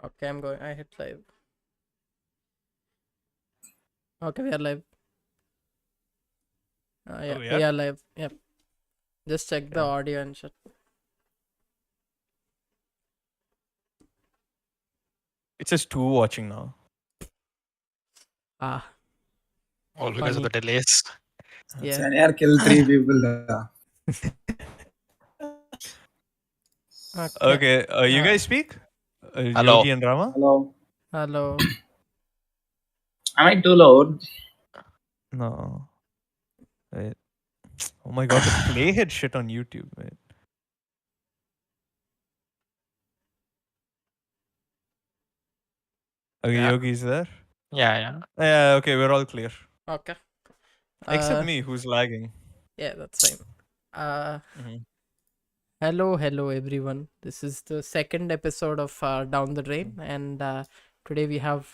Okay, I'm going. I hit live. Okay, we are live. Yeah, we are? we are live. Yep. Just check the audio and shit. It says 2 watching now. Ah, All because of the delays. yeah. Senior kill 3 people. Okay. Okay, you guys speak? Hello. Yogi and Rama? Hello. Hello. Am I too loud? No. Wait. Oh my god, the playhead shit on YouTube, man. Okay, Yeah. Yogi's there? Yeah. Yeah, okay, we're all clear. Okay. Except me, who's lagging. Yeah, that's fine. Mhm. Hello, everyone. This is the second episode of Down the Drain, and today we have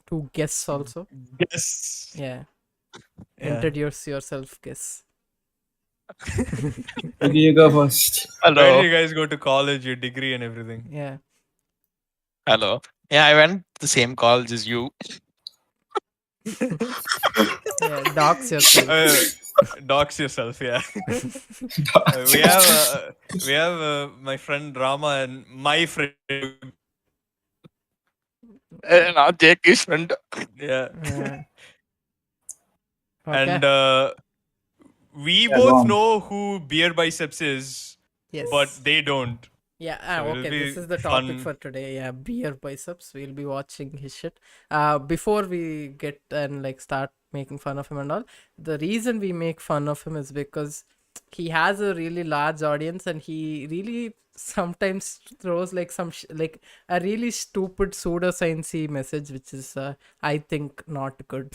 2 guests also. Yes. Yeah. Yeah. Introduce yourself, guess. Okay, you go first. Where did Hello. you guys go to college, your degree and everything? Yeah. Hello. Yeah, I went the same college as you. Yeah. Dox yourself. Dox yourself, yeah. We have my friend Rama and my friend. Not Jake's friend. Yeah. Okay. And we Yeah, both go on. know who Beerbiceps is, Yes. but they don't. Yeah, So it'll okay. be This is the topic fun. for today. Yeah, Beerbiceps. We'll be watching his shit. Before we get and like start making fun of him and all, the reason we make fun of him is because he has a really large audience and he really sometimes throws like like a really stupid pseudoscience-y message, which is I think not good.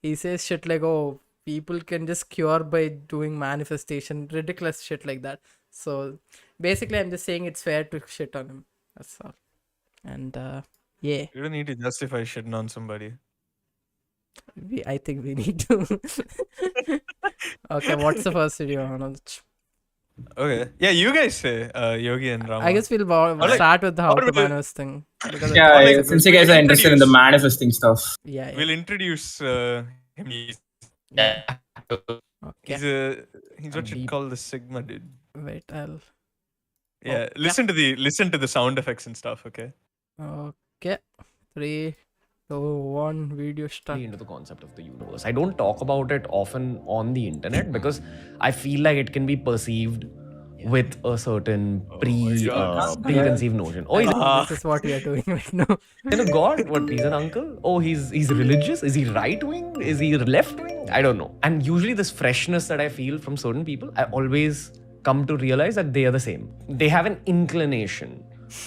He says shit like, "Oh, people can just cure by doing manifestation," ridiculous shit like that. So basically, I'm just saying it's fair to shit on him. That's all. And yeah, You don't need to justify shitting on somebody. I think we need to. Okay, what's the first video, Manoj? Okay. Yeah, you guys say Yogi and Rama. I guess we'll start with the how to manifest thing. Because Yeah, I think it's a since good- you guys are interested in the Introduce. manifesting stuff. yeah. We'll introduce him. Yeah. Okay. He's what you'd call the Sigma dude. Wait, I'll. Yeah, yeah. listen to the sound effects and stuff. Okay. Okay. 3, 2, 1. Video start. Into the concept of the universe. I don't talk about it often on the internet because I feel like it can be perceived with a certain preconceived notion. Oh, he's This is what we are doing right now. a god? What? He's an uncle? Oh, he's religious? Is he right wing? Is he left wing? I don't know. And usually this freshness that I feel from certain people, I always come to realize that they are the same. They have an inclination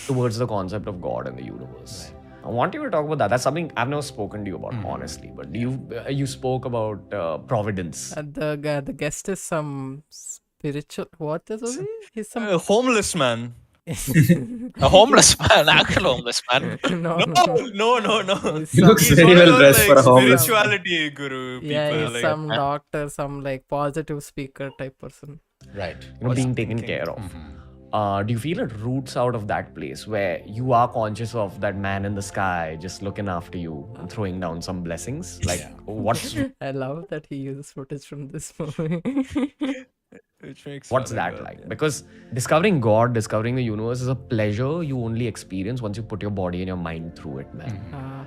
towards the concept of God and the universe. I want you to talk about that. That's something I've never spoken to you about, honestly. But you spoke about providence. The guest is some spiritual. What is he? He's some. A homeless man. A homeless man, actual homeless man. No. No. He's He looks He's very one of well those, dressed for a homeless. spirituality guru people. Yeah, he's like, some doctor, some like positive speaker type person. Right. Being taken care of. Do you feel it roots out of that place where you are conscious of that man in the sky just looking after you and throwing down some blessings? Like, what's I love that he uses footage from this movie. which makes what's fun that of like? yeah. Because discovering God, discovering the universe is a pleasure you only experience once you put your body and your mind through it, man.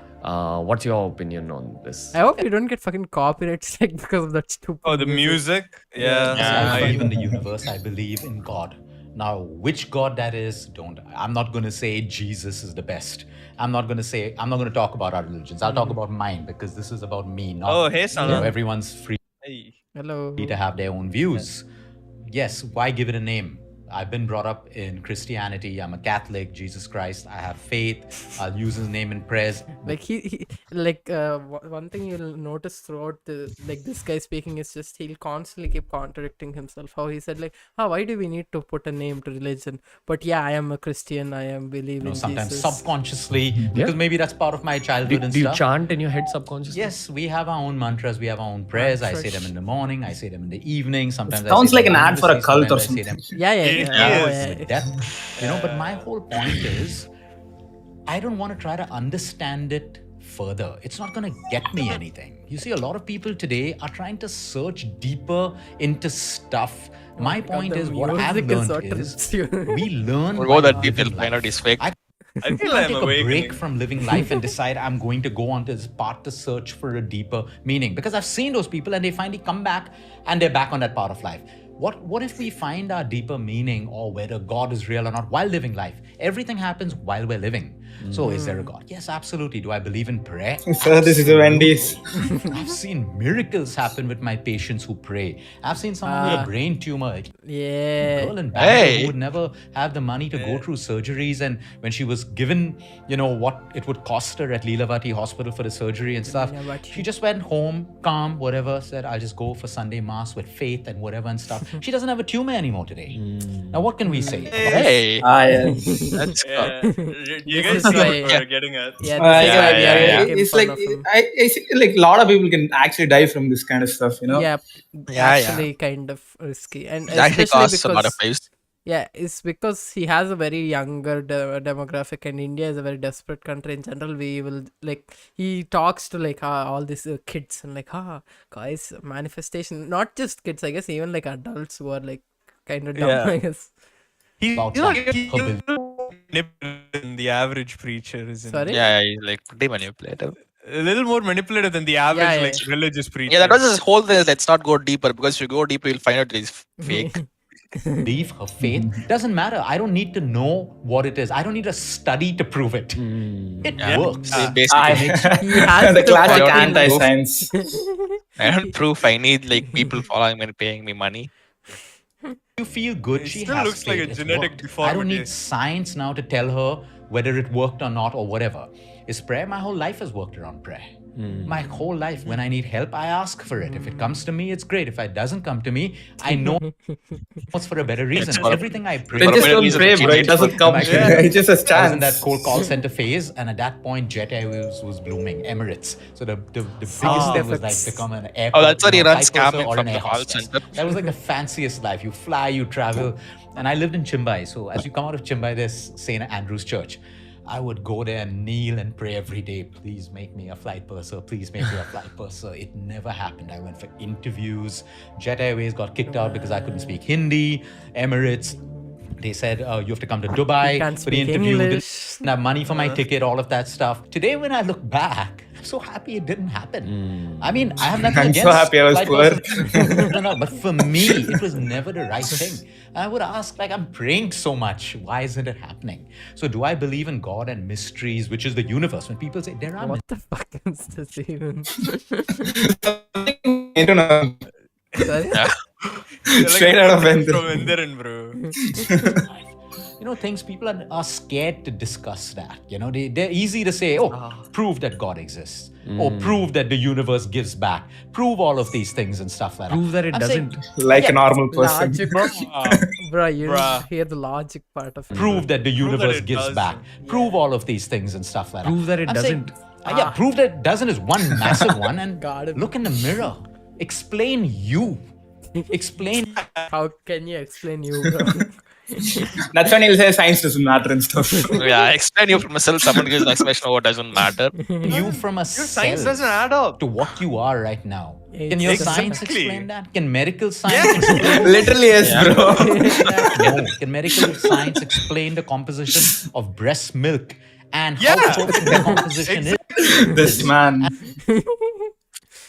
What's your opinion on this? I hope you don't get fucking copyright strike because of that stupid. Oh, the music. Yeah. I believe in the universe. I believe in God. Now, which God that is, I'm not going to say Jesus is the best. I'm not going to talk about our religions. I'll talk about mine because this is about me, not, Oh, hey, Sana. everyone's free Hey. Hello. to have their own views. Yes, why give it a name? I've been brought up in Christianity. I'm a Catholic, Jesus Christ. I have faith. I'll use his name in prayers. Like he like one thing you'll notice throughout the like this guy speaking is just he'll constantly keep contradicting himself. How he said like, why do we need to put a name to religion? But yeah, I am a Christian. I am believing Sometimes Jesus. subconsciously, because maybe that's part of my childhood and Do you stuff. chant in your head subconsciously? Yes, we have our own mantras. We have our own prayers. I say them in the morning. I say them in the evening. Sometimes Sounds I say like them an ad for a anonymously, cult or sometimes I say them Yeah. It Oh, is. yeah. with depth. But my whole point is, I don't want to try to understand it further. It's not going to get me anything. You see, a lot of people today are trying to search deeper into stuff. My point the is, what I've music is learned what is trips you. we learn We'll go by that deep, living we'll find out life. it's fake. I feel Can't I'm take a break awakening. from living life and decide I'm going to go onto this path to search for a deeper meaning. Because I've seen those people and they finally come back and they're back on that path of life. What if we find our deeper meaning or whether God is real or not while living life? Everything happens while we're living. So is there a God? Yes, absolutely. Do I believe in prayer? Sir, this is a Wendy's. I've seen miracles happen with my patients who pray. I've seen someone with a brain tumor. Yeah. Girl in Bangalore Hey. who would never have the money to go through surgeries, and when she was given, what it would cost her at Leelavati Hospital for the surgery and stuff, Leelavati. she just went home, calm, whatever, said, I'll just go for Sunday Mass with faith and whatever and stuff. She doesn't have a tumor anymore today. Now, what can we say? Hey, Yes. that's Yeah. You This guys is see why- what we're getting at. Yeah, this is Yeah, why we yeah, are yeah. making It's fun like of him. I see, like a lot of people can actually die from this kind of stuff, you know. Yeah, Yeah, actually kind of risky. And it actually especially costs a lot of because lives. yeah, it's because he has a very younger demographic, and India is a very desperate country in general. We will he talks to all these kids and guys, manifestation, not just kids, I guess, even adults who are kind of dumb, Yeah. I guess. He's About not that. manipulative than the average preacher, isn't Sorry? he? Yeah, he's like pretty manipulative. A little more manipulative than the average Yeah, like religious preacher. Yeah, that was his whole thing. Is let's not go deeper, because if you go deeper, you'll find out it's fake. Belief, her faith, doesn't matter. I don't need to know what it is. I don't need a study to prove it. It Yeah. works. So basically, He has The to classic fucking- anti-science. I don't proof. I need people following me and paying me money. You feel good. It she still has looks like faith. a It's genetic worked. I deformity. don't need science now to tell her whether it worked or not or whatever. Is prayer? My whole life has worked around prayer. My whole life, when I need help, I ask for it. If it comes to me, it's great. If it doesn't come to me, I know it's for a better reason. for a- Everything I pray. They just better don't reason pray, to bro. change It doesn't come. Yeah. It just a I was in chance. that cold call center phase, and at that point, Jet Airways was blooming. Emirates. So the biggest thing was like become an airport. Oh, that's what he runs flight purser scamming or from an the air call hostess. center. That was like the fanciest life. You fly, you travel, and I lived in Chimbai. So as you come out of Chimbai, there's St. Andrew's Church. I would go there and kneel and pray every day. Please make me a flight purser. Please make me a flight purser. It never happened. I went for interviews. Jet Airways got kicked out because I couldn't speak Hindi. Emirates, they said, you have to come to Dubai can't for the speak interview. English. Didn't have money for my ticket, all of that stuff. Today, when I look back, I'm so happy it didn't happen. I mean, I have nothing I'm against so happy I was flight poor. persons. No, but for me, it was never the right thing. And I would ask, I'm praying so much. Why isn't it happening? So do I believe in God and mysteries, which is the universe? When people say there are What the fuck is this even? I don't know. Sorry? Straight out of From Vendir. Endiran, bro. things people are scared to discuss that. They're easy to say, prove that God exists. Or prove that the universe gives back. Prove all of these things and stuff like that. Prove that it I'm saying, doesn't. Like a normal person. Logic. Bro, you Bruh. didn't hear the logic part of it. prove that the universe it gives doesn't. back. Prove all of these things and stuff like that. Prove that it I'm saying, doesn't. yeah, prove that it doesn't is one massive one. And Got it. look in the mirror. Explain you. Explain. How can you explain you, bro? That's when he'll say science doesn't matter and stuff. Yeah, I explain you from myself. Someone gives an explanation of what doesn't matter. You from a Your science cell doesn't add up. to what you are right now. Can your science Exactly. explain that? Can medical science explain Literally, yes, bro. No. Can medical science explain the composition of breast milk and Yeah. how perfect the composition is? This man.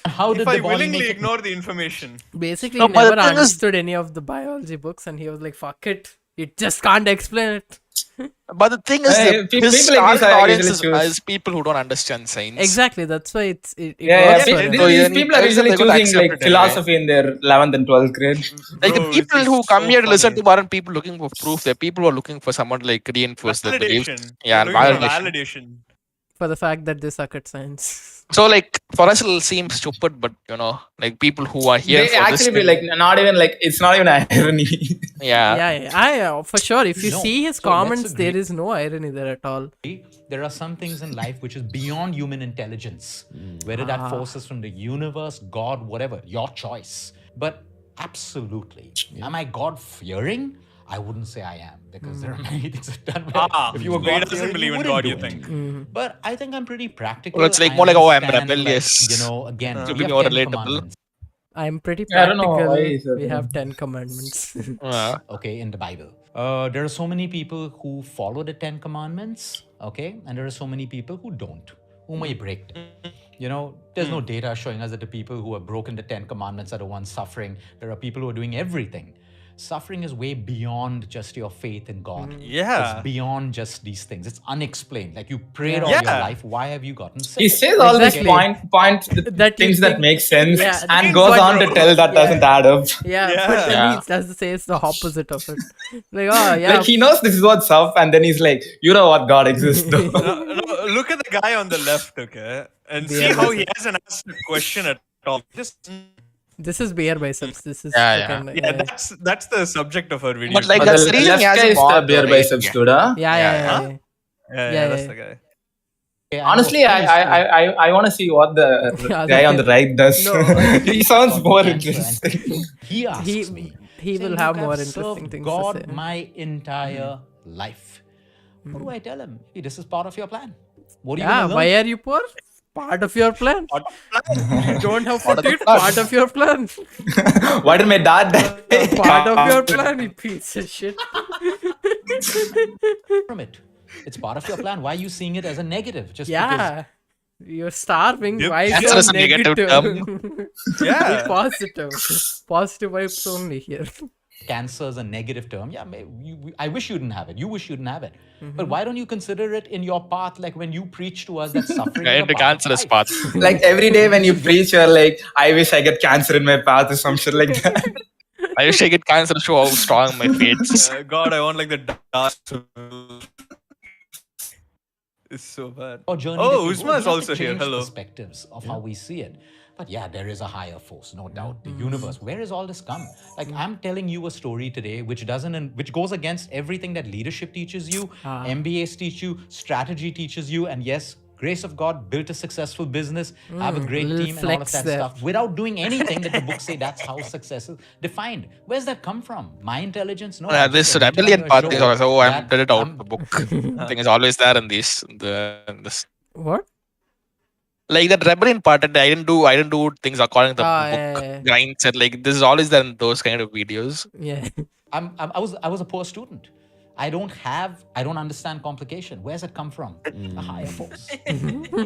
How did If the I body willingly make it? ignore the information. Basically, No, he but the never thing is- understood any of the biology books, and he was like, fuck it. You just can't explain it. But the thing is, Hey, that people his like this target are audience usually choose. is people who don't understand science. Exactly, that's why it Yeah, works yeah. for These, him. So these then he people are tells them usually they're gonna choosing accept like it anyway. philosophy in their 11th and 12th grade. Like the Bro, people which who is come so here to listen funny. to aren't people looking for proof. They're people who are looking for someone to like reinforce their beliefs. Validation. Yeah, They're looking for validation. validation. For the fact that they suck at science. So like for us it'll seem stupid, but like people who are here They for this actually be thing- like, not even like, it's not even irony. yeah. For sure. If you No. see his So let's comments, there agree. is no irony there at all. There are some things in life which is beyond human intelligence, whether that force is from the universe, God, whatever, your choice. But absolutely, am I God fearing? I wouldn't say I am because there are many things I've done. Where if you were So he God doesn't fearing, believe in wouldn't God, do you it. think? But I think I'm pretty practical. Well, it's like I more like, oh, I'm understand, like, rebellious. again, To we be have more 10 relatable. commandments. I'm pretty Yeah, I don't know why practical. he said We that. have 10 commandments. Okay, in the Bible. There are so many people who follow the 10 commandments, okay, and there are so many people who don't, who may break them. There's no data showing us that the people who have broken the 10 commandments are the ones suffering. There are people who are doing everything. Suffering is way beyond just your faith in God. Yeah. It's beyond just these things. It's unexplained. Like, you prayed all Yeah. your life. Why have you gotten sick? He says all these Exactly. points, That you things that think- make sense, yeah, and means goes what, on bro? to tell that doesn't add up. Yeah, Yeah. but then Yeah. he does say it's the opposite of it. Like, oh, yeah. Like, he knows this is what's up, and then he's like, you know what, God exists though. No, look at the guy on the left, okay? And see how he hasn't asked a question at all. Just This is Beerbiceps. This is Yeah, fucking, yeah, that's the subject of our video. But like But that's the the reason left he has guy a is the mod, beer though, biceps right? dude, huh? yeah. yeah, that's yeah. the guy. Okay, I know Honestly, of things I want to see what the Yeah, guy on the right does. No. He sounds called more cancer, interesting. and he asks me. He will saying, have "Look, more I've interesting served things God to say. my entire life. What do I tell him? Hey, this is part of your plan. What are you Yeah, gonna learn? why are you poor? Part of your plan. You don't have Part of the food, plan. part of your plan. Why did my dad die? Part of your plan, you piece of shit. from it? It's part of your plan. Why are you seeing it as a negative? Just because Yeah. You're starving. Yep. Why is Cancer it is a negative negative? Yeah. Be positive. Positive vibes only here. cancer is a negative term. Yeah, I wish you didn't have it. You wish you didn't have it. But why don't you consider it in your path, like when you preach to us that suffering is a Into part of cancerous life? path. Like, every day when you preach, you're like, I wish I get cancer in my path or some shit like that. I wish I get cancer to show how strong my faith is. God, I want like the dark. It's so bad. Or journey Oh, that we go. Uzma We is have also to here. change Hello. perspectives of how we see it. But yeah, there is a higher force, no doubt. The universe. Where has all this come? Like, I'm telling you a story today which goes against everything that leadership teaches you, MBAs teach you, strategy teaches you, and yes, grace of God, built a successful business, have a great little team, and all of flex that there. stuff without doing anything that the books say that's how success is defined. Where's that come from? My intelligence? No. I This just admitted rebellion on your part show is always, oh, I'm that did it out I'm- the book. Thing is always there in this. What? Like that rebellion part that I didn't do things according to the book Yeah. grinds and like this is always there in those kind of videos. Yeah. I was a poor student. I don't understand complication. Where's it come from? A higher force.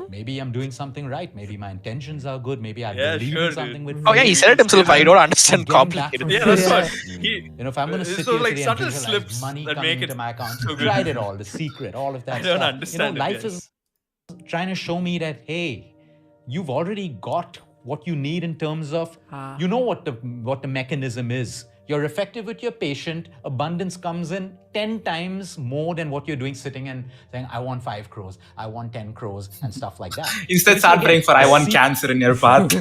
Maybe I'm doing something right. Maybe my intentions are good. Maybe I Yeah, believe sure, in something dude. with Oh yeah, he said it himself. I don't understand I'm getting back complicated. from Yeah, that's Yeah. what he. if I'm going to sit So, here like, today subtle and visualize slips money that coming make into it my account, so good. tried it all, the secret, all of that I don't stuff. understand it, life yes. is trying to show me that, hey, you've already got what you need in terms of, you know what the mechanism is. You're effective with your patient. Abundance comes in 10 times more than what you're doing sitting and saying, I want 5 crores, I want 10 crores, and stuff like that. Instead, So start again, praying for, I the want se- cancer in your path.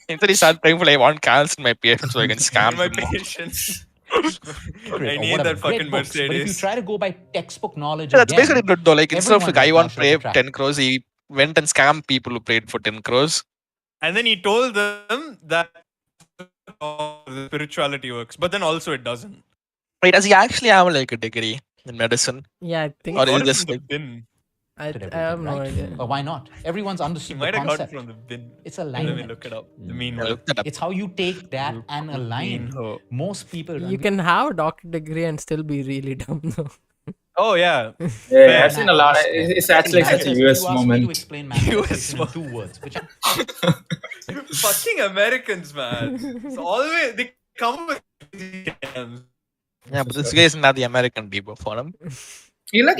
Instead, he started praying for like I want cancer in my patients so I can scam And my them more. patience. secret I or need whatever, that great fucking books. But if you Mercedes. try to go by textbook knowledge, Yeah, that's again, basically good though. Like instead of everyone like I right want now should pray have a track. 10 crores, he went and scammed people who prayed for 10 crores. And then he told them that the spirituality works, but then also it doesn't. Wait, does he actually have like a degree in medicine? Yeah, I think Or Got is it it just from the like bin. I Everything, have no right? idea. Why not? Everyone's He understood the might have got it concept. from the bin. It's Let me alignment. look it up. The I meanwhile. looked that up. It's how you take that and align. Mean-ho. Most people You can have a doctor degree and still be really dumb though. Oh yeah. Yeah, I've seen a lot. It's actually like such a Manifest- US you asked me to moment. explain manifestation in 2 words, which Fucking Americans, man. It's always they come with these scams. Yeah, but this guy is not the American people for him. He look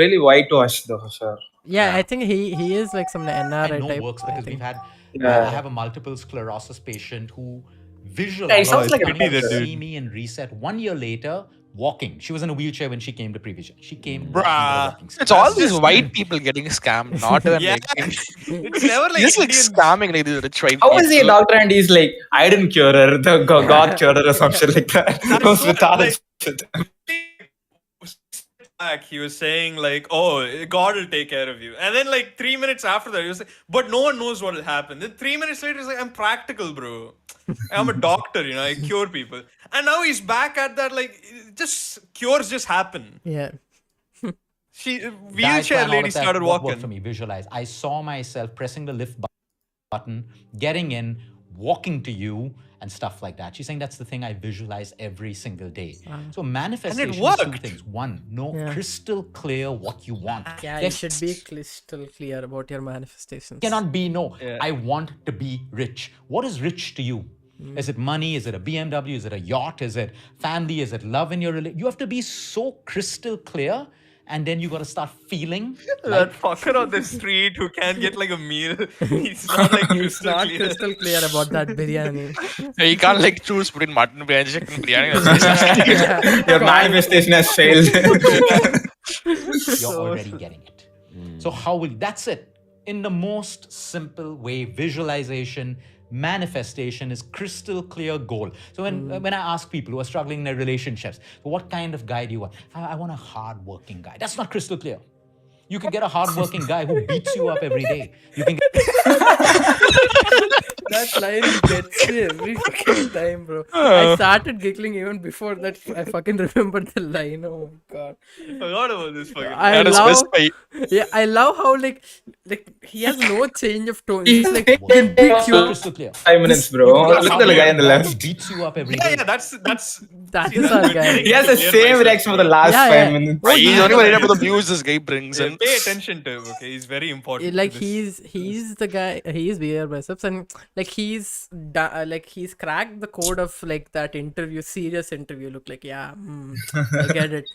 really whitewashed though, sure. Yeah, I think he is like some I NRI know type. works I because think. we've had. Yeah. I have a multiple sclerosis patient who Yeah, visualized he sounds like a coming to doctor. see me and reset 1 year later. Walking. She was in a wheelchair when she came to previous year. She came. walking with a Bruh. walking stick. It's all That's these just- white people getting scammed, not even Yeah. like It's never like just like Indians. scamming like these rich white How is he a people. doctor and he's like, I didn't cure her, the God cured her or some shit like that. That's Those what, retarded like- shit. Back, he was saying like, "Oh, God will take care of you," and then like 3 minutes after that, he was like, "But no one knows what will happen." Then 3 minutes later, he's like, "I'm practical, bro. I'm a doctor, I cure people." and now he's back at that. Like, just cures just happen. Yeah. Diet Wheelchair plan, all lady of that, started what worked for walking. me. Visualize. I saw myself pressing the lift button, getting in, walking to you, and stuff like that. She's saying that's the thing I visualize every single day. So manifestation is two worked. things. One, know Yeah. crystal clear what you want. Yeah, There you should be crystal clear about your manifestations. cannot be no. I want to be rich. What is rich to you? Is it money? Is it a BMW? Is it a yacht? Is it family? Is it love in your relationship? You have to be so crystal clear, and then you got to start feeling That fucker on the street who can't get like a meal. He's not like He's crystal not clear. crystal clear about that biryani. You can't like choose between mutton biryani, chicken biryani. Your manifestation has failed. you're already getting it. So how will that's it? In the most simple way, visualization, manifestation is crystal clear goal. So when I ask people who are struggling in their relationships, what kind of guy do you want? I want a hard-working guy. That's not crystal clear. You can get a hard-working guy who beats you up every day. You can That line gets me every fucking time, bro. I started giggling even before that. I fucking remembered the line. Oh my god. Forgot about this fucking. I That is love, best by yeah, I love how like he has no change of tone. He's like can be cute. crystal clear. 5 minutes, bro. Look at the guy on the left. Beats you up every Yeah, day. that's That see, is that's our what guy. makes He has the clear same biceps, reaction for the bro. last Yeah, 5 yeah. minutes. he's only worried about the views this guy brings Yeah, in. pay attention to him, okay? He's very important. Like to this. he's the guy. He's Beerbiceps, and like he's cracked the code of like that interview, serious interview. Look like yeah, I get it.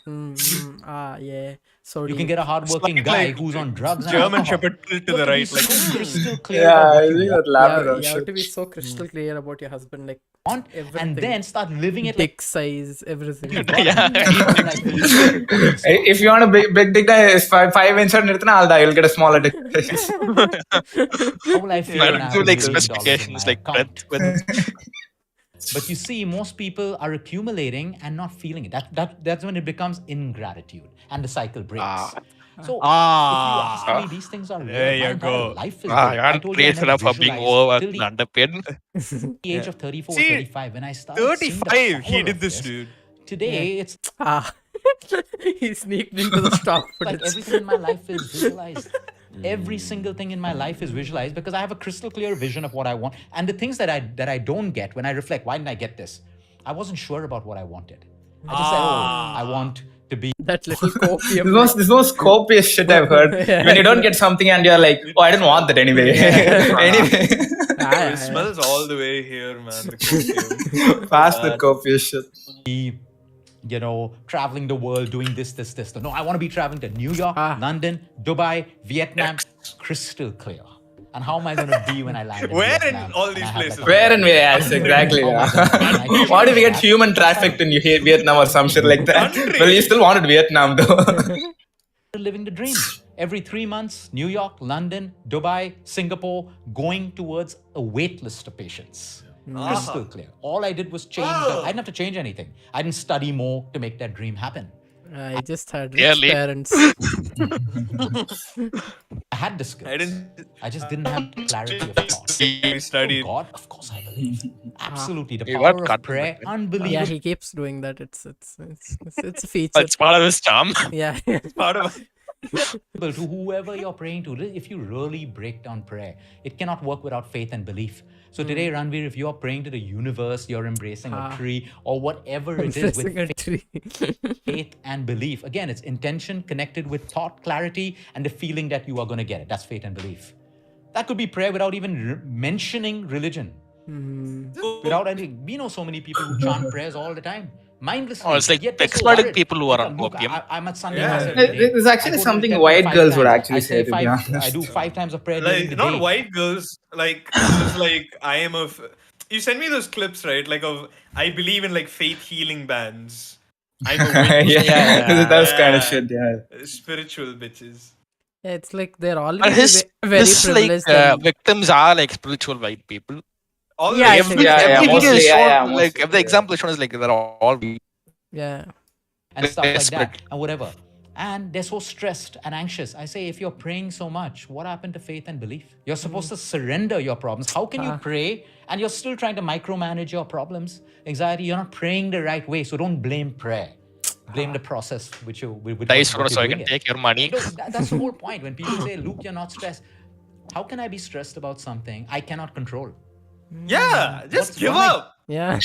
Yeah. So You can get a hardworking like- guy like who's on drugs. and German alcohol. Shepherd tilt to You the have to be right, like so crystal clear Yeah, about I what you think want. that Labrador you have to be shit. so crystal clear about your husband, like And everything. then start living it like dick size, everything. If you want a big dick guy, is 5 inch or nirthana, I'll get a smaller dick. how will I feel I when I don't have do $1 like million in specifications my like account? breadth with But you see, most people are accumulating and not feeling it. That's when it becomes ingratitude and the cycle breaks. So if you ask me, these things are real. There you My entire go. life is I good. I can't told you I create never enough for being visualized over till the underpaid. age of 34 See, 35 when I started seeing the 35, he power did of this, dude. Today, it's He sneaked into the stock like footage. everything in my life is visualized. Every single thing in my life is visualized because I have a crystal clear vision of what I want. And the things that I don't get, when I reflect, why didn't I get this? I wasn't sure about what I wanted. I just said, I want to be. That little copium. This most copious shit I've heard. When you don't get something and you're like, oh, I didn't want that anyway. Anyway. Ah, It smells all the way here, man. The copium. Past the copious shit. Traveling the world, doing this. No, I want to be traveling to New York, London, Dubai, Vietnam, crystal clear. And how am I going to be when I land in Where in Vietnam? all And these I have places? that- Where and where? Yes, exactly. Oh my Yeah. God, man, I can What if we feel get human trafficked in Vietnam or some shit like that? Country. Well, you still wanted Vietnam though. living the dream. Every 3 months, New York, London, Dubai, Singapore, going towards a wait list of patients. Crystal clear. All I did was change. I didn't have to change anything. I didn't study more to make that dream happen. I just had Yeah, rich late. parents. I had the skills. I didn't. I just didn't have clarity of thought. We studied. God, of course I believe. Absolutely. The You power got of cut, prayer, man. unbelievable. Yeah, he keeps doing that. It's a feature. It's part of his charm. Yeah. Part of. To whoever you're praying to, if you really break down prayer, it cannot work without faith and belief. So today, Ranveer, if you're praying to the universe, you're embracing a tree or whatever it is with Pressing a tree. faith and belief. Again, it's intention connected with thought, clarity, and the feeling that you are going to get it. That's faith and belief. That could be prayer without even mentioning religion. Without anything. We know so many people who chant prayers all the time. Mindlessly. Oh, it's like yet they're so exploiting worried. people who are on Look, opium. I'm at Sunday Yeah. mass every day. There's actually I go to something temple white 5 girls would times. actually I say, to be five, honest. I do 5 times of prayer during Like the not day. white girls. Like it was like I am a. You send me those clips, right? Like of I believe in like faith healing bands. I'm a witch. Yeah, that's kind of shit. Yeah. Spiritual bitches. Yeah, it's like they're already But his very like privileged. and- victims are like spiritual white people. All Yeah, I the think- Every yeah, video mostly, is yeah, shown, yeah, like mostly, if the example is shown is like they're all yeah. and stuff like desperate. that and whatever. and they're so stressed and anxious. I say, if you're praying so much, what happened to faith and belief? You're supposed to surrender your problems. How can you pray and you're still trying to micromanage your problems? Anxiety, you're not praying the right way. So don't blame prayer. Blame the process which you with Dice what so you're I doing can it. take your money. No, that's the whole point. When people say, Luke, you're not stressed. How can I be stressed about something I cannot control? Yeah, just What's give wrong? up. Yeah.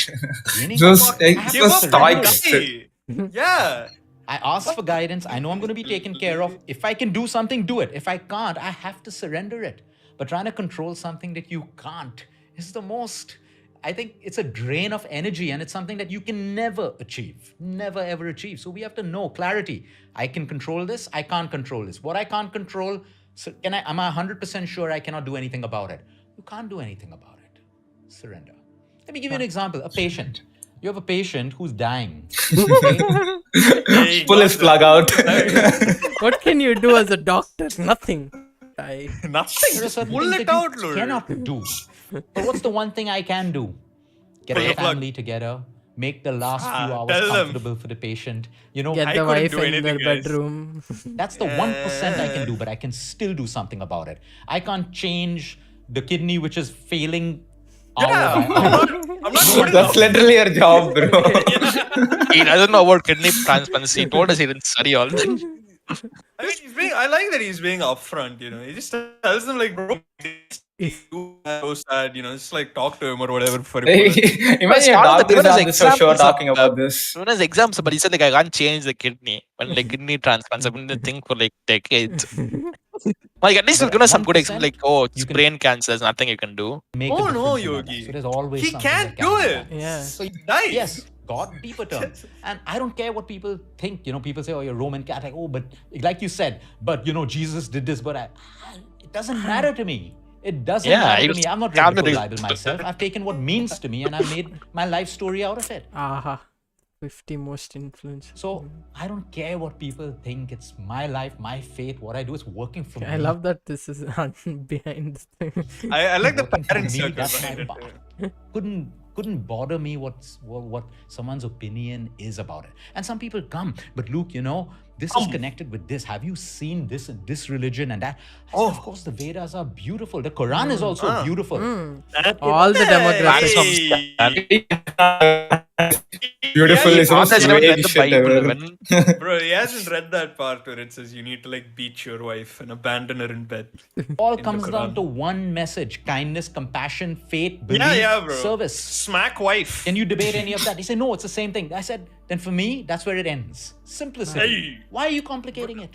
Meaning, Just I have Give to up surrender and it. die. Yeah. I ask for guidance. I know I'm going to be taken care of. If I can do something, do it. If I can't, I have to surrender it. But trying to control something that you can't is the most, I think it's a drain of energy, and it's something that you can never achieve. Never ever achieve. So we have to know clarity. I can control this. I can't control this. What I can't control, so am I 100% sure I cannot do anything about it? You can't do anything about it. Surrender. Let me give you an example. A patient. You have a patient who's dying. Okay? Hey, Pull his plug out. What can you do as a doctor? Nothing. Nothing. There are Just certain pull things it that out, you Lord. cannot do. But what's the one thing I can do? Get Pull a the plug. family together, make the last few hours tell them. comfortable for the patient. You know, Get I the couldn't wife do in anything, their guys. bedroom. that's the 1% I can do, but I can still do something about it. I can't change the kidney which is failing hour Yeah, by hour. I'm not good That's enough. literally your job, bro. He doesn't know about kidney transplantation. He told us he didn't study all that. I mean, I like that he's being upfront, He just tells them, like, bro, you are so sad, just, like, talk to him or whatever before you pull it. Imagine your doctor is on the show talking about this. When his exams, but he said like I can't change the kidney. When like kidney transplants, I've been to think for like decades. Like at least But there's gonna some good 1% example like it's you can brain cancer. There's nothing you can do. Make a Oh, no, difference in your life. Yogi. So there's always He something can't that can do be it. done. Yeah. So Nice. yes, God, deeper terms. And I don't care what people think. People say, oh, you're Roman Catholic. Oh, but like you said, but Jesus did this, but it doesn't matter to me. It doesn't matter to me. I'm not reading the full Bible myself. I've taken what means to me and I've made my life story out of it. Aha. 50 most influential. So I don't care what people think. It's my life, my faith. What I do is working for me. I love that this is behind this thing. I like the Working for parent me, circle that's behind my it. part. Couldn't bother me what someone's opinion is about it. And some people come, but Luke, this is connected with this. Have you seen this in this religion and that? I said, of course, the Vedas are beautiful. The Quran is also beautiful. All the demographics. Beautiful is the most Honestly, I read vague the shit Bible. ever. When Bro, he hasn't read that part where it says you need to like beat your wife and abandon her in bed. All the comes down Quran. to one message: kindness, compassion, faith, belief, Yeah, bro. service. Smack wife. Can you debate any of that? He said, no, it's the same thing. I said, then for me, that's where it ends. Simplicity. Hey. Why are you complicating it?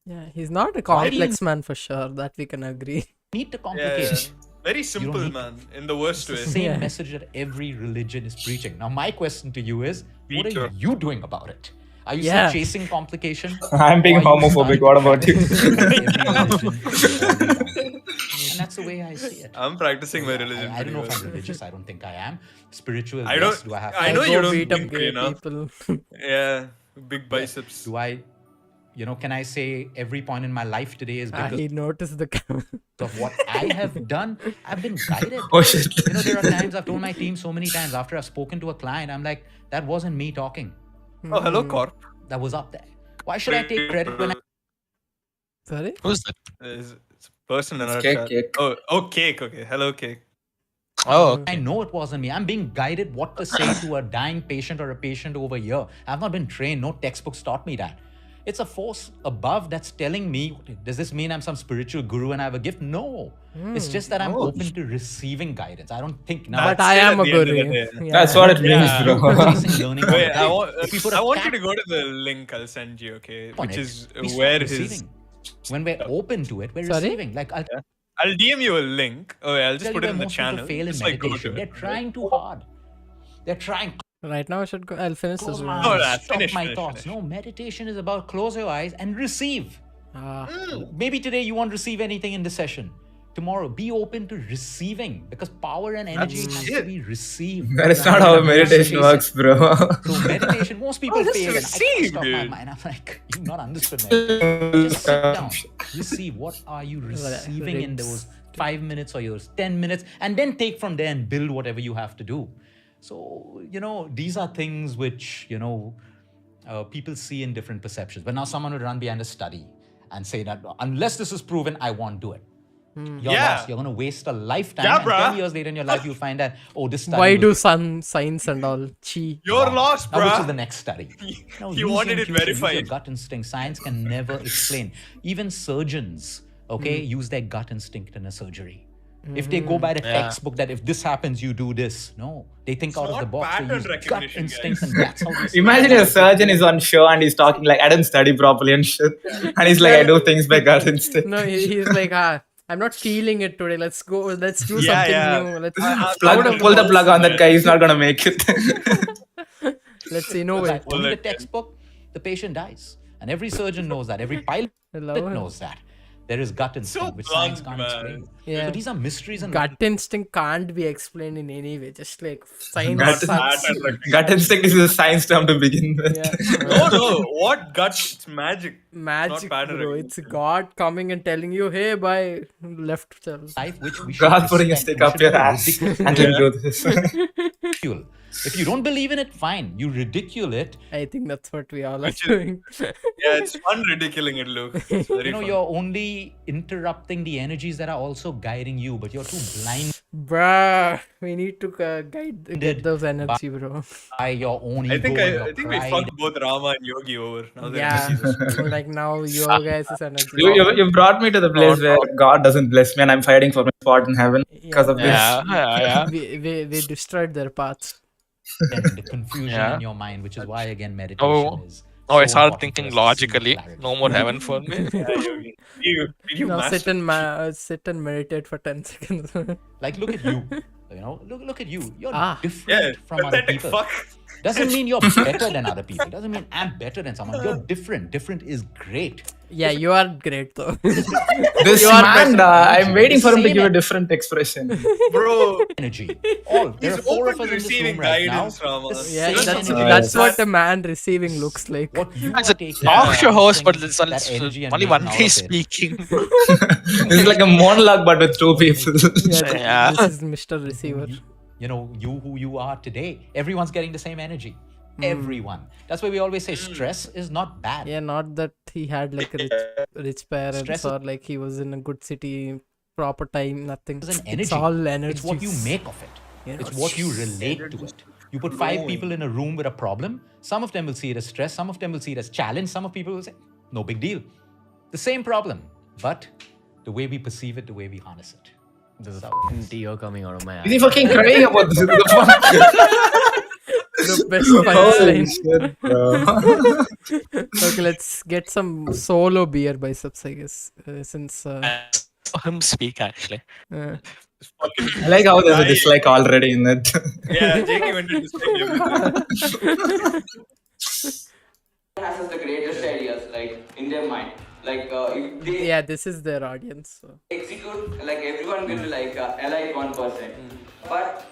Yeah, he's not a Why do you- complex man for sure. That we can agree. Need to Yeah, complicate it. Very simple, need- man. In the worst It's way. the same Yeah. message that every religion is preaching. Now, my question to you is, what Beat are your- you doing about it? Are you Yeah. still chasing complication? I'm being Or are you homophobic. starting What to about you? every religion is falling down? And that's the way I see it. I'm practicing my religion. I don't know if pretty I'm religious. I don't think I am. Spiritual. I yes. don't- Do I have? I know Go you don't beat up think, gay people. well. Yeah, big biceps. Do I? Can I say every point in my life today is because He noticed the camera. of what I have done? I've been guided. Oh shit. There are times I've told my team so many times after I've spoken to a client, I'm like, that wasn't me talking. Oh, hello, Corp. That was up there. Why should I take credit when I Sorry? who's that? It's a person in our Cake, chat. cake. Oh, cake. Okay. Hello, cake. Oh, okay. I know it wasn't me. I'm being guided what to say to a dying patient or a patient over here. I've not been trained. No textbooks taught me that. It's a force above that's telling me, does this mean I'm some spiritual guru and I have a gift? No. It's just that I'm open to receiving guidance. I don't think now. But That's I still am at a the end of guru. the day. Yeah. That's what it means, Yeah. bro. chasing learning all Wait, the I time. want, If we put a I want you cap to go to the link I'll send you, okay? on Which it, is we start where his. receiving. When we're open to it, we're Sorry? receiving. Like I'll I'll DM you a link. Oh, yeah, I'll just tell put you it in where the most people channel. fail in Just like go meditation. to They're it. trying too hard. They're trying. Right now I should go. I'll finish this Close my one. No, eyes, nah, stop finish, my finish, thoughts. finish. No, meditation is about close your eyes and receive. Ah, Maybe today you won't receive anything in this session. Tomorrow, be open to receiving because power and energy has to it. be received. That is not how meditation works, bro. So meditation, most people just fail. And I receive, can't stop my dude. mind. I'm like, you've not understood meditation. Just sit down, receive. What are you receiving in those 5 minutes or yours 10 minutes, and then take from there and build whatever you have to do. So these are things which people see in different perceptions. But now someone would run behind a study and say that unless this is proven, I won't do it. You're Yeah. lost. You're going to waste a lifetime. Yeah, and bruh. 10 years later in your life, you find that, this study Why was do science and all? Chi. You're wrong. lost, Now, which is bruh. the next study? No, He use wanted your it intuition, use your verified. gut instinct. Science can never explain. Even surgeons, use their gut instinct in a surgery. If they go by the textbook that if this happens, you do this. No, they think out of the not box. They pattern use gut recognition, instinct, guys. and that's how they Imagine a surgeon is on show and he's talking like, I didn't study properly and shit. And he's like, I do things by gut instinct. No, he's like, I'm not feeling it today. Let's go. Let's do Yeah, something yeah. new. Let's Pull the plug on that guy. He's not going to make it. let's innovate. only the textbook, the patient dies. And every surgeon knows that. Every pilot I love it. knows that. There is gut instinct, which science blunt, can't man. explain. Yeah. So these are mysteries and Gut instinct can't be explained in any way. Just like science Gut- sucks. Pattern recognition. Gut instinct is a science term to begin with. Yeah. No. What guts? It's magic. Magic, pattern bro. recognition. It's God coming and telling you, hey, bye. Left. Chal. life which we should God putting a respect. stick We up should your not ass ridicule. and then do this. Ridicule. If you don't believe in it, fine. You ridicule it. I think that's what we all are Which is- doing. Yeah, it's fun ridiculing it, Luke. It's very You know, fun. you're only interrupting the energies that are also guiding you, but you're too blinded Bruh, we need to get those energy, bro. by your own ego I think and your I think we pride. fucked both Rama and Yogi over. Now they're Yeah, busy. like now your guys' energy. You brought me to the place where God doesn't bless me and I'm fighting for my spot in heaven because of this. Yeah. We destroyed their paths. and the confusion Yeah. in your mind, which is why again meditation Oh. is. Oh, I so started important thinking for us to see logically. clarity. No more heaven for me. Yeah, Yogi. Did you Now master? sit and meditate for 10 seconds. Like, look at you. You know, look at you. You're Ah. different Yeah, from other pathetic people. fuck. Doesn't mean you're better than other people. Doesn't mean I'm better than someone. You're different. Different is great. Yeah, you are great though. This You are man, better. I'm waiting for him to Same give a it. different expression. Bro, Energy. All there are he's four open of us to in this receiving room right now. guidance, Rama. The Yeah, same that's energy. that's what a man receiving looks like. What you It's are a taking. talk show host, but something, it's that energy and only making one out guy of it. speaking. This is like a monologue but with two people. Yeah, this is Mr. Receiver. You know, you who you are today. Everyone's getting the same energy. Everyone. That's why we always say stress is not bad. Yeah, not that he had like rich parents Stress- or like he was in a good city, proper time, nothing. It's an It's energy. all energy. It's what you make of it. You know, It's what you relate to it. You put 5 people in a room with a problem. Some of them will see it as stress. Some of them will see it as challenge. Some of people will say, no big deal. The same problem, but the way we perceive it, the way we harness it. There's a So- fucking tear coming out of my Is eye. he fucking crying about this? The best Holy punchline. shit, bro. Okay, let's get some solo beer biceps, I guess. Since Saw him speak actually. This fucking I like how there's a guy- dislike already in it. Yeah, JK went to dislike everything. has the greatest ideas like in their mind like if they yeah, this is their audience. So. execute like everyone will be like alike 1%, but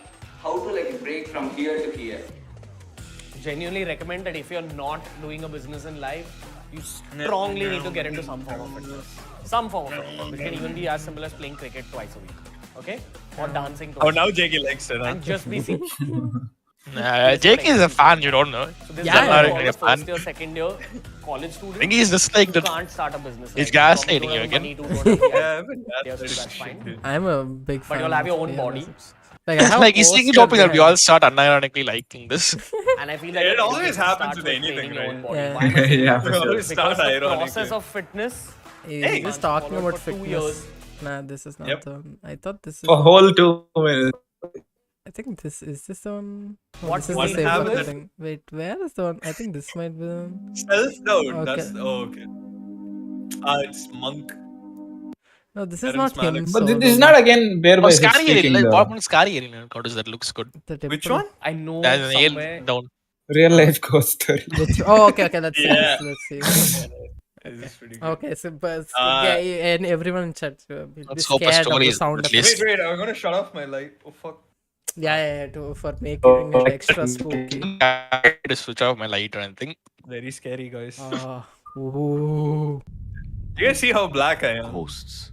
how to like break from here to here. Genuinely recommend that if you're not doing a business in life, you strongly need to get into some form of fitness. Some form of fitness, which can even be as simple as playing cricket twice a week, okay? Or dancing Oh, twice. now JK likes it, huh? And just be seen. JK is a fan, you don't know. So this Yeah, is yeah, all yeah. the first year, second year college students. I think he's just like who the. can't start a business. He's like, gaslighting don't you have again. money to go to- Yeah, but Yes, that's that's fine. I'm a big fan. But you'll have your of own beer body. biceps. Like, I have Like he's taking a posters topic that we behind. all start unironically liking this. And I feel like It always education happens starts with with anything, training your own right? body. Yeah. Why am I saying Yeah, this? for We sure. always start Because the ironically. process of fitness He's just talking followed about for 2 fitness. years. Nah, this is not Yep. the one. I thought this is. A whole 2 minutes. I think this is this the one. No, What this is one the same habit? one thing. Wait, where is the one? I think this might be. The... Self-doubt. Okay. That's okay. It's monk. No, this is Terrence not him. Malick. But solo. this is not again bare Oh, by Scary speaking. like though. what one Scary How does that looks good? The Which temple. one? I know As an ale somewhere. down. Real life ghost story. Which, oh, okay. Let's see. Yeah. Let's see. This is pretty good. Okay, so but Uh, and everyone in chat will be let's hope a scared of story the is sound at effects. least- Wait, I'm gonna shut off my light. Oh fuck. Yeah, for making it extra spooky. To switch off my light or anything. Very scary, guys. Ooh. You guys see how black I am? Hosts.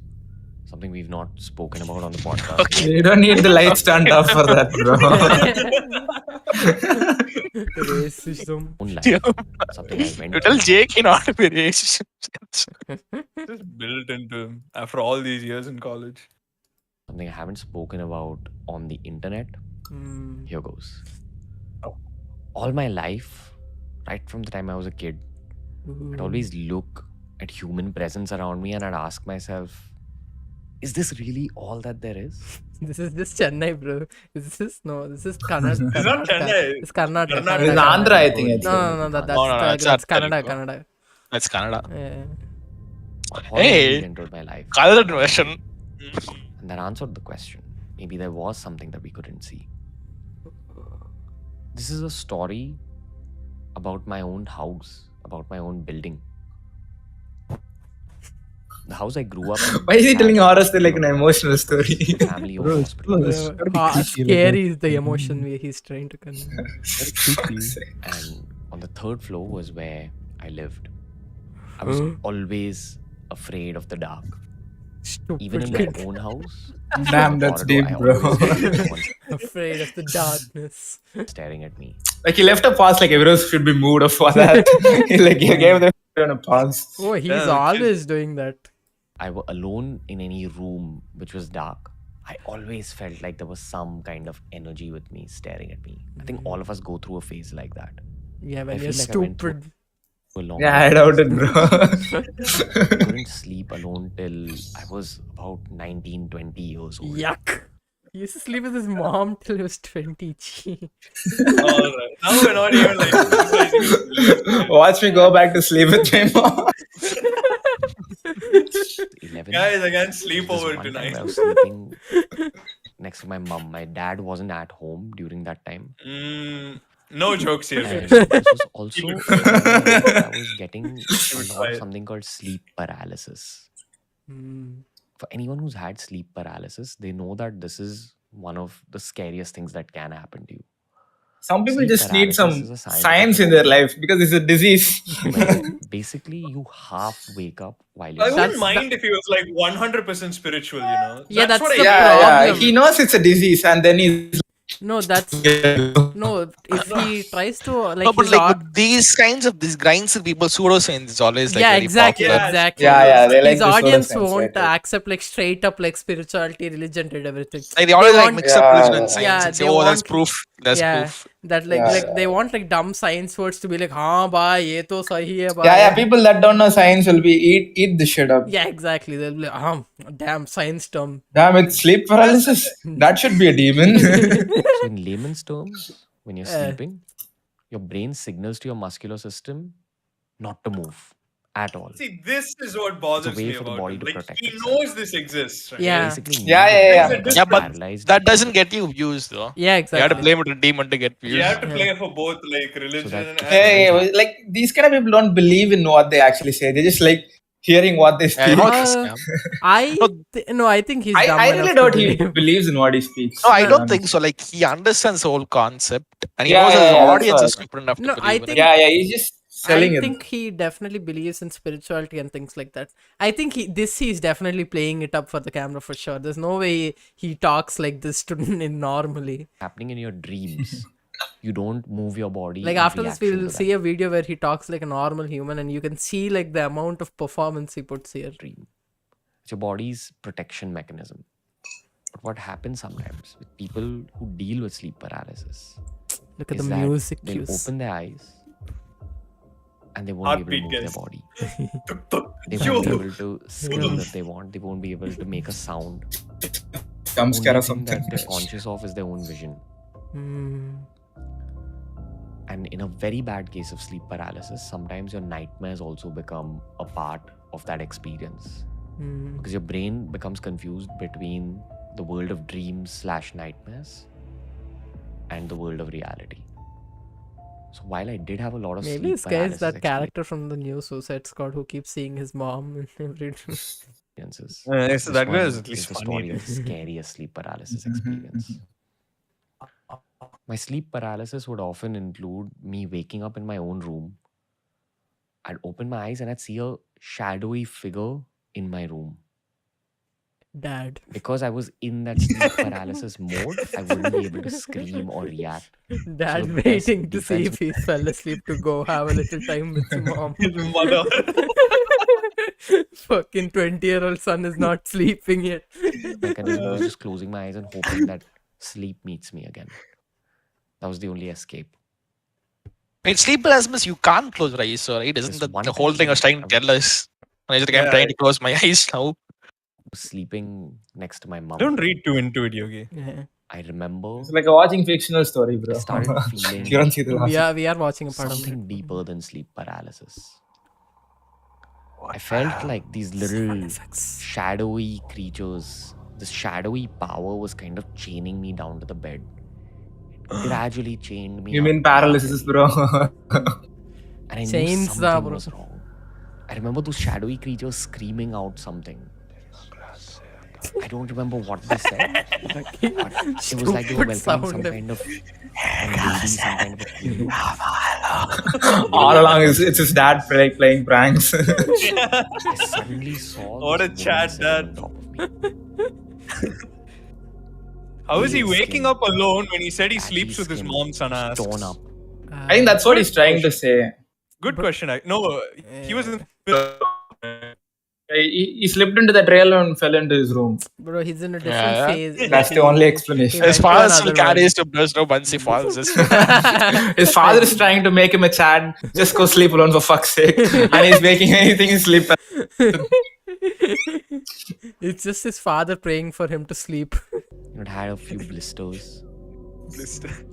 Something we've not spoken about on the podcast. Okay. You don't need the lights turned off for that, bro. Racism. own life. Something I went You tell through. Jake he not to be racist. Just built into him after all these years in college. Something I haven't spoken about on the internet. Mm. Here goes. Oh. All my life, right from the time I was a kid, I'd always look at human presence around me and I'd ask myself, is this really all that there is? This is just Chennai, bro. This is Karnataka. It's not Chennai. It's Karnataka. Karnataka. It's Karnataka. Andhra, I think. No, It's No, that's no, that's that's Kannada. Telugu. Kannada. That's Canada. Yeah. Hey. Entered my life. Colored version. And that answered the question. Maybe there was something that we couldn't see. This is a story about my own house, about my own building. The house I grew up in. Why is he telling had horror story like an emotional story? family owned hospital. Scary is the emotion he's trying to convey. And on the third floor was where I lived. I was always afraid of the dark. Even in my Stupid. own house. Damn, that's corridor, deep, I bro. always felt someone Afraid of the darkness. staring at me. Like he left a pass, like everyone should be moved up for that. Like he gave them a pass. Oh, he's Yeah, always doing that. I were alone in any room which was dark. I always felt like there was some kind of energy with me staring at me. I think all of us go through a phase like that. Yeah, when I you're feel like I went through stupid. For a long Yeah, I time. doubt it, bro. I couldn't sleep alone till I was about 19, 20 years old. Yuck. He used to sleep with his mom till he was 20. Gee. Alright. Now we're not even like criticizing his Watch me go back to sleep with my mom. 11. Guys, I can't sleep This over one time tonight. I was sleeping next to my mom. My dad wasn't at home during that time. No jokes here. And Finish. this was also a time where I was getting a lot quiet. of something called sleep paralysis. Hmm. For anyone who's had sleep paralysis, they know that this is one of the scariest things that can happen to you. Some people Sleep just need paralysis some is a scientific science in their life because it's a disease. where basically you half wake up while I you're wouldn't That's mind if he was like 100% spiritual, you know. Yeah, that's what the I Yeah, problem. he knows it's a disease, and then he's No, that's no. If he tries to No, like but his like art, with these kinds of these grinds of people, pseudoscience is always like yeah, very exactly, popular. Yeah, exactly. yeah, they like His this audience pseudoscience, won't right? accept like straight up like spirituality, religion, and everything. Like they always like want- mix up religion and Yeah, science yeah, and say, they oh, there's want- proof. There's yeah, proof. that like Yeah, they want like dumb science words to be like, "Haan, bhai, ye to sahi hai, bhai." yeah. People that don't know science will be eat this shit up. Yeah, exactly. They'll be like, damn science term. Damn, it's sleep paralysis. That should be a demon. So in layman's terms, when you're sleeping, your brain signals to your muscular system not to move at all. See, this is what bothers way me for the about body him. to Like, protect he itself. knows this exists, right? Yeah. Basically, Yeah, neither yeah, yeah. because Yeah, but paralyzed that people doesn't get you views though. Yeah, You have to exactly. blame it a demon to get views. You have to Yeah. play for both like religion that and keeps Hey, Yeah. like these kind of people don't believe in what they actually say. They just like hearing what they Yeah, speak. you know it's a scam. I think he's dumb I enough really to doubt he believe. believes in what he speaks. No, I don't Um, think so. Like he understands the whole concept and he Yeah, knows yeah, his yeah, that's audience what- is stupid enough to No, believe I in think- it. Yeah, he's just selling I it. think he definitely believes in spirituality and things like that. I think he's definitely playing it up for the camera for sure. There's no way he talks like this to normally. happening in your dreams. You don't move your body. Like in after this, we reaction will to see that a video where he talks like a normal human, and you can see like the amount of performance he puts here. dream. It's your body's protection mechanism. But what happens sometimes with people who deal with sleep paralysis Look at is the that music they'll cues. open their eyes and they won't be able to Heartbeat, move their guys. body. Tuk, tuk. They Yo. won't be able to scream if they want. They won't be able to make a sound. Jump scare Only or thing something. that they're conscious of is their own vision. Hmm. And in a very bad case of sleep paralysis, sometimes your nightmares also become a part of that experience. Hmm. Because your brain becomes confused between the world of dreams / nightmares and the world of reality. So while I did have a lot of Maybe sleep this guy is that paralysis character from the new Suicide Squad who keeps seeing his mom in every experiences, So this that guy is one at least the funny. story of the scariest sleep paralysis experience. My sleep paralysis would often include me waking up in my own room. I'd open my eyes and I'd see a shadowy figure in my room. Dad. Because I was in that sleep paralysis mode, I wouldn't be able to scream or react. Dad the best waiting to see defense if he fell asleep to go have a little time with mom. His mother. Fucking 20-year-old son is not sleeping yet. mechanism was just closing my eyes and hoping that sleep meets me again. That was the only escape. Wait, sleep paralysis, you can't close your eyes, so right? Isn't Just that one the whole time thing I was trying to tell us? And I was like, I'm Yeah. trying to close my eyes now. I was sleeping next to my mom. Don't read too into it, Yogi. Yeah. I remember It's like a watching fictional story, bro. I started feeling You don't see the last. We are watching a part of something deeper than sleep paralysis. I felt like these little shadowy creatures, this shadowy power was kind of chaining me down to the bed. It gradually chained me. You up mean to my paralysis, belly. bro? And I knew Chains, something bro. was wrong. I remember those shadowy creatures screaming out something. I don't remember what they said, but it was like they were Stupid welcoming some sound. kind of a lady, some kind of a queen. All along, it's his dad playing pranks. I suddenly saw What this a woman chat, sitting on Dad. top of me. How is he Pale waking skin, up alone when he said he patchy sleeps with his skin, mom's unasked? torn up. I think that's what he's trying to say. Good question. No, he was in. He slipped into the trail and fell into his room. Bro, he's in a different Yeah. phase. That's the only explanation. He His went to father still another world. carries to there's no once he falls. His father is trying to make him a Chad. Just go sleep alone for fuck's sake. And he's making anything in sleep. It's just his father praying for him to sleep. It had a few blisters,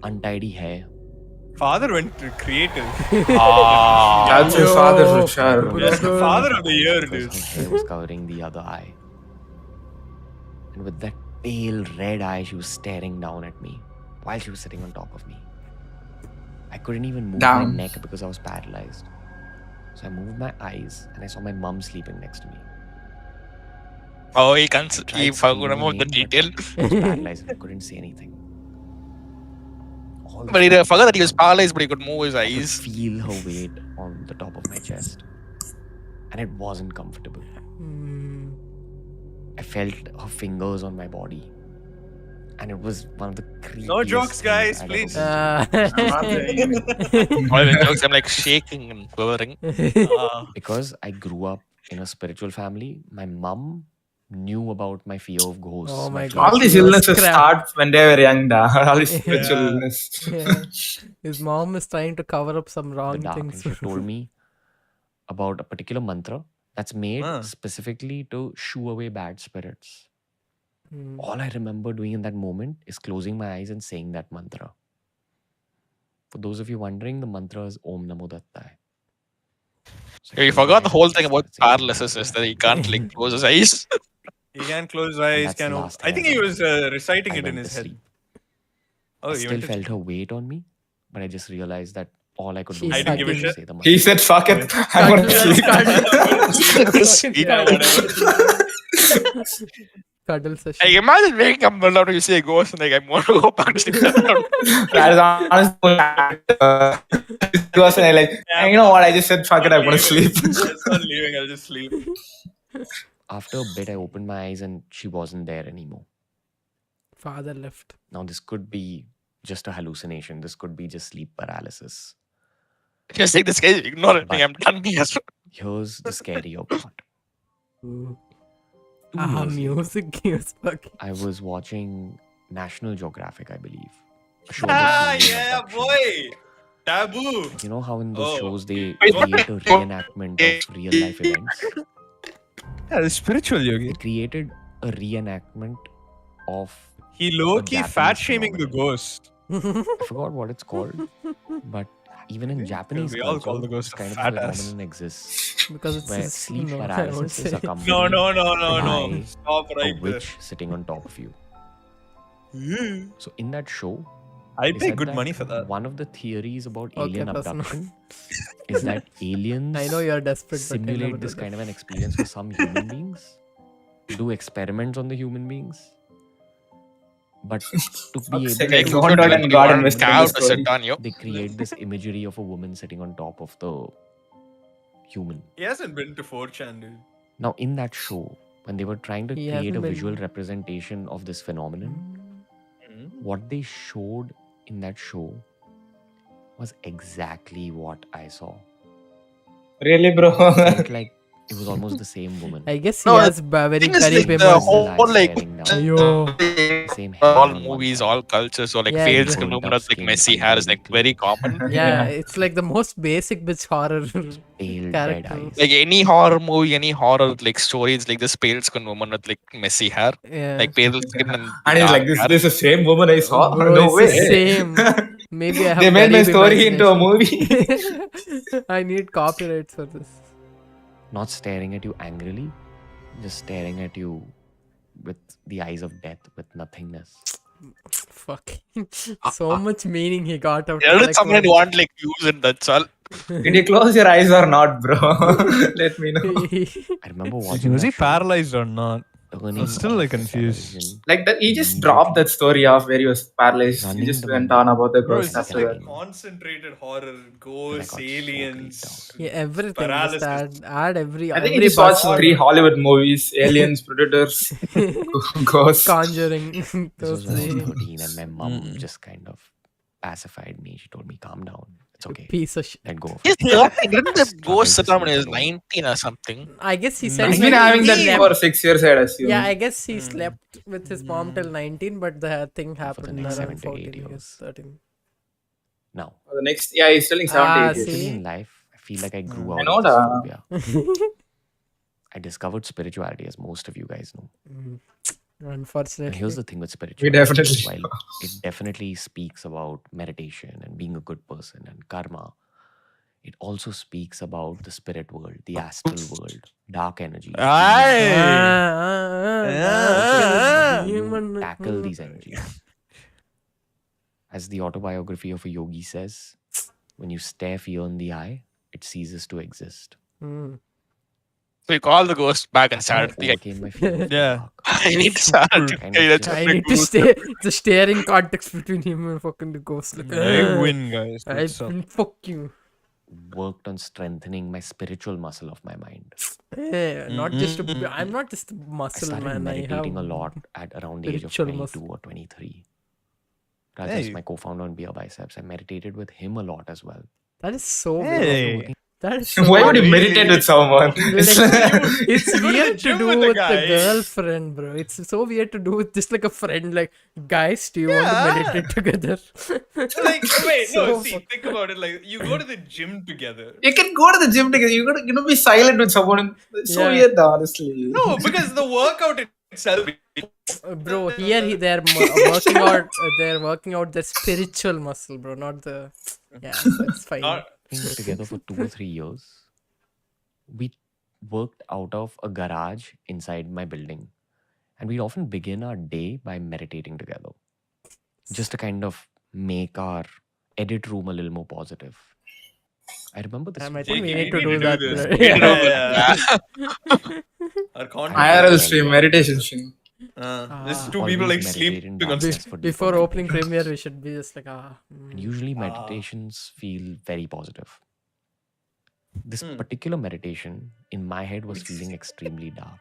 untidy hair. Father went to creative. That's his father for sure. That's the father of the year, Because dude. her hair was covering the other eye. And with that pale red eye, she was staring down at me while she was sitting on top of me. I couldn't even move my Down. neck because I was paralyzed. So I moved my eyes and I saw my mum sleeping next to me. Oh, he can't. Tried He forgot screaming about the me, but detail. I was paralyzed and I couldn't say anything. All But he this forgot that he was paralyzed, but he could move his I could eyes. feel her weight on the top of my chest. And it wasn't comfortable. Hmm. I felt her fingers on my body. And it was one of the creepiest No jokes, things guys, I'd please. ever witnessed. All the jokes, I'm like shaking and quivering. Because I grew up in a spiritual family, my mum knew about my fear of ghosts. Oh my fear God. All of these He was illnesses crap. start when they were young, da. All these spiritual Yeah. illness. Yeah. His mom is trying to cover up some the wrong dark. And things. she told me about a particular mantra that's made Ah. specifically to shoo away bad spirits. Hmm. All I remember doing in that moment is closing my eyes and saying that mantra. For those of you wondering, the mantra is Om Namo Dattaya. So I He closed my forgot the eyes whole and thing about started saying Om Namo paralysis is that Dattaya. he can't like close his eyes. He can close his eyes. that's the Can last I thing think I he did. was reciting I it in went his to head. sleep. Oh, I he still went to felt her weight on me, but I just realized that all I could do She's was I didn't give a hugging. shit. say the He mantra. said, fuck it. I want to sleep. Yeah, whatever. Cuddle Like, session. imagine waking up middle after you see a ghost and like, I want to go back to sleep. That is honestly he was saying like, Yeah, you know what? I just said, fuck it. I want to sleep. It's not leaving. I'll just sleep. After a bit, I opened my eyes and she wasn't there anymore. Father left. Now, this could be just a hallucination. This could be just sleep paralysis. Just like this guy, ignore it. But- I'm done here. Here's the scarier part. Ooh. 2 years later, Music gives fucking. I was watching National Geographic, I believe. A show Ah, about alien yeah, abduction. boy. Taboo. You know how in those Oh. shows they create a reenactment of real life events? Yeah, it's spiritual, Yogi. They created a reenactment of, He low-key Japanese fat-shaming the phenomenon. ghost. I forgot what it's called, but even in Japanese we all call culture, the ghost this kind of a fat ass. phenomenon exists. Because it's Where his, sleep no, I won't paralysis is say. accompanied No, no. by Stop a right there. witch sitting on top of you. So in that show, I'd they pay said good that money for that. one of the theories about Okay, alien personal. abduction is that aliens I know you're desperate, but I never simulate do this that. kind of an experience for some human beings, do experiments on the human beings, but to be Fuck's able sake, I to zoned out and create got a invested in human- this Cow to sit story. on you. they create this imagery of a woman sitting on top of the human. He hasn't been to 4chan, dude. Now, in that show, when they were trying to He create hasn't a visual been- representation of this phenomenon, what they showed in that show was exactly what I saw. Really, bro? It felt like it was almost the same woman. I guess he No, has very thing is, Garib like, the images. whole, Eyes like, staring down. Ayo. The same hair all on one movies, side. all cultures, so like Yeah, failed exactly. woman Burnt up with like skin, messy hair is like untidy very clothes. common. Yeah, it's like the most basic bitch horror Pale, dead character. eyes. Like any horror movie, any horror like story, it's like this pale skin woman with like messy hair, Yeah. like pale skin and And he's like, dark hair. this is the same woman I saw? Bro, No it's way. the same. Maybe I have They made my Garib story into a imagination. movie. I need copyrights for this. Not staring at you angrily, just staring at you with the eyes of death, with nothingness. Fuck. So much meaning he got out Yeah, of it's something you want like use it, that's all. Did you close your eyes or not, bro? Let me know. I remember watching Was he that show, paralyzed or not? turning I'm still, like, off the confused. television, Like that, he just dropped that story off where he was paralyzed. He running just to went my on about the Bro, ghost it's just after like that. concentrated horror, And I ghosts, got so aliens. Yeah, everything. Paralysis. Just add every. I think he every just watched buzzword. 3 Hollywood movies: Aliens, Predators, Ghosts. Conjuring. This Those was when I was three. 13 and my mom just kind of pacified me. She told me, calm down. It's okay. Piece of shit. Let go of He's it. 13, didn't the ghost sit down when he was 19 or something? I guess he said He's like been having that he for 6 years, I'd assume. Yeah, I guess he slept with his mom till 19, but the thing happened next around 7 to 8 14 years, years. 13. Now, For the next, yeah, he's telling 78 Ah, years. see? in life, I feel like I grew I out know of this that. phobia. I discovered spirituality, as most of you guys know. And Unfortunately. here's the thing with spirituality. definitely While it definitely speaks about meditation and being a good person and karma, it also speaks about the spirit world, the astral world, dark energies. Aye. How do you Human. tackle these energies? As the autobiography of a yogi says, when you stare fear in the eye, it ceases to exist. Mm. So you call the ghost back and I started like, overcame my fear of the Yeah. dark. I need to start. Kind of Okay, that's just- I like need to stay. The staring context between him and fucking the ghost. Like, I win, guys. I What's up? fuck you. Worked on strengthening my spiritual muscle of my mind. Not just. I'm not just a I muscle started man. I meditating have a lot at around the age of spiritual 22 muscle. or 23. Rajas, Hey. my co-founder on Beerbiceps, I meditated with him a lot as well. That is so Hey. weird. That is so Why would you weird. meditate with someone? It's It's You go to the weird to gym do with the with the guy. girlfriend, bro. It's so weird to do with just like a friend. Like, guys, do you want to Yeah. meditate together? Like, wait, no, So see, think about it. Like, you go to the gym together. You can go to the gym together. You gotta, be silent with someone. It's so Yeah. weird, honestly. No, because the workout itself. Bro, here they're working out. They're working out their spiritual muscle, bro. Not the. Yeah, that's fine. Not, Working together for 2 or 3 years. We worked out of a garage inside my building. And we'd often begin our day by meditating together. Just to kind of make our edit room a little more positive. I remember this. I think we JK, need to you do need that. to do this. bro. We need to do Yeah. Yeah. Our content. IRL stream, meditation stream. This two Always people like meditate in sleeping on darkness stage. for Before deeper opening meditation. premiere, we should be just like, And usually meditations feel very positive. This particular meditation in my head was feeling extremely dark.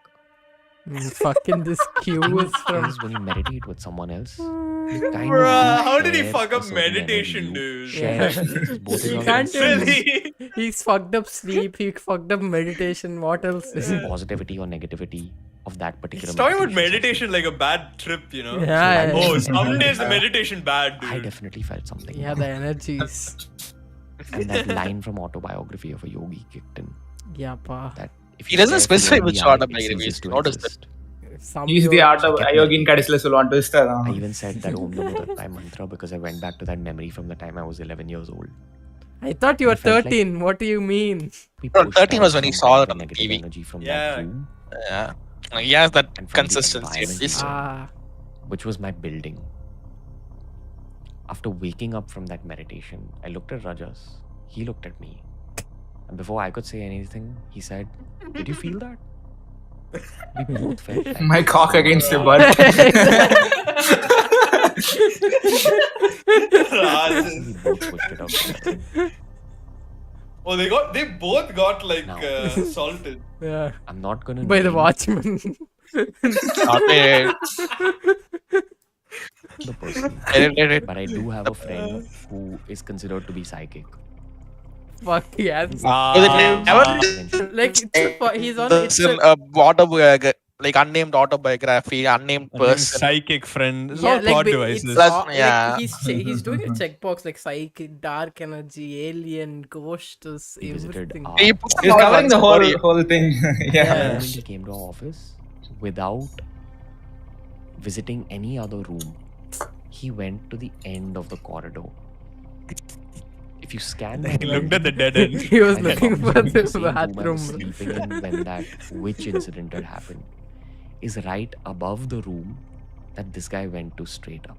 fucking this cue is from. Because when you meditate with someone else, you kind Bruh, of do how did he share fuck a up certain meditation, energy. You dude? share Yeah. feelings, both You in can't your do Really? He's fucked up sleep. He fucked up meditation. What else? positivity or negativity of that particular He's talking about meditation meditation like a bad trip, you know? Yeah, Oh, yeah. some days the meditation bad, session. I dude. definitely felt something. Yeah, the energies. And that line from Autobiography of a Yogi kicked in. Yeah, pa. That if He you doesn't stare fear specify in which the eye, it autobiography. ceases to Notice exist. Some He's the art of Ayogin Kadisla's will want to start. I even said that Om Namo Tattai mantra because I went back to that memory from the time I was 11 years old. I thought you were I felt like- 13. What do you mean? We No, pushed 13 out was when he some saw of it the on the negative TV. energy from Yeah. that room, Yeah. Like, he has that And from the consistency at environment least. he Ah, which was my building. After waking up from that meditation, I looked at Rajas. He looked at me. And before I could say anything, he said, "Did you feel that?" We both felt that. My cock against your butt. We both pushed it out together. Oh, they both got like Now. assaulted. Yeah. I'm not gonna By the name watchman. Not a- the person, but I do have a friend who is considered to be psychic. Fuck, yes. Eventually, Like, he's on. It's Person, like unnamed autobiography, unnamed Unnamed person. psychic friend. It's yeah, all plot it's devices. Plus, all, yeah. like he's doing a checkbox like psychic, dark energy, alien, ghosts, he visited everything. our He puts office. He's Not covering the one story. whole thing. The Yeah. moment he came to our office, without visiting any other room, he went to the end of the corridor. If you scan He that looked room, at the dead end. He was I looking promise for you, the same room I bathroom. was sleeping in when that witch incident had happened is right above the room that this guy went to straight up.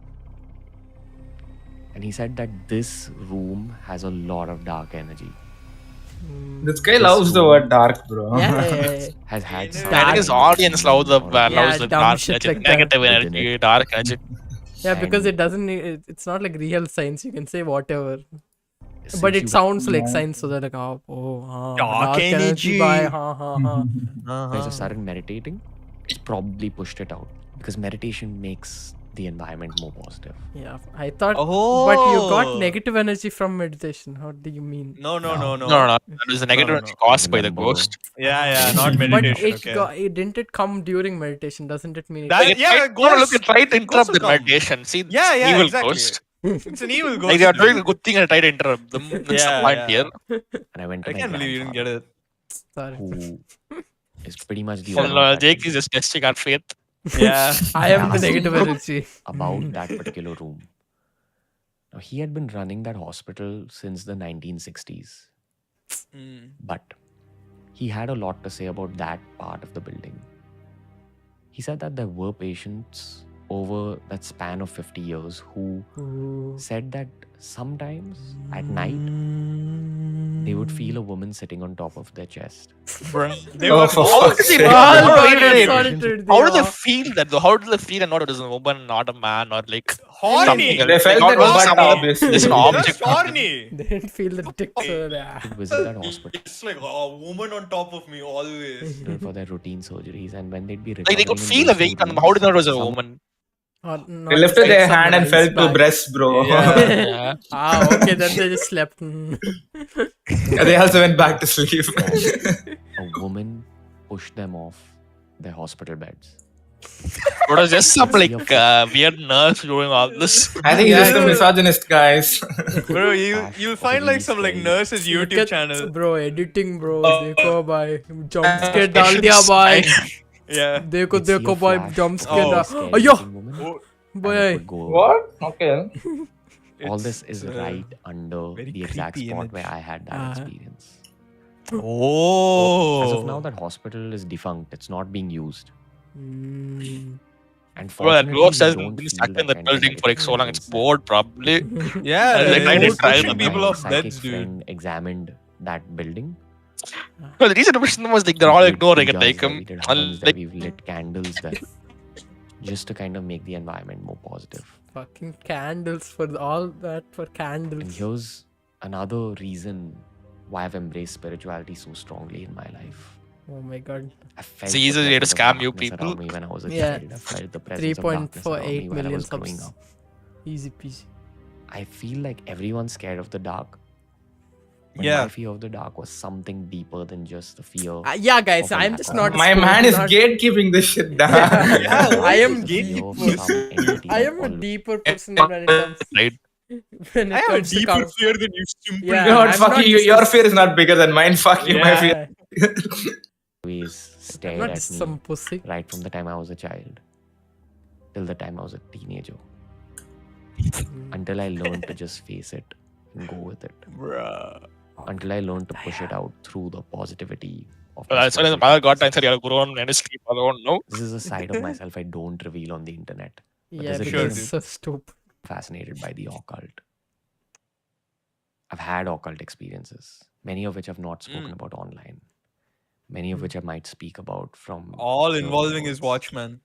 And he said that this room has a lot of dark energy. This guy loves the word dark, bro. Yeah. Has had some I think his audience loves the Yeah, the dumb dark shit energy, like that. negative Within energy, it. dark energy. Yeah, because And it doesn't need, it's not like real science. You can say whatever. since But it you sounds like No. science, so they're like, Dark energy. by, guys are started meditating, it's probably pushed it out because meditation makes the environment more positive. Yeah, I thought, Oh. but you got negative energy from meditation. How do you mean? No. No. That is a negative no, energy caused by the Remember, ghost. Yeah, not But meditation. Okay. didn't it come during meditation? Doesn't it mean? That- Like, yeah, look, it tried to ghosts interrupt the will come. meditation. See, this Yeah, evil exactly. ghost. It's an evil ghost. Like they are doing a dude. good thing and try to interrupt them. That's the Yeah, point yeah. here. and I went to I my can't believe you didn't get grandfather, it. Sorry. who is pretty much the Well, owner of that Jake is building, just testing our faith. Yeah. I am the asked negative him energy. about that particular room. Now, he had been running that hospital since the 1960s, but he had a lot to say about that part of the building. He said that there were patients over that span of 50 years who said that sometimes at night they would feel a woman sitting on top of their chest. They Oh, were for all fuck's the- sake. How do they feel that though? How do they feel and not it is a woman, not a man, or like Horny. something else? They felt Like, that not butt, some- obviously. There's an Just object. horny. They didn't feel the dick, so To visit that hospital It's like a woman on top of me always. for their routine surgeries, and when they'd be Like they recovering could in feel those a weight two on them. How do they know it was a rooms, woman? They lifted their hand and felt two breasts, bro. Yeah. Okay, then they just slept. They also went back to sleep. a woman pushed them off their hospital beds. It was just some like weird nurse doing all this. I think he's just a misogynist, guys. Bro, Ash you'll was find really like some like scary. nurses YouTube channel. Bro, editing, bro. Dekho bhai, jump scare dal diya bhai. Yeah. Dekho You'd see a dekho bhai, flash jump of scare Oh. dal. scary Ayo, looking woman, Oh, and it boy. would go away. What? Okay. All It's, this is right under very the exact creepy spot image. where I had that Ah. experience. Oh. As of now, that hospital is defunct. It's not being used. Mm. And Bro, that fortunately, ghost we has don't been feel stuck that in the kind of building for like so long. It's negativity bored, probably. Yeah, And they tried to it's drive pushing them people My off psychic beds, dude. friend examined that building. No, the reason to push them was like they're all ignoring it. Like, we did happens that like we've lit candles there just to kind of make the environment more positive. Fucking candles for all that for And candles. here's another reason why I've embraced spirituality so strongly in my life. Oh my god. I felt So the easy way to presence of scam you darkness people. around me when I was a Yeah. child. I felt the presence of darkness around me 3.48 when I million was growing subs. up. Easy peasy. I feel like everyone's scared of the dark. But Yeah. my fear of the dark was something deeper than just the fear. Yeah, guys, of a I'm lack just of not. My spoiled, man is not- gatekeeping this shit down. Yeah, I am The fear deep. of some entity I that am a all- deeper person when it comes. right? When it I have a comes to deeper cow- fear than you simple. Yeah, You know what? I'm Fuck not you. just Your a- fear is not bigger than mine. Fuck you, my fear. Yeah, always I'm stared not at just me some pussy. right from the time I was a child till the time I was a teenager. Until I learned to just face it and go with it. Bruh. Until I learned to push it out through the positivity of Well, my as soon as spiritual mother got practices. answer, you're grown and sleep alone. No, This is a side of myself I don't reveal on the internet. Yeah, does it because make it's so stupid. Fascinated by the occult. I've had occult experiences, many of which I've not spoken about online, many of which I might speak about from All here involving his onwards. watchman.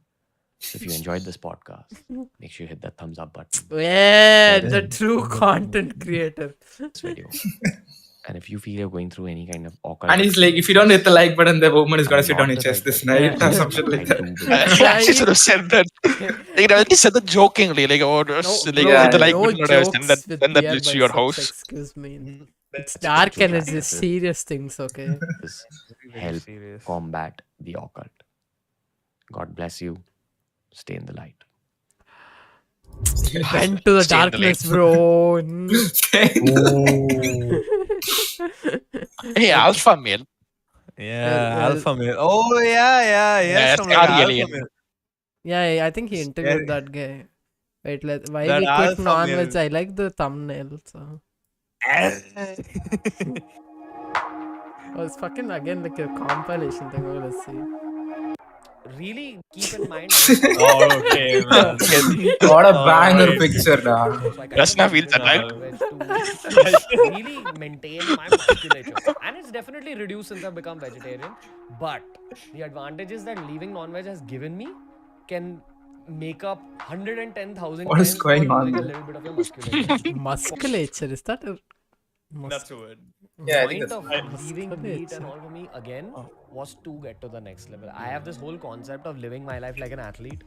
If you enjoyed this podcast, make sure you hit that thumbs up button Yeah, the true content creator. this video. And if you feel you're going through any kind of occult, And he's like, if you don't hit the like button, the woman is gonna I'm sit not on your the chest right this person. night or some shit I like do that. believe I actually should have said that. Like, I said that jokingly. Like, oh, No, like, bro, Yeah, hit the like no button, or send jokes with send that beer bitch to your biceps. house. Excuse me. It's That's dark and it's Chapter just is- serious things. Okay. is very help serious. combat the occult. God bless you. Stay in the light. Went to the Stay in the darkness, bro. Hey, alpha male. Yeah, well- alpha male. Oh yeah, Yeah, some like scary alpha alien. male. Yeah, I think he interviewed Scary. that guy. Wait, why That we quit alpha non-veg? male. I like the thumbnail. So oh, it's fucking again like a compilation thing. Oh, let's see. Really keep in mind. Oh, okay, man. What a banger Alright. picture, dog. So I kind That's of not moved feel that, into right? non-veg to really maintain my musculature. And it's definitely reduced since I've become vegetarian. But the advantages that leaving non-veg has given me can make up 110,000 What is times going for on losing a there? little bit of your musculature. Musculature, is that a That's a word. Yeah, I think Point that's of leaving meat musculature. and all for me again was to get to the next level. I have this whole concept of living my life like an athlete.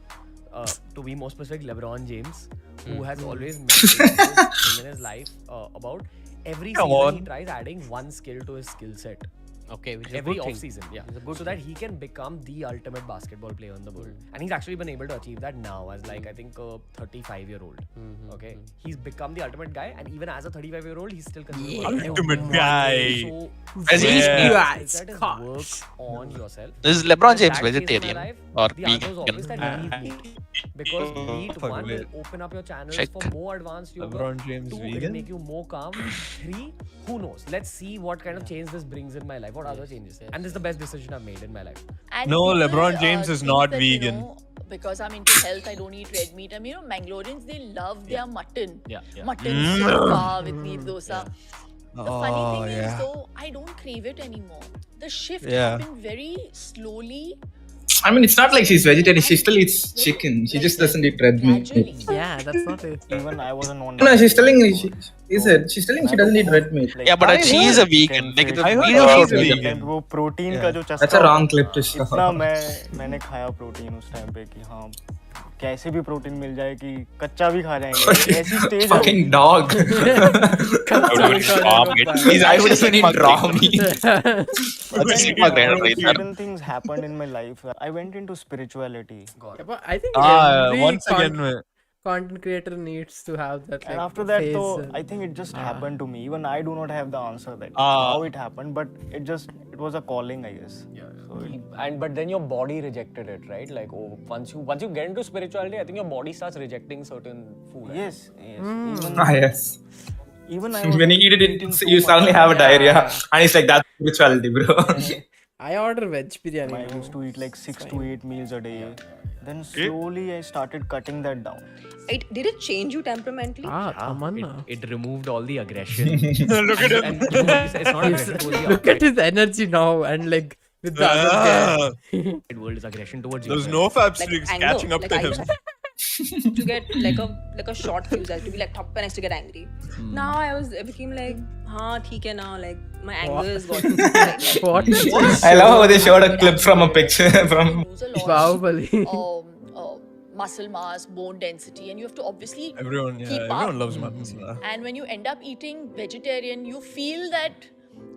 To be more specific, LeBron James, who has always maintained this thing in his life about every Come season he on. tries adding one skill to his skill set. Okay, which is a Every good off thing. season, yeah, It's a good so that he can become the ultimate basketball player in the world, and he's actually been able to achieve that now as like I think a 35-year-old. Okay, he's become the ultimate guy, and even as a 35-year-old, he's still considered one of the Ultimate top guy. So As he's Yeah. skill set is Gosh. work on yourself. Is LeBron At James that phase in my vegetarian life, or the answer was always vegan? that leave meat. Because meat, fuck, one, will wait. open up your channels Check. for more advanced yoga. LeBron James Two, it'll vegan? make you more calm. Three, who knows? Let's see what kind of change this brings in my life. What other changes? And this is the best decision I've made in my life. And No, people, LeBron James is think not that, vegan. Because I'm into health, I don't eat red meat. I mean, Mangaloreans, they love their mutton. Yeah. Mutton Mm. sukha with meat dosa. The funny Oh, thing is, yeah. though, I don't crave it anymore. The shift Yeah. happened very slowly. I mean, it's not like she's vegetarian. She still eats chicken. She just doesn't eat red meat. Gradually. Yeah, that's not it. Even I wasn't on. No, she's telling me. She's telling she doesn't eat red meat. Yeah, but I she is a heard vegan. Like the I heard video she's showed a me. vegan. वो protein Yeah. का जो चस्का That's a wrong clip to show. इतना मैंने खाया protein उस time पे कि हाँ कैसे भी प्रोटीन मिल जाए कि कच्चा भी खा जाएंगे ऐसी stage Fucking dog. I would even eat raw meat. That's a Sigma grinder right there. certain things happened in my life. I went into spirituality, Yeah, but I think every Once again, content creator needs to have that. Like, and after that, phase, though, I think it just happened to me. Even I do not have the answer that Ah. how it happened, but it was a calling, I guess. So But then your body rejected it, right? Like once you get into spirituality, I think your body starts rejecting certain food. yes. Ah, yes. Even I was When you eat it, eating too you much. suddenly have a diarrhea. And it's like, that's spirituality, bro. I order veg biryani. I now. used to eat like 6 to 8 meals a day. Then slowly I started cutting that down. Did it change you temperamentally? Ah, Tamanna. It removed all the aggression. look at him. And it's not aggression towards the Look at his energy now and like with the other guy. outside world, is aggression towards Those yourself. no fab Like streaks anger, catching up like to I him. used to get like a short fuse. I used to be like top when I used to get angry. Now I became like, हाँ ठीक है now. Like my anger is got. What? I love how they showed a clip from a picture from. Lose a lot Bahubali. of muscle mass, bone density, and you have to obviously Everyone up. loves muttons. And when you end up eating vegetarian, you feel that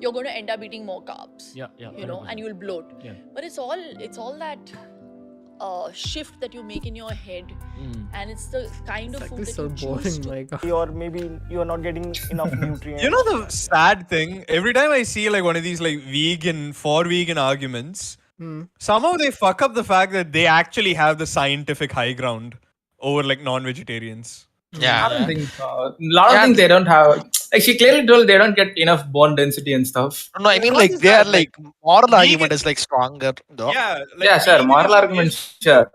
you're going to end up eating more carbs. Yeah, You know, and you'll bloat. Yeah. But it's all that shift that you make in your head, and it's the kind of Like food this is that so you choose boring, to. my god. Or maybe you're not getting enough nutrients. You know the sad thing? Every time I see like one of these like vegan arguments, somehow they fuck up the fact that they actually have the scientific high ground over like non-vegetarians. I Yeah. don't think so. A lot of things they don't have. Like she clearly told they don't get enough bone density and stuff. No, I mean What like is their that? like moral Vegan- argument is like stronger though. Yeah, Yeah, sure. vegan Moral is argument, sure.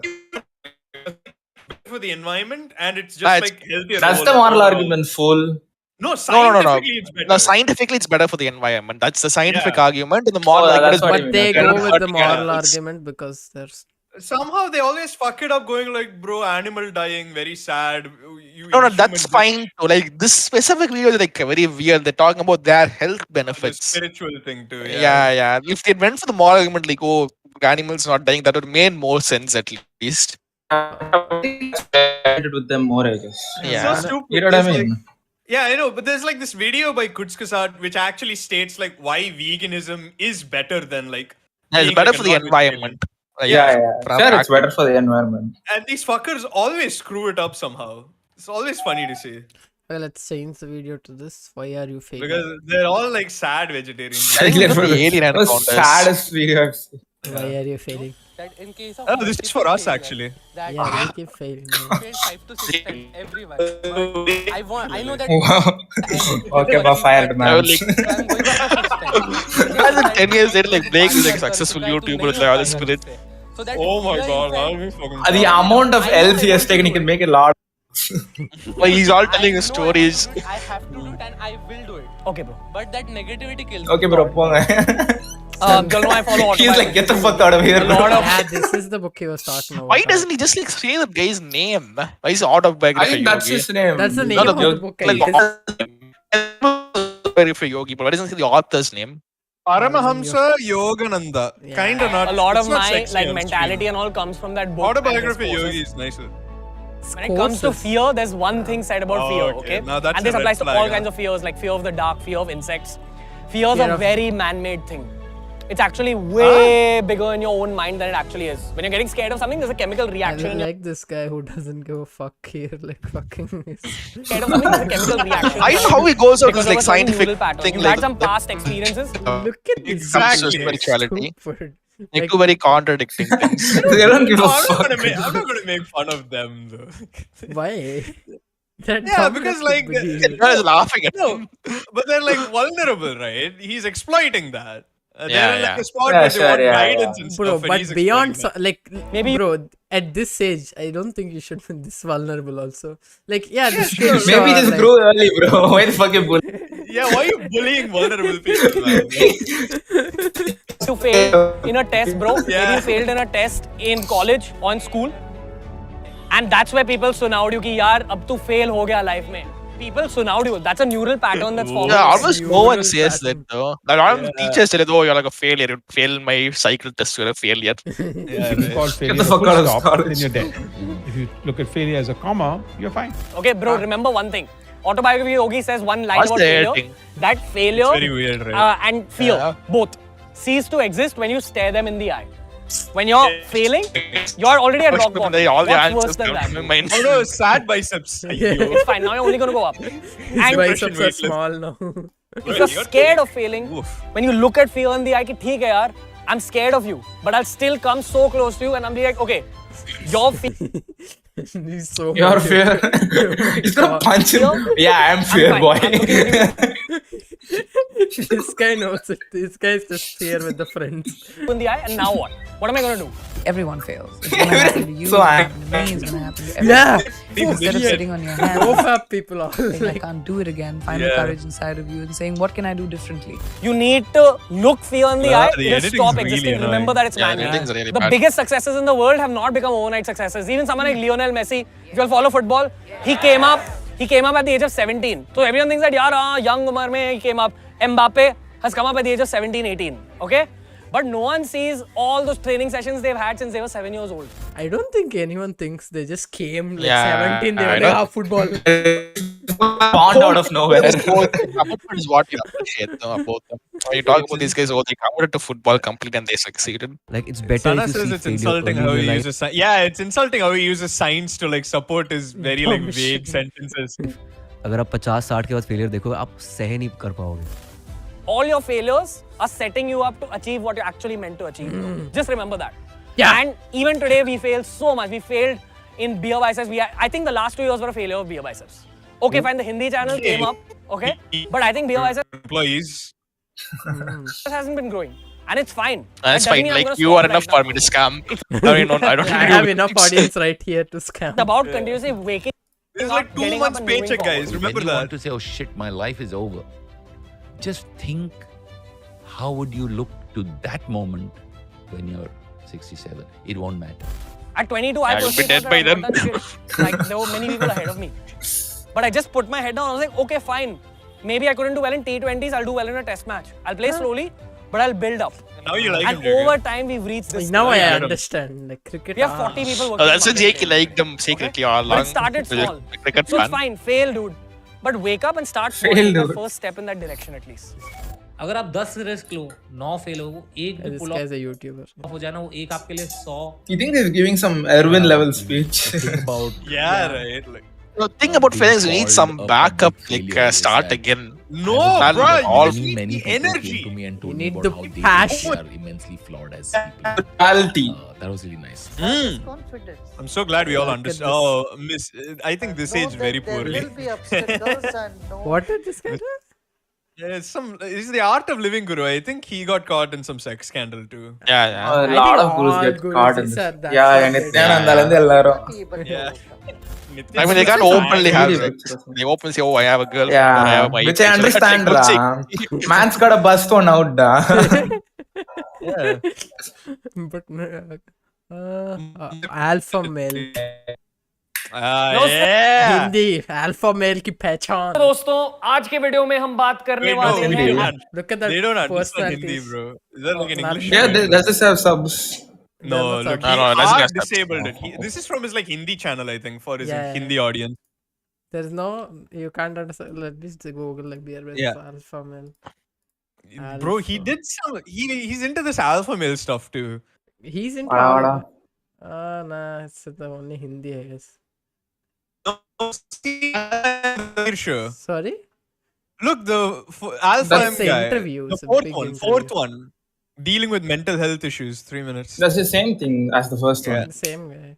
for the environment, and it's just Ah, it's- like healthier. That's the moral argument, fool. No, No. scientifically it's better. No, scientifically it's better for the environment. That's the scientific Yeah. argument, and the moral Oh, argument that's is what but you mean. They Okay. go Yeah. with the Yeah, moral it's- argument because there's Somehow they always fuck it up, going like, bro, animal dying, very sad. You No, human that's fine. Too. Like this specific video is like very weird. They're talking about their health The benefits. spiritual thing too. Yeah. If they went for the moral argument, like, oh, animals not dying, that would make more sense at least. With them more, I guess. Yeah. So stupid. You know what I There's mean? like- yeah, I know, but there's like this video by Kutskasat which actually states like why veganism is better than like. Yeah, it's being, better like, for a the non-vegetarian. environment. Yeah. From Sure, it's better for the environment. And these fuckers always screw it up somehow. It's always funny to see Well, let's change the video to this. Why are you failing? because they're all like sad vegetarians. I think it's the alien That was encounters. saddest video I've seen. Why are you failing? That in case of Oh, this is for us actually. that Yeah, you keep failing. failed 5 to 6 times everyone. But I know that. Wow. Okay, but fired man. I was like, I'm going for 6 times. Imagine 10 years later, like Blake is like successful YouTuber with like all the spirit. So that Oh my we are god, in that'll fact- be fucking. The amount of L's he has taken, he can make a lot. Like he's all telling I his know stories. I have to do it and I will do it. Okay, bro. But that negativity kills Okay, me. bro. Don't I follow He's like, get the fuck out of here, bro. Yeah, this is the book he was talking about. Why doesn't he just like say the guy's name? Why is autobiography? I think that's his name. That's the name Not of the the book, I like guess. autobiography Yogi, but why doesn't he say the author's name? Paramahamsa Yogananda. Yeah. Kinda not. A lot it's of not my sexy like on mentality screen. and all comes from that book. and his Autobiography courses. Yogi is nicer. When it comes to Courses. fear, there's one thing said about Oh, fear, okay. okay? Now that's And this a red applies to flag, all huh? kinds of fears, like fear of the dark, fear of insects. Fears Fear are of- very man-made thing. It's actually way bigger in your own mind than it actually is. When you're getting scared of something, there's a chemical I reaction in your like this guy who doesn't give a fuck here, like fucking. scared of something, there's a chemical reaction. I know how he goes out because this of like a certain scientific neural pattern. thing You've like had some past experiences. Look at this. Exactly. spirituality. Stupid. Like Like, two very contradicting things. They don't give a No, I'm fuck. not gonna make fun of them though. why? That Yeah, comment because, is like, big deal. Everyone is laughing at No, him. but they're like vulnerable, right? He's exploiting that. Yeah, they're in like yeah. a spot Yeah, where they sure, want yeah, guidance yeah. and Bro, stuff. and but he's beyond, exploiting like, Maybe- bro, at this age, I don't think you should be this vulnerable also. Like, yeah, this sure. kid, Maybe sure, just like, grow early, bro. Why the fuck you bully? that. Yeah, why are you bullying vulnerable people, man? You failed in a test, bro. Maybe Yeah. you failed in a test in college or in school. And that's where people सुनाओ you कि यार अब तू fail हो गया life में. People सुनाओ you. That's a neural pattern that's formed. Yeah, almost no one neural says pattern. that though. Like, a lot of teachers say, "Oh, you're like a failure. You failed my cycle test. You're a failure." Yeah, If you call failure the a fuck full out of stop, college. then you're dead. If you look at failure as a comma, you're fine. Okay, bro, remember one thing. Autobiography Yogi says one line What's about the failure. editing? That failure It's very weird, right? and fear, Yeah. both, cease to exist when you stare them in the eye. When you're failing, you're already at rock bottom. All the What's answers worse than come that? to my mind. Oh no, sad biceps. It's fine. Now you're only going to go up. his And biceps are weightless. small now. if you're scared of failing, Oof. when you look at fear in the eye, कि ठीक है यार, I'm scared of you, but I'll still come so close to you and I'm like, okay, your fear. He's so You're funny. fear. He's gonna punch him. Fear? Yeah, I'm fear, fine. boy. I'm looking at This guy knows it. This guy is just here with the friends. you in the eye, and now what? What am I going to do? Everyone fails. It's gonna happen to you. So it's I- gonna happen to me. It's gonna happen to everyone. Yeah. Instead of sitting on your hands, Go fab people all. saying, I Like, can't do it again. Find the Yeah. courage inside of you and saying, what can I do differently? You need to look fear in the Yeah, eye. the It'll editing's stop really existing. annoying. Remember that it's Yeah, man-made. editing's really The bad. biggest successes in the world have not become overnight successes. Even someone like Lionel Messi, if you'll follow football, he came up at the age of 17. So everyone thinks that, yaar, young Umar mein he came up. Mbappe has come up at the age of 17, 18. Okay? But no one sees all those training sessions they've had since they were 7 years old. I don't think anyone thinks they just came like Yeah, 17. They I were know. like, football. Spawned out of nowhere. Commitment is what you appreciate though, about them. When you talk about these guys, oh, they committed to football completely and they succeeded. Like, it's better Sana says it's insulting how he uses yeah, it's insulting how he uses science to like support his very like vague sentences. अगर आप 50-60 के बाद failure देखो, आप सह नहीं कर पाओगे. All your failures are setting you up to achieve what you're actually meant to achieve. Just remember that. Yeah. And even today, we failed so much. We failed in Beerbiceps. I think the last 2 years were a failure of Beerbiceps. Okay, fine. The Hindi channel came up. Okay, but I think Beerbiceps Employees. hasn't been growing, and it's fine. That's That doesn't fine. mean I'm Like gonna you stop are right enough now. for me to scam. I don't I have enough audience right here to scam. It's about continuously waking This is up, like 2 getting up months and moving paycheck, forward. guys. Remember when you that. want to say, oh shit, my life is over, just think how would you look to that moment when you're 67? It won't matter. At 22, I Yeah, you'll be personally dead thought by that I then. had not done shit. Like, there were many people ahead of me. But I just put my head down. I was like, okay, fine. Maybe I couldn't do well in T20s. I'll do well in a test match. I'll play slowly, but I'll build up. Now you like and him, dude. over time, we've reached this. Now I level. understand. Like cricket. We have 40 people working. That's why on Jake it. liked them secretly all But along. it started small. Cricket So it's fan. fine. Fail, dude. But wake up and start small. Fail, Take the dude. first step in that direction at least. अगर आप 10 risk लो 9 fail हो एक भी This पुल guy's a YouTuber. Off हो जाना वो एक आपके लिए 100 You think he's giving some Erwin level speech? Yeah, right. Like, The thing about failures, you need some backup, like start again. no, That'll bro. all You need the energy. to me and told You me need about the how they passion. are immensely flawed as people. Totality. That was really nice. I'm so glad we all Look at understand. Oh, Miss, I think this aged very poorly. What did this guy do? Yeah, it's the art of living, Guru. I think he got caught in some sex scandal too. Yeah. A I lot think of gurus all get gurus caught in is this. that- that's Yeah, what they Nityanandalandi ellarum. Yeah. I mean, they can't openly have Really it. They openly say, "Oh, I have a girl." Yeah, or I have a wife. which I So that's like, understand, don't say- lah. Man's got to bust one out, da. But alpha male. Yeah. Hindi alpha male की पहचान. दोस्तों आज के video में हम बात करने Wait, वाले no, हैं. Look at that. They don't understand Hindi, personalities. bro. Is that like an English? Yeah, show? that just have subs. No, They're not look, subs. he let's hard get subs. disabled it. This is from his like Hindi channel, I think, for his Yeah, yeah. Hindi audience. There's no, you can't understand. Let me just Google like Beerbiceps Yeah. alpha male. Bro, he Alpha. did some. He's into this alpha male stuff too. He's into Vada, all. Nah, it's the only Hindi, I guess. No, see, I'm very sure. Sorry? Look, the alpha That's M the guy. interview, The it's a fourth big one. interview. Fourth one. Dealing with mental health issues. 3 minutes. That's the same thing as the first Yeah. one. The same guy.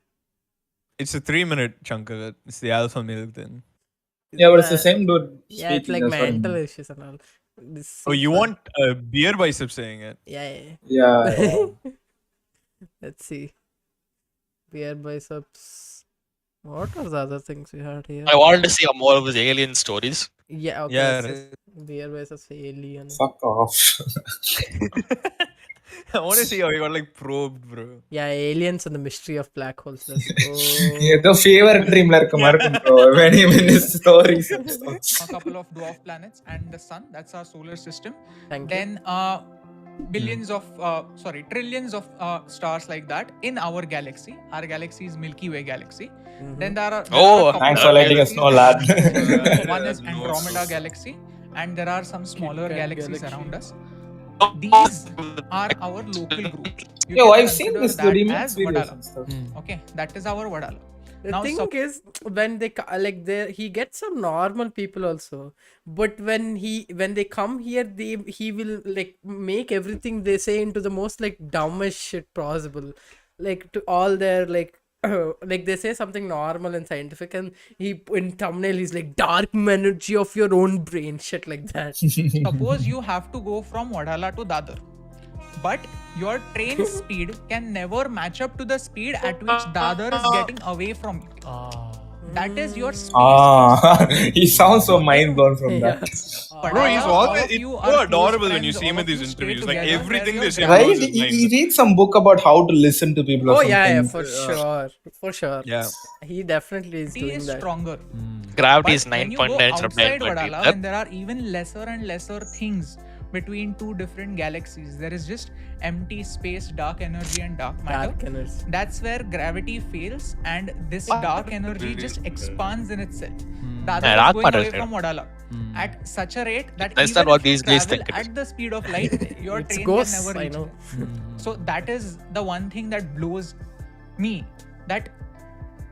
It's a 3-minute chunk of it. It's the alpha male then. Yeah, but it's the same dude. Yeah, it's like speaking, that's what I mental mean. issues and all. This Oh, you want Beerbiceps saying it? Yeah. Yeah. Let's see. Beerbiceps. What are the other things we had here? I wanted to see more of his alien stories. Yeah, okay. Yeah, Beerbiceps alien. Fuck off. I want to see how he got like probed, bro. Yeah, aliens and the mystery of black holes. Let's go. ஏதோ favour ட்ரீம்ல இருக்க மாதிரி இருக்கும் bro. When he in his stories and stuff. A couple of dwarf planets and the sun. That's our solar system. Thank you. Then billions of trillions of stars like that in our galaxy. Our galaxy is Milky Way galaxy. Then there are Oh, a couple Thanks of for letting us know, lad. one is Andromeda galaxy, and there are some smaller Kit Kat galaxies galaxy. around us. These are our local group. You Yo, can I've seen consider this that remix as videos Wadala. and stuff. Okay, that is our Wadala. The Now, thing is, when they he gets some normal people also, but when they come here, he will like make everything they say into the most like dumbest shit possible, like to all their like like they say something normal and scientific, and he in thumbnail he's like dark energy of your own brain, shit like that. Suppose you have to go from Wadala to Dadar, but your train speed can never match up to the speed at which Dadar is getting away from you. That is your space. He sounds so mind blown from that. Bro, he's All always of it's you so are adorable close when you friends, see him all in of these you stay interviews. Like together, everything where they say you're Right? blows his mind. He reads some book about how to listen to people or Oh something. yeah, for sure. Yeah. He definitely is He doing is that. stronger. Gravity is But when you go 9.9 instead of outside 9.8. Wadala, when there are even lesser and lesser things between two different galaxies, there is just empty space, dark energy and dark matter. Dark energy. That's where gravity fails and this dark energy just expands in itself. That Yeah, is dark going matter away is from Wadala at such a rate that That's even not what if you these guys travel think it is. at the speed of light, your It's train ghosts, can never I reach know. there. So that is the one thing that blows me, that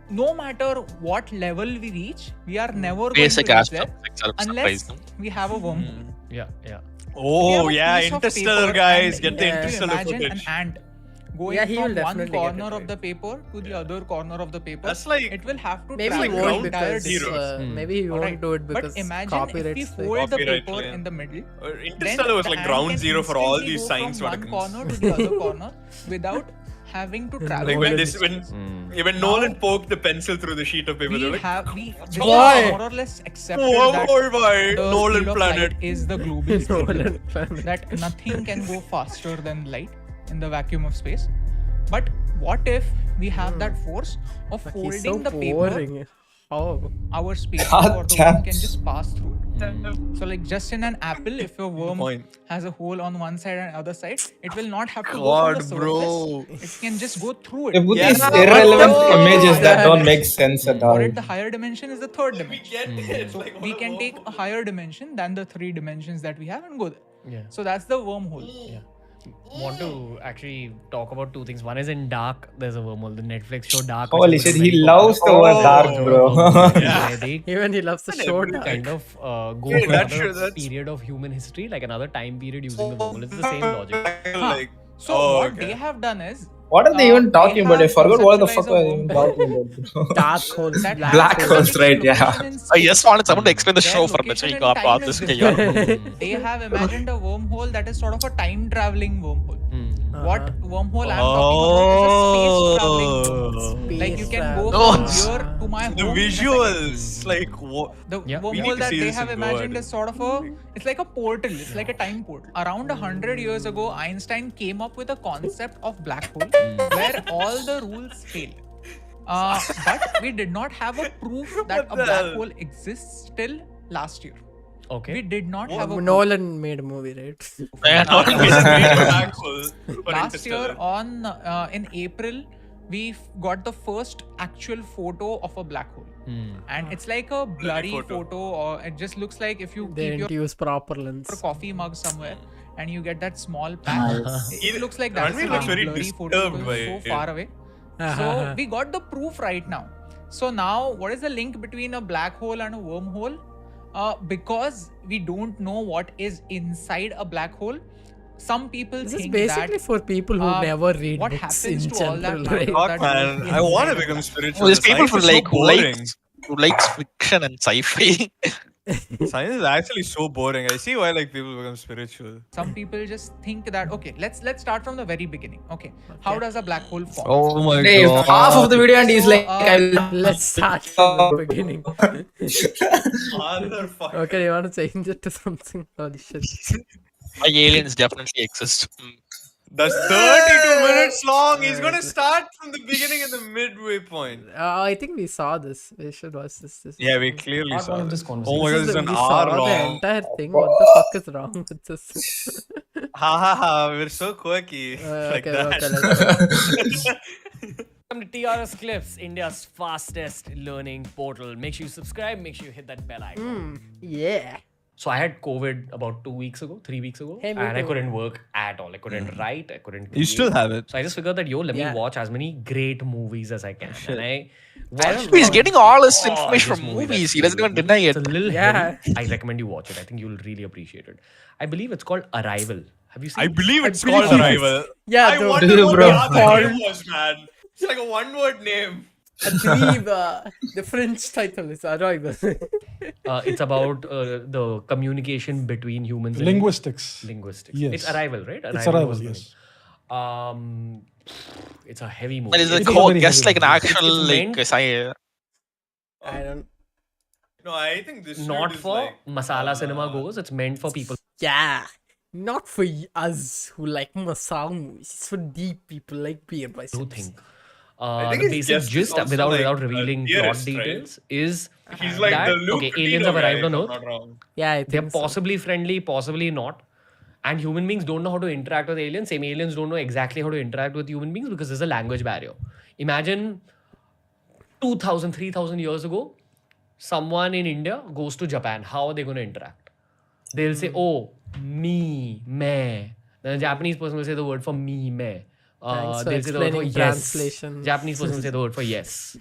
no matter what level we reach, we are never Basic going to reach there aspects are unless surprising. we have a wormhole. Yeah. Oh We yeah, have a piece of interstellar paper guys, and get the you can interstellar imagine footage. an ant going Yeah, he will from one definitely get corner it of right. the paper to the other corner of the paper. That's like It will have to Maybe he travel won't the entire because distance. maybe he won't Alright, do it because but imagine if copyright we strike. fold the Copyright paper claim. in the middle, Interstellar was then like the ground ant can zero for all instantly these go science from one verticals. corner to the other corner without having to travel. Like when that this distance. when Nolan poked the pencil through the sheet of paper, they're We like, have we this Why? is more or less accepted Oh, that why? the Nolan speed of planet. light is the global speed. Nolan planet. That nothing can go faster than light in the vacuum of space. But what if we have that force of He's folding so the paper boring. How? our spaceship God or the damn. worm can just pass through. So like just in an apple, if your worm point. has a hole on one side and other side, it will not have to go from the God, surface. bro. It can just go through it. Yeah, but Yeah, these what irrelevant the images fuck? that don't make sense at For all. it, the higher dimension is the third dimension. We get it. So Like, we what a can take a higher dimension than the 3 dimensions that we have and go there. Yeah. So that's the wormhole. Yeah. Want to actually talk about two things. One is in Dark, there's a wormhole. The Netflix show Dark. which Holy has shit, become he very loves the popular. word dark, Through a bro. wormhole, Yeah. where they Even he loves the show Dark. kind of go Wait, to that's another true, that's- period of human history, like another time period using the wormhole. It's the same logic. Like, So oh, what okay. they have done is What are they even talking about? I have forgot what the fuck conceptualized were a they even wormhole talking about. Dark holes, that Black has holes, specific right, yeah. location in I space. just wanted someone to explain the Their show for me, so location you in got time brought is this different. They have imagined a wormhole that is sort of a time traveling wormhole. What wormhole I'm talking about is a space traveling wormhole. Like you can go from here to my The home in a second. visuals, like, what? The Yeah. We need wormhole to that see they this have in imagined Goa, is sort of a, it's like a portal, it's like a time portal. Around 100 years ago, Einstein came up with a concept of black hole where all the rules fail. But we did not have a proof that a What the black hell? hole exists till last year. We Okay. did not have a proof. Nolan made a movie, right? Black hole for Last year Interstellar. on in April, we got the first actual photo of a black hole. And it's like a blurry photo, or it just looks like if you They keep didn't your use proper lens. coffee mug somewhere and you get that small patch. It looks like that. Ranveer It's a looks very blurry photo disturbed because by it's so it. far away. So we got the proof right now. So now, what is the link between a black hole and a wormhole? Because we don't know what is inside a black hole. Some people This is think basically that for people who never read what books happens in to all that general, matter right? Fuck, that man, goes I want to inside a become black spiritual. Well, there's people Science who is like so boring. who likes fiction and sci-fi. Science is actually so boring. I see why like people become spiritual. Some people just think that okay, let's start from the very beginning. Okay, how does a black hole form? Oh my Dave, half of the video and he's like, I will. Let's start from the beginning. Motherfucker. Okay, you want to change it to something? Holy shit. Like aliens definitely exist. That's 32 minutes long. He's gonna start from the beginning and the midway point. I think we saw this. We should watch this. Yeah, we clearly Part saw one of this. this Oh conversation. my god, This this is is an we hour saw the long. entire thing. What the fuck is wrong with this? Ha ha ha, we're so quirky. Like Okay, that. let's go. Welcome to TRS Clips, India's fastest learning portal. Make sure you subscribe, make sure you hit that bell icon. Yeah. So I had COVID about 3 weeks ago, Hey, me and I too. couldn't work at all. I couldn't write, I couldn't create. You still have it. So I just figured that, let me Yeah. watch as many great movies as I can. And I watched He's getting all his Oh, information this from movie movies. that's He doesn't even really deny good. it. It's a little Yeah. heavy. I recommend you watch it. I think you'll really appreciate it. I believe it's called Arrival. Have you seen I it? believe it's believe called it is. Arrival. Yeah, I dude. wonder Dude, what bro. the other name was, man. It's like a one-word name. I believe the French title is Arrival. It's about the communication between humans and Linguistics. linguistics. Yes. It's Arrival, right? It's was Arrival, the yes. name. It's a heavy movie. And is the It is a core very guest heavy like an movie. actual It's like meant- sci- I don't. No, I think this Not dude is for like, masala cinema goes. It's meant for people. Yeah. Not for us who like masala movies. It's for deep people like Beerbiceps. Do think. I think The his basic guest is gist, also without like without a revealing theorist, plot right? details, is he's like that the Luke okay, Patino aliens have guy, arrived if on I'm Earth. not wrong. Yeah, I They're think so. possibly friendly, possibly not. And human beings don't know how to interact with aliens. Same aliens don't know exactly how to interact with human beings because there's a language barrier. Imagine 2,000, 3,000 years ago, someone in India goes to Japan. How are they going to interact? They'll say, oh, me, me. Then a Japanese person will say the word for me, me. Thanks for They'll say the word for explaining yes. translation. Japanese person will say the word for yes.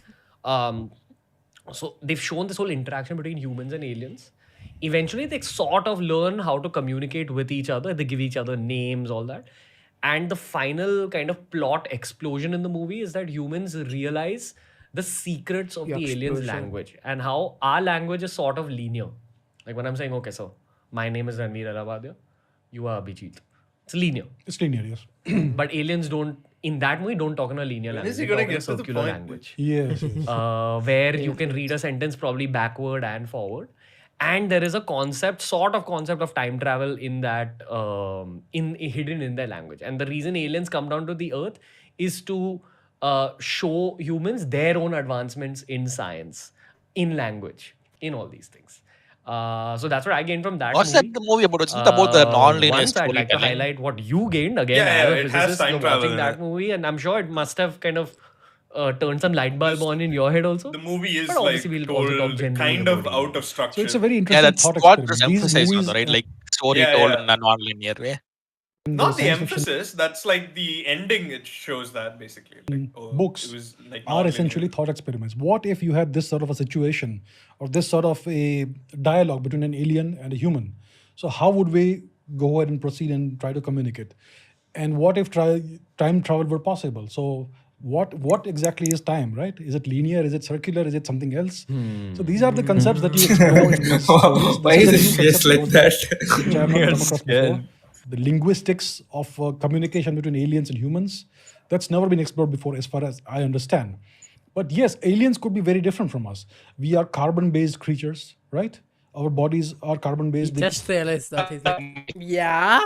So they've shown this whole interaction between humans and aliens. Eventually, they sort of learn how to communicate with each other. They give each other names, all that. And the final kind of plot explosion in the movie is that humans realize the secrets of the aliens' Explosion. language and how our language is sort of linear. Like when I'm saying, okay, so my name is Ranveer Alabadia, you are Abhijit. It's linear. It's linear, yes. But aliens don't, in that movie, don't talk in a linear When language. is he They gonna talk in a get to the circular point? language. Yes, yes. Where you can read a sentence probably backward and forward. And there is a sort of concept of time travel in that, hidden in their language. And the reason aliens come down to the earth is to show humans their own advancements in science. in language, in all these things. So that's what I gained from that What's movie. that the movie about? Isn't it about the non-linear Once I'd like to storytelling? highlight what you gained again Yeah, as a it has physicist. time You're travel watching in that it. movie, and I'm sure it must have kind of turned some light bulb on in your head also. The movie is But obviously we'll also talk told generally kind of about out it. of structure. So it's a very Yeah, interesting that's thought what experiment. was These emphasized on, movies, right? Like story Yeah, told yeah. in a non-linear way. Not the science fiction emphasis. That's like the ending. It shows that basically. Like, books it was like are non-linear. essentially thought experiments. What if you had this sort of a situation or this sort of a dialogue between an alien and a human? So how would we go ahead and proceed and try to communicate? And what if time travel were possible? So what exactly is time, right? Is it linear? Is it circular? Is it something else? So these are the concepts that you explore in these stories. Why This is a his new face concept like that? which I have not You're come across scared. before. The linguistics of communication between aliens and humans, that's never been explored before as far as I understand. But yes, aliens could be very different from us. We are carbon-based creatures, right? Our bodies are carbon-based. The Just realized that he's like, yeah.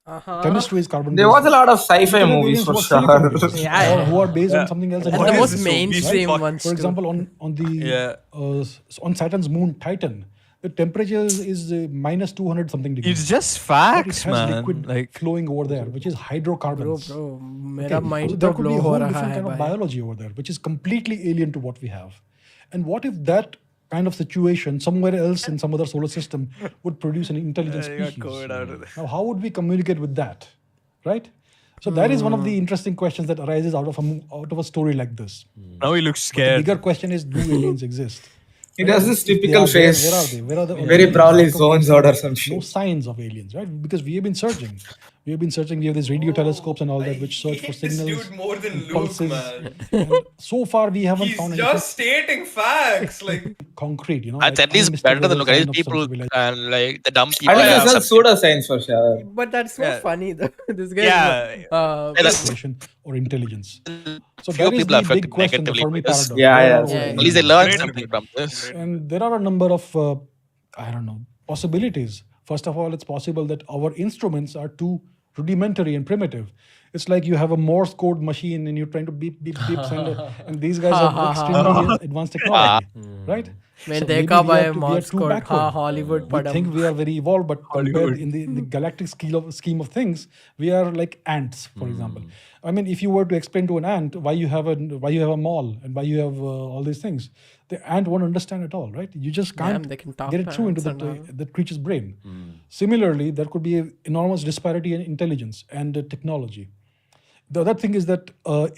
Uh-huh. chemistry is carbon-based. There was a lot of sci-fi Internet movies aliens for who are sure. silicon-based, Yeah, or who are based Yeah. on something else. And the What most is this? So we mainstream fuck- ones For too. example, on the Yeah. on Saturn's moon Titan, the temperature is minus 200 something degrees. It's just But it facts, has man. liquid Like flowing over there, which is hydrocarbons. Bro, Okay, मेरा mind so तो there could be blow a हो whole रहा different है kind of भाई. biology over there, which is completely alien to what we have. And what if that kind of situation somewhere else in some other solar system would produce an intelligent species? Now, how would we communicate with that, right? So that is one of the interesting questions that arises out of a story like this. now he looks But the scared. bigger question is, do aliens exist? He does this If they typical are there, face. where are they? Where are the Very aliens? proudly How come we zones see out or some shit. no signs of aliens, right? Because we have been searching. We have been searching. We have these radio telescopes and all that, which search for This signals, dude more than Luke, pulses. man. And so far, we haven't He's found just stating facts. Like concrete, you know. That's like at least unmistakable better than look at sign it. of People some civilization. and like the dumb people. I mean, have that's some- pseudoscience for sure. But that's so Yeah. funny though. This guy Yeah. is Civilization or intelligence. So Few that is people the are affected big question, the negatively Fermi by this. paradox. Yeah, Where yeah. are our Yeah. At least they aliens? learn Great something from this. And there are a number of, I don't know, possibilities. First of all, it's possible that our instruments are too rudimentary and primitive. It's like you have a Morse code machine and you're trying to beep, beep, beep, and these guys have extremely advanced technology, right? मैं So देखा maybe we by are Morse too code. backward. हाँ, Hollywood We padam. think we are very evolved, but compared in the galactic scheme of things, we are like ants, for example. I mean, if you were to explain to an ant why you have a mall and why you have all these things, the ant won't understand at all, right? You just can't Damn, they can talk get it through into ants and all. that creature's brain. Similarly, there could be an enormous disparity in intelligence and technology. The other thing is that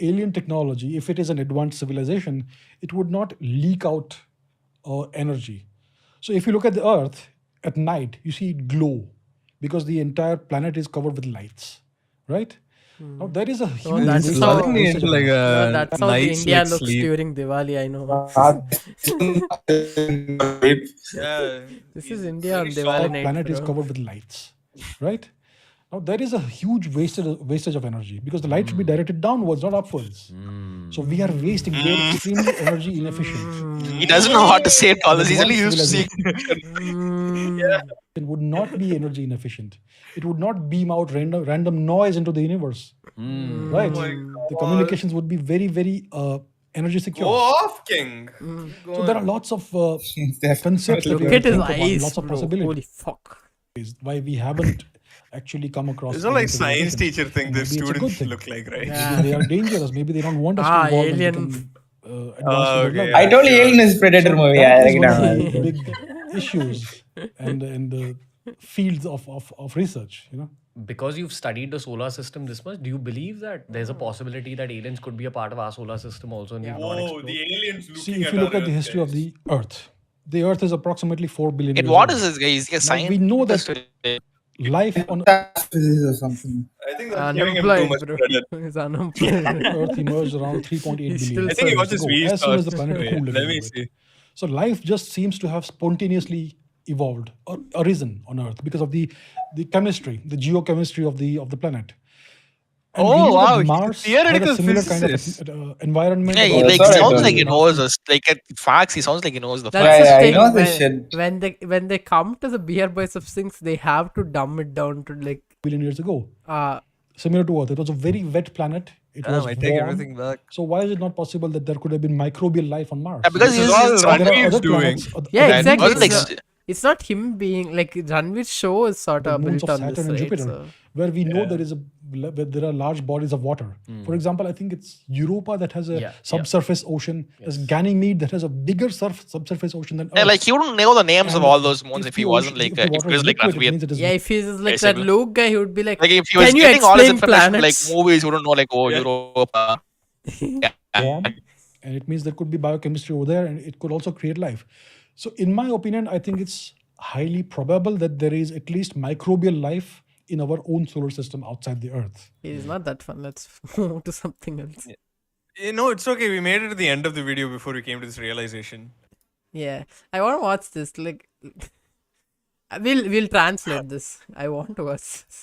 alien technology, if it is an advanced civilization, it would not leak out energy. So if you look at the Earth at night, you see it glow because the entire planet is covered with lights, right? Now there is a huge that's wastage how- of looking into like No, a that's how the nice India like looks sleep. during Diwali. I know. Yeah. This is India on entire Diwali night. planet is bro. covered with lights, right? Now there is a huge wastage of energy because the light should be directed downwards, not upwards. So we are wasting. We are extremely energy inefficient. He doesn't know how to say it all this. He's only used to seeing. It would not be energy inefficient. It would not beam out random noise into the universe, right? The communications would be very, very energy secure. Go off, King. Go So there are on. lots of concepts that Look we at have to his think about, eyes, lots of bro. possibilities. Holy fuck. Why we haven't actually come across. It's not like alien science civilization. teacher think And the maybe it's a good students thing. look like, right? Maybe they are dangerous. Maybe they don't want us to evolve alien. and become advanced with okay. their I level. told you Alien is Predator movie. That I is one of like the it. big issues and the fields of research, you know. Because you've studied the solar system this much, do you believe that there's a possibility that aliens could be a part of our solar system also and we've not Whoa, explored? the aliens looking See, if at you look our at the Earth, history of guys. the Earth, the Earth is approximately 4 billion And years what old. is this guy? He's a Now, scientist. we know that life on Or something. I think that's giving him too Unemployed, much bro. credit. He's unemployed. Earth emerged around 3.8 He's billion still I think he years watches ago, V as soon as the Stars. planet Wait, cooled a let little me bit. see. So life just seems to have spontaneously evolved or arisen on Earth because of the chemistry, the geochemistry of the planet. And we Oh, know that wow, he's a Mars had a theoretical similar kind physicist. of environment. Yeah, he about like that's what I sounds told like he you. knows us. Like at facts, he sounds like he knows the That's facts. the Yeah, I thing. know this shit. When they come to the Beerbiceps things, they have to dumb it down to like billion years ago. Similar to Earth. It was a very wet planet It Damn, was I take warm. everything back. So why is it not possible that there could have been microbial life on Mars? Yeah, because This is all There are Ranveer's other doing. planets. Yeah, other exactly. moons Like, on Mars, It's not him being like Ranveer's show is sort the of moons built of on this, Saturn and right? Jupiter, So, where we know where there are large bodies of water. For example, I think it's Europa that has a subsurface ocean. There's Ganymede that has a bigger subsurface ocean than Earth. Yeah, like he wouldn't know the names of And all those moons if he the wasn't ocean- like the if water he was is like liquid, it Ranveer. means it is yeah, if he's like that Basically. Luke guy, he would be like, Like if he was can you getting all his explain information from like planets? movies, he wouldn't know like Europa. warm, and it means there could be biochemistry over there, and it could also create life. So, in my opinion, I think it's highly probable that there is at least microbial life in our own solar system outside the Earth. It's not that fun. Let's move to something else. No, it's okay. We made it to the end of the video before we came to this realization. Yeah, I want to watch this. Like, we'll translate this. I want to watch this.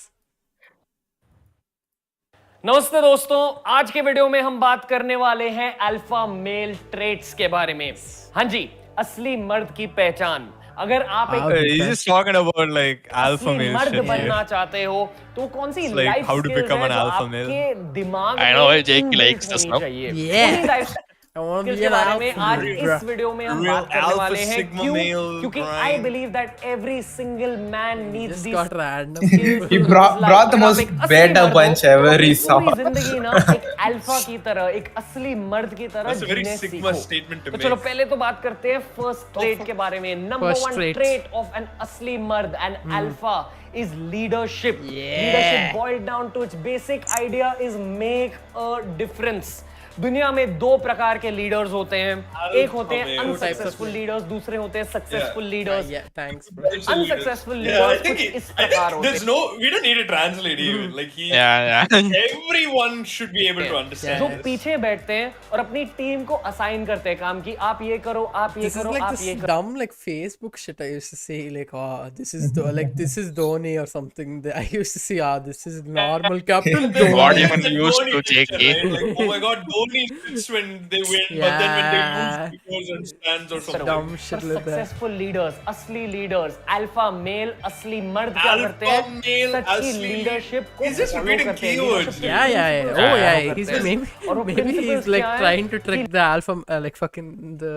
नमस्ते दोस्तों, आज के video में हम बात करने वाले हैं अल्फा मेल ट्रेट्स के बारे में। हाँ जी, असली मर्द की पहचान। अगर आप एक He's just talking about like alpha असली male मर्द shit. बनना चाहते हो तो कौन सी It's like life how to skills become है an जो alpha male. आपके दिमाग I know, में Jake inbuilt likes this होनी now. चाहिए। Yeah. उन्हीं life I want to skills be के an बारे में alpha आज male. इस वीडियो में हम Real बात करने alpha वाले हैं। sigma क्यों? male क्योंकि grind. I believe that every single man needs Just these got random. He brought the most beta bunch ever he saw. पूरी जिंदगी ना एक अल्फा की तरह, एक असली मर्द की तरह That's a very जीने sigma सीखो। statement to तो चलो make. पहले तो बात करते हैं फर्स्ट ट्रेट के बारे में। Number First 1 trait. Trait of an असली मर्द and alpha is leadership. Leadership boiled down to its basic idea is make a difference. दुनिया में दो प्रकार के लीडर्स होते हैं। एक होते हैं अनसक्सेसफुल लीडर्स, दूसरे होते हैं successful leaders. Yeah, thanks. Unsuccessful I leaders think कुछ इस प्रकार होते there's हैं। no. We don't need to translate even. Like he. Yeah. Everyone should be able to understand. जो this. पीछे बैठते हैं और अपनी टीम को असाइन करते हैं काम की, आप ये करो, आप ये This is करो, like आप this ये करो। dumb like Facebook shit I used to say like this is like this is Dhoni or something. I used to say this is normal Captain There's What Dhoni. even used Dhoni to picture, JK? right? Like, oh my god, Dhoni sits when they win, but then when they lose, he goes and stands or something. Dumb shit like that. Successful leaders, असली leaders, alpha male, असली मर्द क्या करते हैं? Alpha male, सच की असली- leadership को He's just follow repeating करते हैं। keywords, Leadership Yeah, के yeah, yeah. principles Oh, follow yeah. करते He's हैं। maybe और वो maybe principles he's like क्या हैं? trying to trick the alpha like fucking the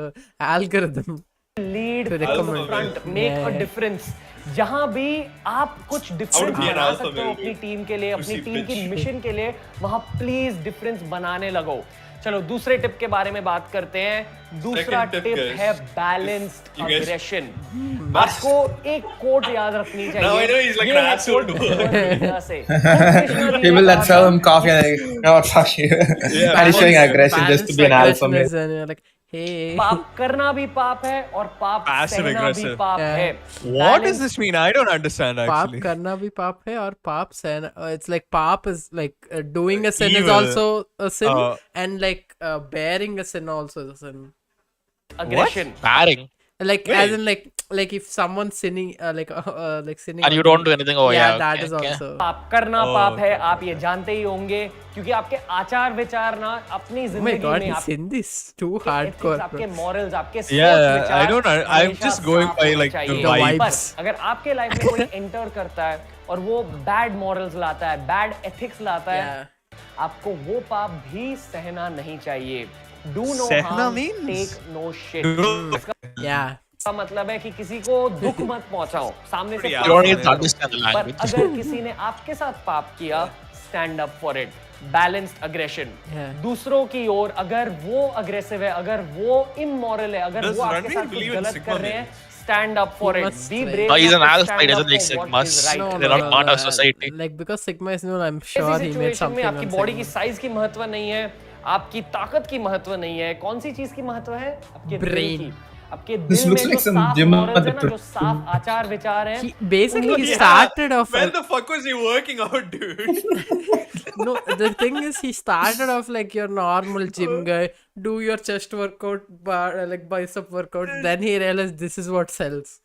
algorithm. Lead to recommend. Front, make a Yeah. Difference. जहां भी आप कुछ डिफरेंस be an बना alpha सकते हो male, अपनी dude? टीम के लिए, अपनी Pussy टीम की bitch. मिशन के लिए, वहां प्लीज डिफरेंस बनाने लगो। चलो दूसरे टिप के बारे में बात करते हैं। दूसरा Second tip, टिप guys. है बैलेंस्ड You guys- अग्रेशन। आपको एक कोट याद रखनी चाहिए। Now I know he's like ये an है asshole quote to her. Bhagavad Gita से। कृष्ण जी ने People that कहा sell था, him coffee and like, no, fuck you. And he's showing aggression just to be an alpha male. Balanced aggression is, like, hey. पाप करना भी पाप है और पाप Passive सहना भी aggressive. पाप Yeah. है। What does this mean? I don't understand पाप actually. करना भी पाप है और पाप सहना it's like पाप is like doing a sin is Evil. also a sin and like bearing a sin also is a sin. Aggression. Bearing. Like Wait. as in like if someone's sinning like sinning And you on don't do anything. Oh yeah. that okay, is okay. also पाप करना Oh, पाप है, okay. आप ये जानते ही होंगे, क्योंकि आपके आचार विचार ना अपनी oh my जिंदगी god में his आपके Hindi is too ethics, hardcore bro. आपके morals, आपके सोच Yeah, विचार I don't know. I'm हमेशा just going साफ by होने like the चाहिए। vibes. पर अगर आपके लाइफ में कोई एंटर करता है और वो बैड मॉरल्स लाता है, बैड एथिक्स लाता है, Yeah. आपको वो पाप भी सहना नहीं चाहिए। Do no सहना harm, means? take no shit। Do- इसका Yeah. मतलब है कि किसी को दुख मत पहुंचाओ, सामने से You पाप don't मत need to करो। understand the पर language. अगर किसी ने आपके साथ पाप किया, stand up for it. Balanced aggression. Yeah. दूसरों की ओर अगर वो अग्रेसिव है, अगर वो इमोरल है, अगर Does वो आपके Ranveer साथ कुछ believe in गलत sigma कर रहे हैं, males? Stand up for He it. must be like- brave No, he's an enough to alpha, he stand doesn't up like for what sigmas. is right। No, They're not part of society. like because sigma is known I'm ऐसी sure he made situation में something आपकी on body की sigma. Size की महत्व नहीं है, आपकी ताकत की महत्व नहीं है, कौन सी चीज की महत्व है? आपके दिल Brain. की। आपके This दिल में looks जो like some साफ gym morals at है the ना, जो साफ आचार विचार हैं, Basically he Yeah. started off When the fuck was he working out, dude? no the thing is he started off like your normal gym guy, do your chest workout like bicep workout, then he realized this is what sells.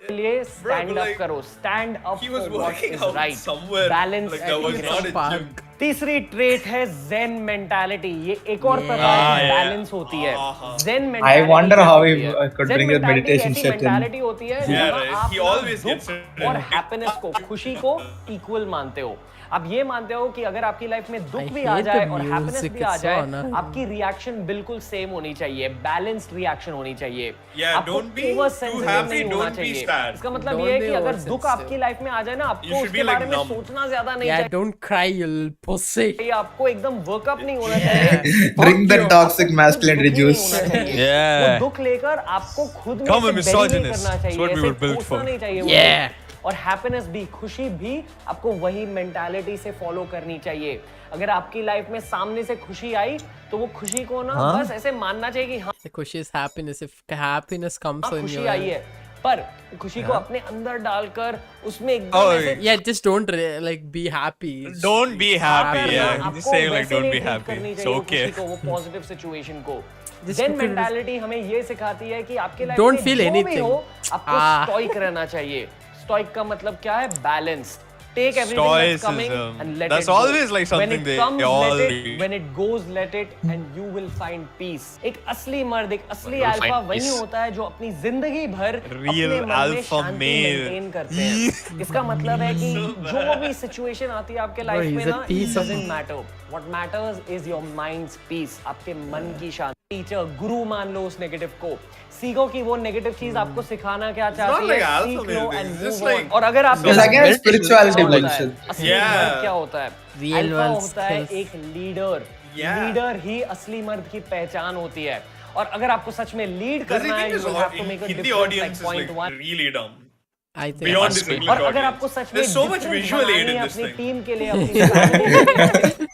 के लिए stand up like, करो, stand up He was for what working is out right. somewhere. Balance Like that was not a gym. तीसरी trait है zen mentality. ये एक और प्रकार की बैलेंस होती है। Zen I mentality wonder how he होती है? could Zen bring that mentality meditation ऐसी shit in. mentality होती है Yeah, जहाँ right. आप He ना always gets दुख it और in. हैप्पीनेस को, खुशी को इक्वल मानते हो। आप ये मानते हो कि अगर आपकी लाइफ में दुख I भी आ hate जाए the और हैप्पीनेस music, भी आ it's so जाए, annoying. आपकी रिएक्शन बिल्कुल सेम होनी चाहिए, बैलेंस्ड रिएक्शन होनी चाहिए। Yeah, आपको don't be over too sensitive happy, नहीं होना don't be चाहिए। sad. इसका मतलब Don't ये है be कि अगर oversensitive. दुख आपकी लाइफ में आ जाए ना, You आपको should उसके be like बारे में numb. सोचना ज्यादा नहीं Yeah, चाहिए। don't cry, you little pussy. आपको एकदम वर्कअप नहीं होना चाहिए। Drink the toxic masculinity juice. वो दुख लेकर आपको खुद में Come a से bury नहीं misogynist. करना चाहिए, That's what we ऐसे were built कोसना for. नहीं चाहिए वो Yeah. दुख। और हैप्पीनेस भी, खुशी भी आपको वही मेंटालिटी से फॉलो करनी चाहिए। अगर आपकी लाइफ में सामने से खुशी आई तो वो खुशी को ना बस ऐसे मानना चाहिए कि हाँ The खुशी is happiness. If happiness comes in खुशी your आई है, पर खुशी को अपने अंदर डालकर उसमें एकदम Oh, ऐसे yeah, just don't like be happy. Don't be happy. करना, Yeah, I'm आपको just saying like वैसे don't नहीं be treat happy. करनी It's चाहिए okay. खुशी को, वो पॉजिटिव सिचुएशन को। Just Zen look at it. Mentality हमें ये सिखाती है कि आपके लाइफ Don't में feel जो भी anything. हो, आपको स्टॉइक रहना चाहिए। स्टॉइक का मतलब क्या है? Balance. Take everything that's coming Stoicism. and let That's it go. always like When something it they comes, all let it. read. When it goes, let it, and you will find peace. एक असली मर्द, एक असली You'll alpha find वही peace. होता है जो अपनी जिंदगी भर Real अपने मन में alpha शांति male. मेंटेन करते हैं। इसका मतलब है कि जो भी सिचुएशन आती है आपके लाइफ में he's a ना, it piece of- doesn't matter. What matters is your mind's peace. आपके मन की शांति। टीचर, गुरु मान लो उस नेगेटिव को। सीखो कि वो नेगेटिव चीज आपको सिखाना क्या चाहती like है, alpha सीख लो male thing. and It's just move on. like- और अगर आप It's again spirituality bullshit. असली Yeah. मर्द क्या होता है? Real अल्फा world होता है skills. एक लीडर। Yeah. लीडर ही असली मर्द की पहचान होती है। और अगर आपको सच में लीड Does he करना है, think you this will have to make a Hindi difference, audience like is point like one. really dumb? I think Beyond must this be. English और अगर audience. आपको सच में There's so much difference visual बनानी aid in है this अपनी thing. Team के लिए, अपनी family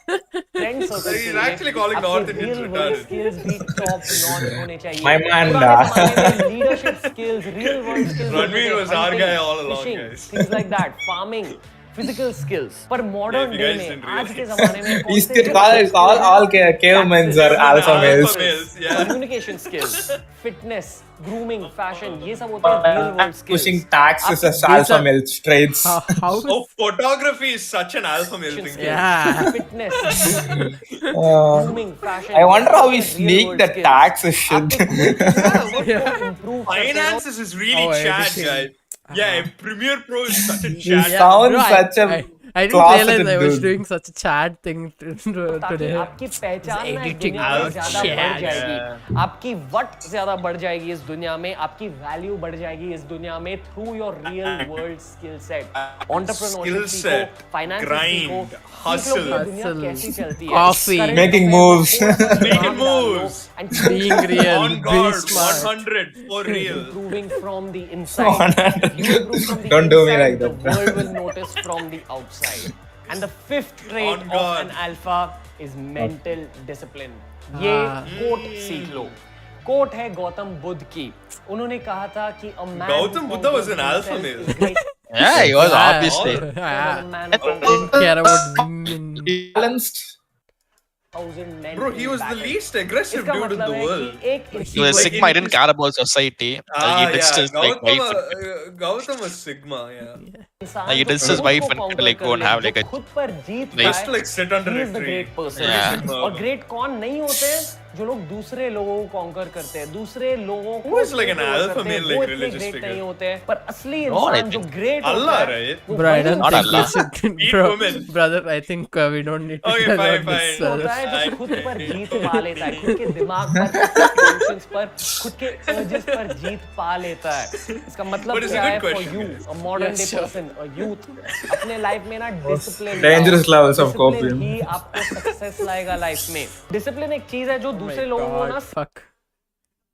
friend circle So he's actually calling the North Indians retarded. Skills भी टॉप नॉच होने चाहिए। My man, leadership skills, real world skills, Ranveer was our guy all along, guys. Things like that, farming, physical skills. पर modern Yeah, day you guys में, didn't आज के realize. जमाने में कौन He's से all cavemen are alpha males. Yeah. Communication skills, fitness, grooming, fashion, ये सब होते हैं real world skills. Pushing taxes as These alpha are- male traits. how Oh, photography is such an alpha male thing. Yeah. Fitness, Uh, grooming, fashion. I wonder how we sneak the taxes shit. Finances is really Oh, chat, everything. guy. Yeah, Premiere Pro is such a You chat. sound Bro, such a I didn't closeted realize I was dude. doing such a chat thing ताकि today. आपकी पहचान ना इस editing दुनिया में out ज्यादा shit. बढ़ जाएगी, आपकी वट ज्यादा बढ़ जाएगी इस दुनिया में, आपकी वैल्यू बढ़ जाएगी इस दुनिया में through your real world skill set. Entrepreneurship Skill सीखो, set, फाइनेंस grind, सीखो, सीख लो कि hustle. ये दुनिया Hustle, कैसी चलती है, coffee, current making affairs में moves. थोड़ा सा Making दिमाग डाल लो moves. and Being real, On be guard, smart. 100 for real. improving from the inside. You improve from the Don't do me inside, like that, the bro. world will notice from the outside. And the fifth trait On of guard. an alpha is mental discipline. ये Ah. Coat सीख लो। Coat है गौतम बुद्ध की। उन्होंने कहा था कि a man Gautam who Buddha was an conquers alpha himself male. is great. Yeah, he was Yeah. obviously. Yeah. Man who Didn't care about women. Balanced. 1,000 men Bro, he in was the battle. least aggressive इसका dude in मतलब the है world. कि एक He was इंसान- Sigma. He didn't care about society. He ditched his like wife. Gautam was Sigma, yeah. इंसान He जो ditched his खुद wife को and conquer like कर go and ले, have जो like a खुद पर जीत They Just पाए, to like sit under he a is the tree. great person. Yeah. और ग्रेट कौन नहीं होते हैं जो लोग दूसरे लोगों को कॉन्कर करते हैं, दूसरे लोगों को Who is like an conquer alpha करते हैं, male, वो like इतने religious great figure? नहीं होते हैं, पर असली No, I इंसान जो think- ग्रेट Allah, होता है right? वो Bro, I वही don't Not think we Allah. should. Beat Bro, women. brother, I think we don't need to Okay, tell fine, out this. fine. होता है I- जो खुद पर जीत पा लेता है, खुद के दिमाग पर, खुद के emotions पर, खुद के urges पर जीत पा लेता है। इसका मतलब But it's a क्या good है for question, you, guys. a modern day Yes, sure. person, a youth, अपने लाइफ में ना discipline Dangerous levels of copium. ही आपको सक्सेस लाएगा लाइफ में। डिसिप्लिन एक चीज है जो दूसरे लोगों को ना Fuck.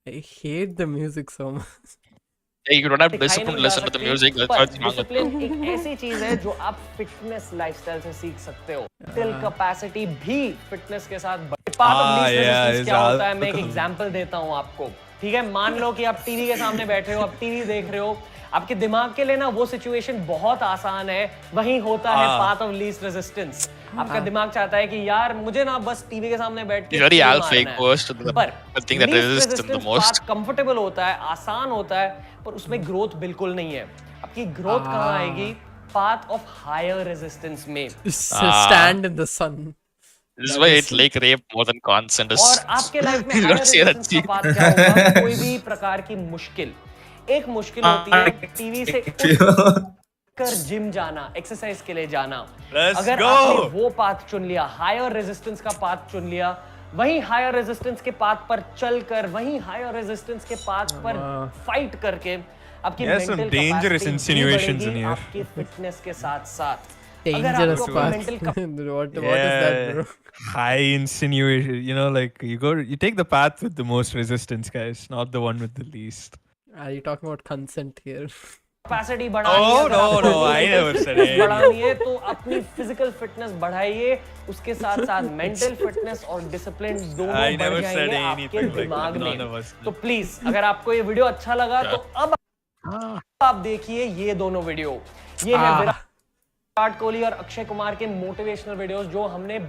I hate the music so much. Yeah, you don't have दिखाई discipline. नहीं Listen जा to the सकती, music. That's पर what's wrong with you. Discipline एक ऐसी चीज है जो आप फिटनेस लाइफस्टाइल से सीख सकते हो। मेंटल कैपेसिटी भी फिटनेस के साथ पार्ट ऑफ लीस्ट रेजिस्टेंस क्या होता है, मैं एक एग्जांपल देता हूँ आपको। ठीक है, मान लो कि आप टीवी के सामने बैठे हो, आप टीवी देख रहे हो, आपके दिमाग के लिए ना वो सिचुएशन बहुत आसान है, वही होता है पार्ट ऑफ लीस्ट रेजिस्टेंस। आपका दिमाग चाहता है कि यार मुझे ना बस टीवी के सामने बैठ के He's very chill alpha. He मारना है। goes to the पर thing that resists him the most. Comfortable होता है, आसान होता है, पर उसमें ग्रोथ बिल्कुल नहीं है। आपकी ग्रोथ कहाँ आएगी? पाथ ऑफ हायर रेजिस्टेंस में। Stand in the sun. This is why it's like rape more than consent. और आपके लाइफ में You higher don't say that. Resistance का पाथ क्या होगा? कोई भी प्रकार की मुश्किल, एक मुश्किल होती है टीवी से कर जिम जाना, एक्सरसाइज के लिए जाना, Let's अगर go! आपने वो पाथ चुन लिया, हायर रेजिस्टेंस का पाथ चुन लिया, वही हायर रेजिस्टेंस के पाथ पर चलकर, वही हायर रेजिस्टेंस के पाथ पर फाइट करके आपकी Yes, some mental dangerous insinuations in here. आपकी फिटनेस के साथ Dangerous अगर path. Mental What is that, bro? High insinuation. You know, like you take the path with the most resistance, guys, not the one with the least. Are you talking about consent here? Capacity बढ़ानी है, अगर no, आपको no, I physical never said fitness any. बढ़ानी है तो अपनी physical fitness बढ़ाइए, उसके साथ साथ मेंटल फिटनेस और डिसिप्लिन दोनों I बढ़ never said जाएंगे आपके anything like दिमाग that. में। None of us did. तो प्लीज अगर आपको ये वीडियो अच्छा लगा तो अब आप देखिए ये दोनों वीडियो। ये है विराट कोहली और अक्षय कुमार के मोटिवेशनल वीडियोस जो हमने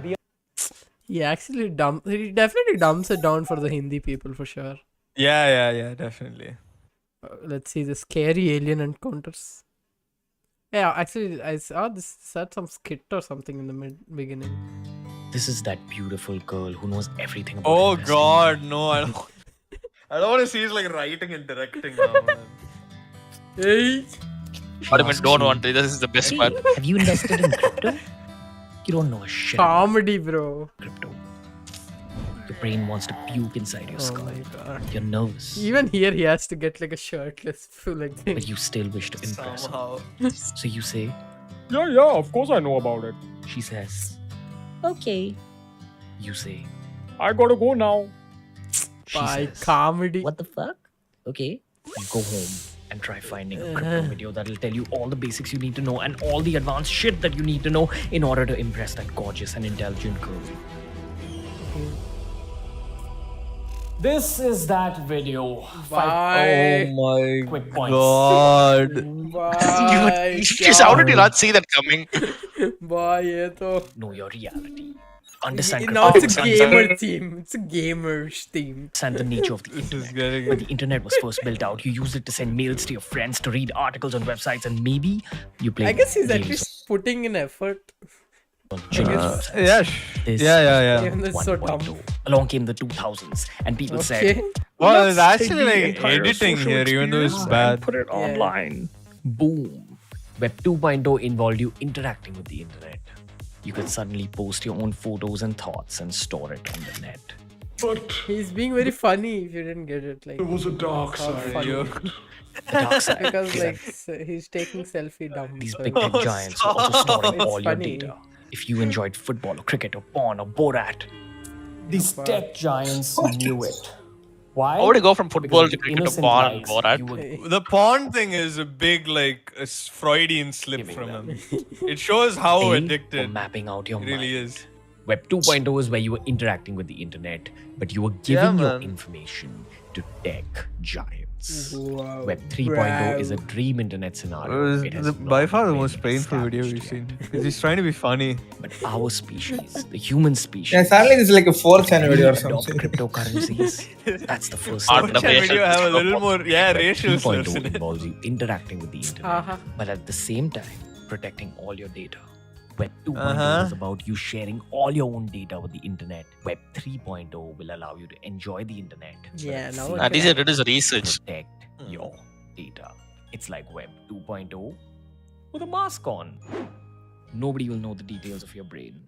He definitely dumps it down for the Hindi people for sure. Yeah, definitely. Let's see the scary alien encounters. Yeah, actually, I saw this said some skit or something in the beginning. This is that beautiful girl who knows everything about Oh investing. God, no! I don't want to see his like writing and directing now, man. Hey. But I don't want to. This is the best part. Have you invested in crypto? You don't know a shit. Comedy, bro. Crypto. Your brain wants to puke inside your skull. My God. You're nervous. Even here, he has to get like a shirtless like thing. But you still wish to impress Somehow. her. So you say, Yeah, of course I know about it. she says, Okay. you say, I gotta go now. she By says, comedy. what the fuck? Okay. You go home and try finding a crypto video that'll tell you all the basics you need to know and all the advanced shit that you need to know in order to impress that gorgeous and intelligent girl. This is that video. Bye. Oh my quick points. God. Bye. How did you not see that coming? Bye, ye to. Know your reality. Understand No, it's a crypto. gamer theme. It's a gamer's theme. Understand the nature of the This is internet. getting. When the internet was first built out, you used it to send mails to your friends, to read articles on websites, and maybe you played I guess he's at games least putting in effort. on children's websites. Yeah. This Yeah. Even though it's so dumb. 1.0. Along came the 2000s, and people Okay. said, Well, it's "Let's actually take the like entire editing social here, even though it's experience bad. and put it online." Boom. Web 2.0 involved you interacting with the internet. You could suddenly post your own photos and thoughts and store it on the net. But He's being very funny if you didn't get it. Like there was a dark it's all side. funny. The dark side. Because is like that he's taking selfie dump. these so- big tech giants were also storing It's all your funny. data. If you enjoyed football or cricket or porn or Borat, These tech giants knew it. Why? How would you go from football Because to of cricket to innocent porn and likes, Borat? you would- The porn thing is a big like a Freudian slip from him. It shows how A, for addicted mapping out your it really mind. is. Web 2.0 is where you were interacting with the internet, but you were giving your man. information to tech giants. Wow, Web 3.0 is a dream internet scenario. It has By not far the been most painful video we've seen. 'Cause he's trying to be funny. But our species, the human species, Yeah, suddenly this is like a 4th channel video or we adopt something. cryptocurrencies. That's the first Art step. of That video have a racial little more, yeah, racial slurs 3.0 in it. involves you interacting with the internet, Uh-huh. but at the same time, protecting all your data. Web 2.0 Uh-huh. is about you sharing all your own data with the internet. Web 3.0 will allow you to enjoy the internet. but Yeah, at the now same I At least time it is research. protect your data. It's like Web 2.0 with a mask on. Nobody will know the details of your brain.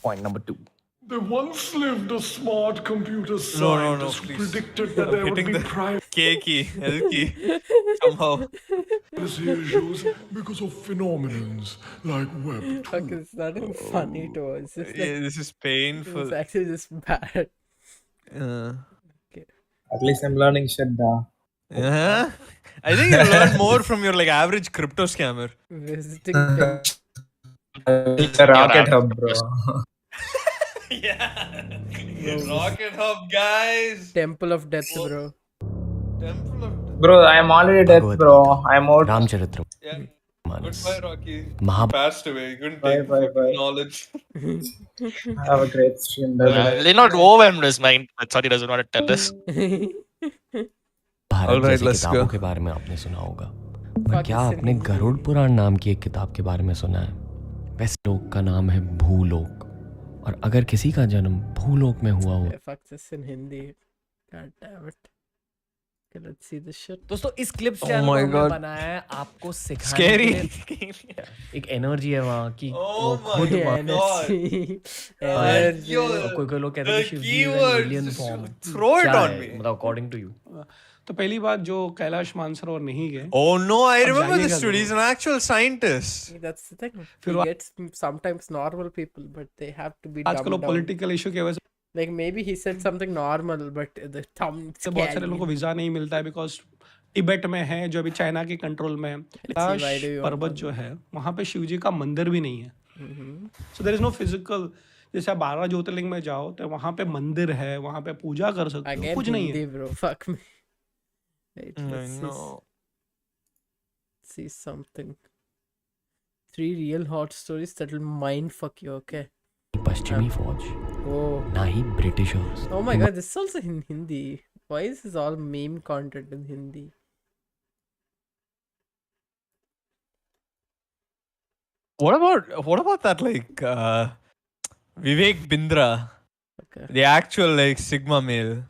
Point number 2. There once lived a smart computer No, scientist who please. predicted that I'm there would hitting be the privacy K key, L key, somehow. issues because of phenomenons like Web 2. Fuck, it's not even funny to us. It's just Yeah, like, this is painful. it's actually just bad. At least I'm learning shit now. Uh-huh. I think you'll learn more from your like average crypto scammer. Visiting It's a rocket hub, bro. Rocket Hub, guys. Temple of Death, bro. Temple of Bro, I'm already dead, bro. I'm out. Ramcharitram. Yeah. Manas. Goodbye, Rocky. Mahab- Passed away. Couldn't Bye, take bye, fucking bye. knowledge. Have a great stream. Bye-bye. They're not overwhelmed his mind. That's what he doesn't want to tell us. Bharat Alright, जैसी let's किताबों go. के बारे में आपने सुना होगा, पर Fuck, क्या it's आपने amazing. गरुड़ पुराण नाम की एक किताब के बारे में सुना है? वैसे लोक का नाम है भूलोक, और अगर किसी का जन्म भूलोक में हुआ हो Fuck this in Hindi. God damn it. Okay, let's see this shit. दोस्तों इस क्लिप्स Oh चैनल को my हमने God. बनाया है आपको सिखाने Scary. के लिए एक एनर्जी है वहाँ की Oh वो खुद my वहाँ God. Energy. कोई कोई लोग कहते हैं The कि Shivji is an keywords, alien just form. throw it क्या on है me. मतलब अकॉर्डिंग टू यू? तो पहली बात जो कैलाश मानसरोवर नहीं गए Oh no, I अब remember जाइएगा this dude. He's an actual scientist. That's the thing. फिर He वो- gets sometimes normal people, but they have to be आजकल वो dumbed down. पॉलिटिकल इशू की वजह से Like maybe he said something normal, but the thumb बहुत सारे लोगों को वीजा नहीं मिलता है बिकॉज तिब्बत में है जो अभी चाइना के कंट्रोल में है Kailash why do you want पर्वत जो है वहाँ पे शिव जी का मंदिर भी नहीं है so there is no physical जैसे आप 12 ज्योतिर्लिंग में जाओ तो वहाँ पे मंदिर है वहाँ पे पूजा कर सकते हो Again, कुछ नहीं है Hindi, bro. Fuck me. Wait, I let's know. see something. 3 real hot stories that will mind fuck you. Okay. पश्चिमी फौज Oh. ना ही Britishers Oh my god, this is also in Hindi. Why is this all meme content in Hindi? What about that like Vivek Bindra? Okay. The actual like Sigma male.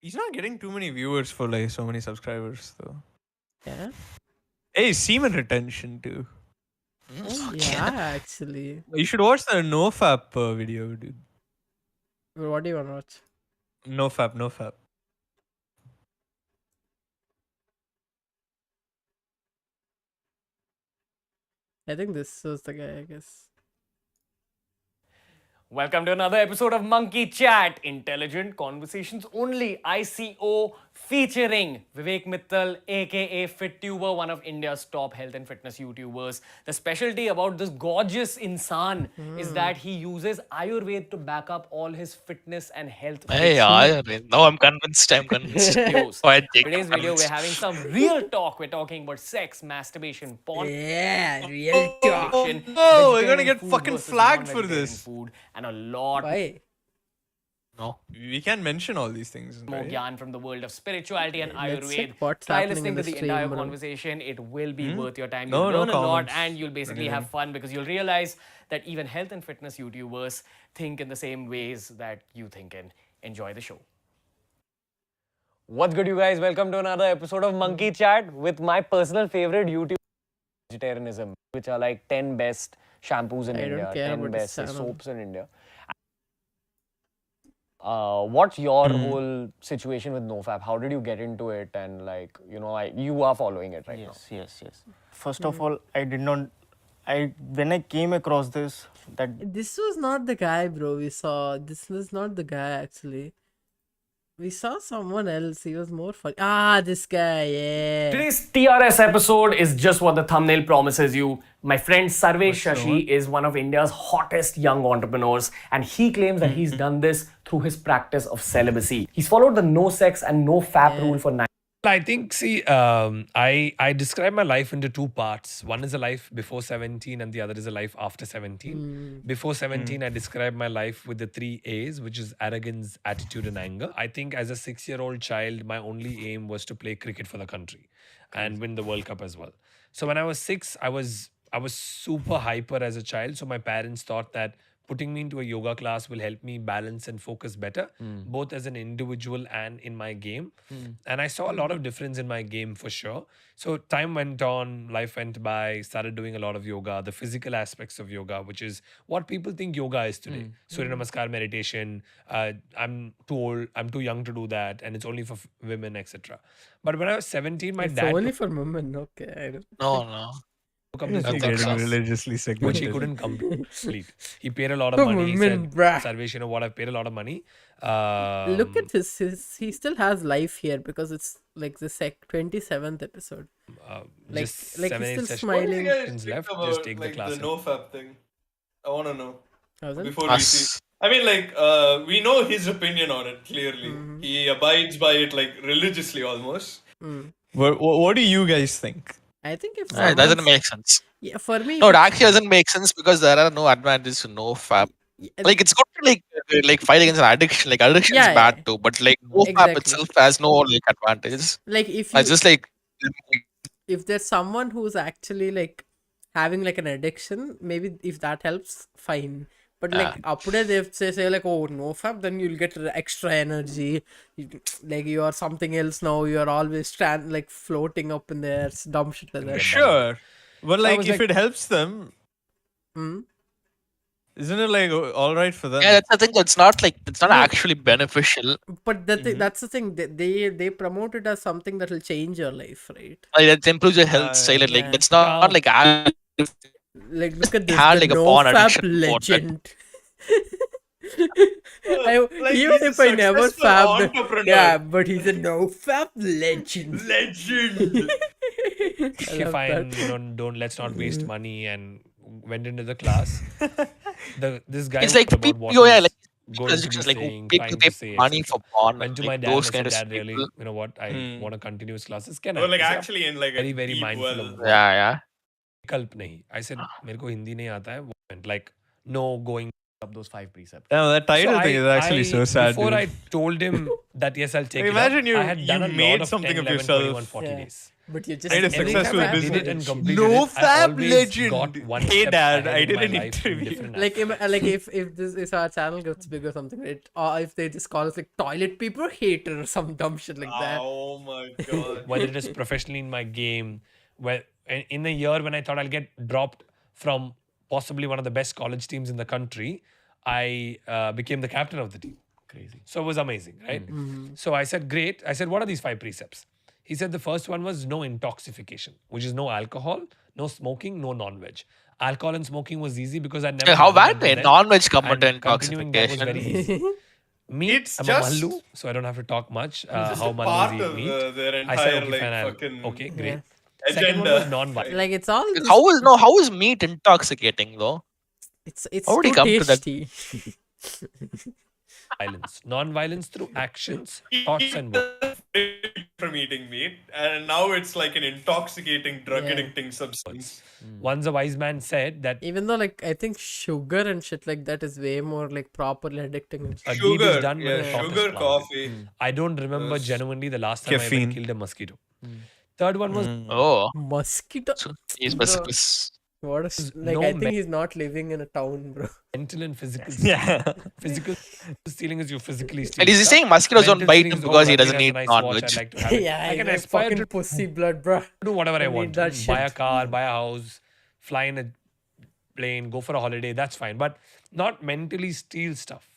He's not getting too many viewers for like so many subscribers though. Yeah. Hey, semen retention too. Yeah, actually. You should watch the NoFap video, dude. What do you want to watch? NoFap. I think this was the guy, I guess. Welcome to another episode of Monkey Chat, Intelligent Conversations Only, ICO, featuring Vivek Mittal, aka FitTuber, one of India's top health and fitness YouTubers. The specialty about this gorgeous insan is that he uses Ayurveda to back up all his fitness and health. Hey, now I'm convinced. videos. Oh, I think Today's I'm video, we're convinced. having some real talk. We're talking about sex, masturbation, porn. Yeah, real talk. addiction, no, we're gonna vegetarian get food fucking versus flagged for non-vegetarian this. Food, and a lot Why? No, we can't mention all these things. more Right? gyan from the world of spirituality and Let's check Ayurveda. what's Try happening listening in to the the stream, entire bro. conversation. It will be Hmm? worth your time. No, You'll no learn a lot comments. and you'll basically have fun because you'll realize that even health and fitness YouTubers think in the same ways that you think and enjoy the show. What's good, you guys? Welcome to another episode of Monkey Chat with my personal favorite YouTube vegetarianism, which are like 10 best shampoos in I don't India, care 10 about this best channel. soaps in India. What's your whole situation with NoFap? How did you get into it? And like, you know, you are following it right now. Yes. First of all, I did not. When I came across this, that This was not the guy, bro. We saw. This was not the guy, actually. We saw someone else. He was more funny. Ah, this guy, yeah. Today's TRS episode is just what the thumbnail promises you. My friend Sarvesh Shashi is one of India's hottest young entrepreneurs, and he claims that he's done this through his practice of celibacy. He's followed the no sex and no fap rule for 9 I think, I describe my life into two parts. One is a life before 17 and the other is a life after 17. Before 17, I describe my life with the 3 A's, which is arrogance, attitude, and anger. I think as a 6-year-old child, my only aim was to play cricket for the country and win the World Cup as well. So when I was 6, I was super hyper as a child. So my parents thought that putting me into a yoga class will help me balance and focus better, both as an individual and in my game. And I saw a lot of difference in my game for sure. So time went on, life went by, started doing a lot of yoga, the physical aspects of yoga, which is what people think yoga is today. Surya Namaskar meditation, I'm too old, I'm too young to do that, and it's only for women, etc. But when I was 17, my It's dad only for women. Okay. I don't... No. took up this He's yoga getting class, religiously which he segmented. couldn't complete. He paid a lot of money. He Women, said, bruh. Sarvesh, you know what, I've paid a lot of money. Look at his. He still has life here because it's like the 27th episode. Like just he's 7, 8 still sessions smiling. left. Just take the class. The NoFap thing. I want to know. How's it? Before we see. I mean, like, we know his opinion on it, clearly. He abides by it, like, religiously almost. What do you guys think? I think if It doesn't someone's- make sense. Yeah, for me. No, if it it's- actually doesn't make sense because there are no advantages to no fap. Yeah, Like it's good to like fight against an addiction. Like addiction Yeah, is bad yeah. too, but like no fap Exactly. itself has no like advantages. Like if you, It's just like if there's someone who's actually like having like an addiction, maybe if that helps, fine. But like appude they say like, oh, no fab, then you'll get extra energy. Like you are something else now. You are always floating up in there, dumb shit like that. Sure, but So I like was if like- it helps them, isn't it like all right for them? Yeah, that's the thing. It's not actually beneficial. But that's the thing. They promote it as something that will change your life, right? Like that improves your health style. Like Yeah. it's not like Like look at this, had the like a no porn fab addiction before that. legend. Even he's if a I never successful fabbed, entrepreneur. yeah, but he's a no fab legend. Legend. If I let's not waste money and went into the class. This guy It's like about people, what yeah, he's like going to be restrictions, like who saying, pay trying to to pay say, money etc. for porn, Went to like my dad and those I kind said, of Dad, really, people. you know what, I want to continue his classes. Can I? Or like He said, actually in like a very, very deep mindful well. of what. Yeah. विकल्प नहीं. I said, मेरे को हिंदी नहीं आता है. Like, no going up those 5 precepts. Yeah, that title thing is actually so sad. Before dude. I told him that yes, I'll take Imagine it up, you- I had you done a made lot of something 10, of 11, yourself. 21, 40 Yeah. days. But you just Made a Every successful time I did business. it and completed No it, I fab always legend. got one Hey step dad, ahead I in did my an life in interview. different Like if this our channel gets big or something, right? Or if they just call us like toilet paper hater or some dumb shit like that. Oh my god. whether it is professionally in my game, where in a year when I thought I'll get dropped from possibly one of the best college teams in the country, I became the captain of the team. Crazy. So it was amazing, right? So I said, great. I said, what are these 5 precepts? He said the first one was no intoxication, which is no alcohol, no smoking, no non-veg. Alcohol and smoking was easy because I never. How had it bad until may then. non-veg come And under continuing that was very intoxication? easy. Meat, It's I'm just- a Mallu, so I don't have to talk much. Just How a Mallus part eat of meat. their I said, entire okay, like fine, fucking okay, great. Yeah. Second one was non-violent. Like it's all just, How is meat intoxicating though? it's How would he too come to that? tasty. Violence. Non-violence through actions, thoughts, and words. From eating meat, and now it's like an intoxicating, drug Yeah. addicting substance. Once a wise man said that Even though like I think sugar and shit like that is way more like properly addicting. And a shit. deed Sugar, is done when yeah, a thought is sugar, planted. coffee. I don't remember Yes. genuinely the last time I Caffeine. ever killed a mosquito. Third one was Oh, Mosquito. so he's Bro. Bacillus. What is like? no I think me- he's not living in a town, bro. mental and physical. Yeah. Physical stealing is you physically steal. And is he stuff. saying mosquitoes don't Mental bite stealing him is, because he Ranveer doesn't has a eat nice watch, non-veg? I'd like to have it. Yeah, I he's can like aspire fucking to pussy blood, bro. do whatever I I need want. that Buy a shit. car, buy a house, fly in a plane, go for a holiday. That's fine. But not mentally steal stuff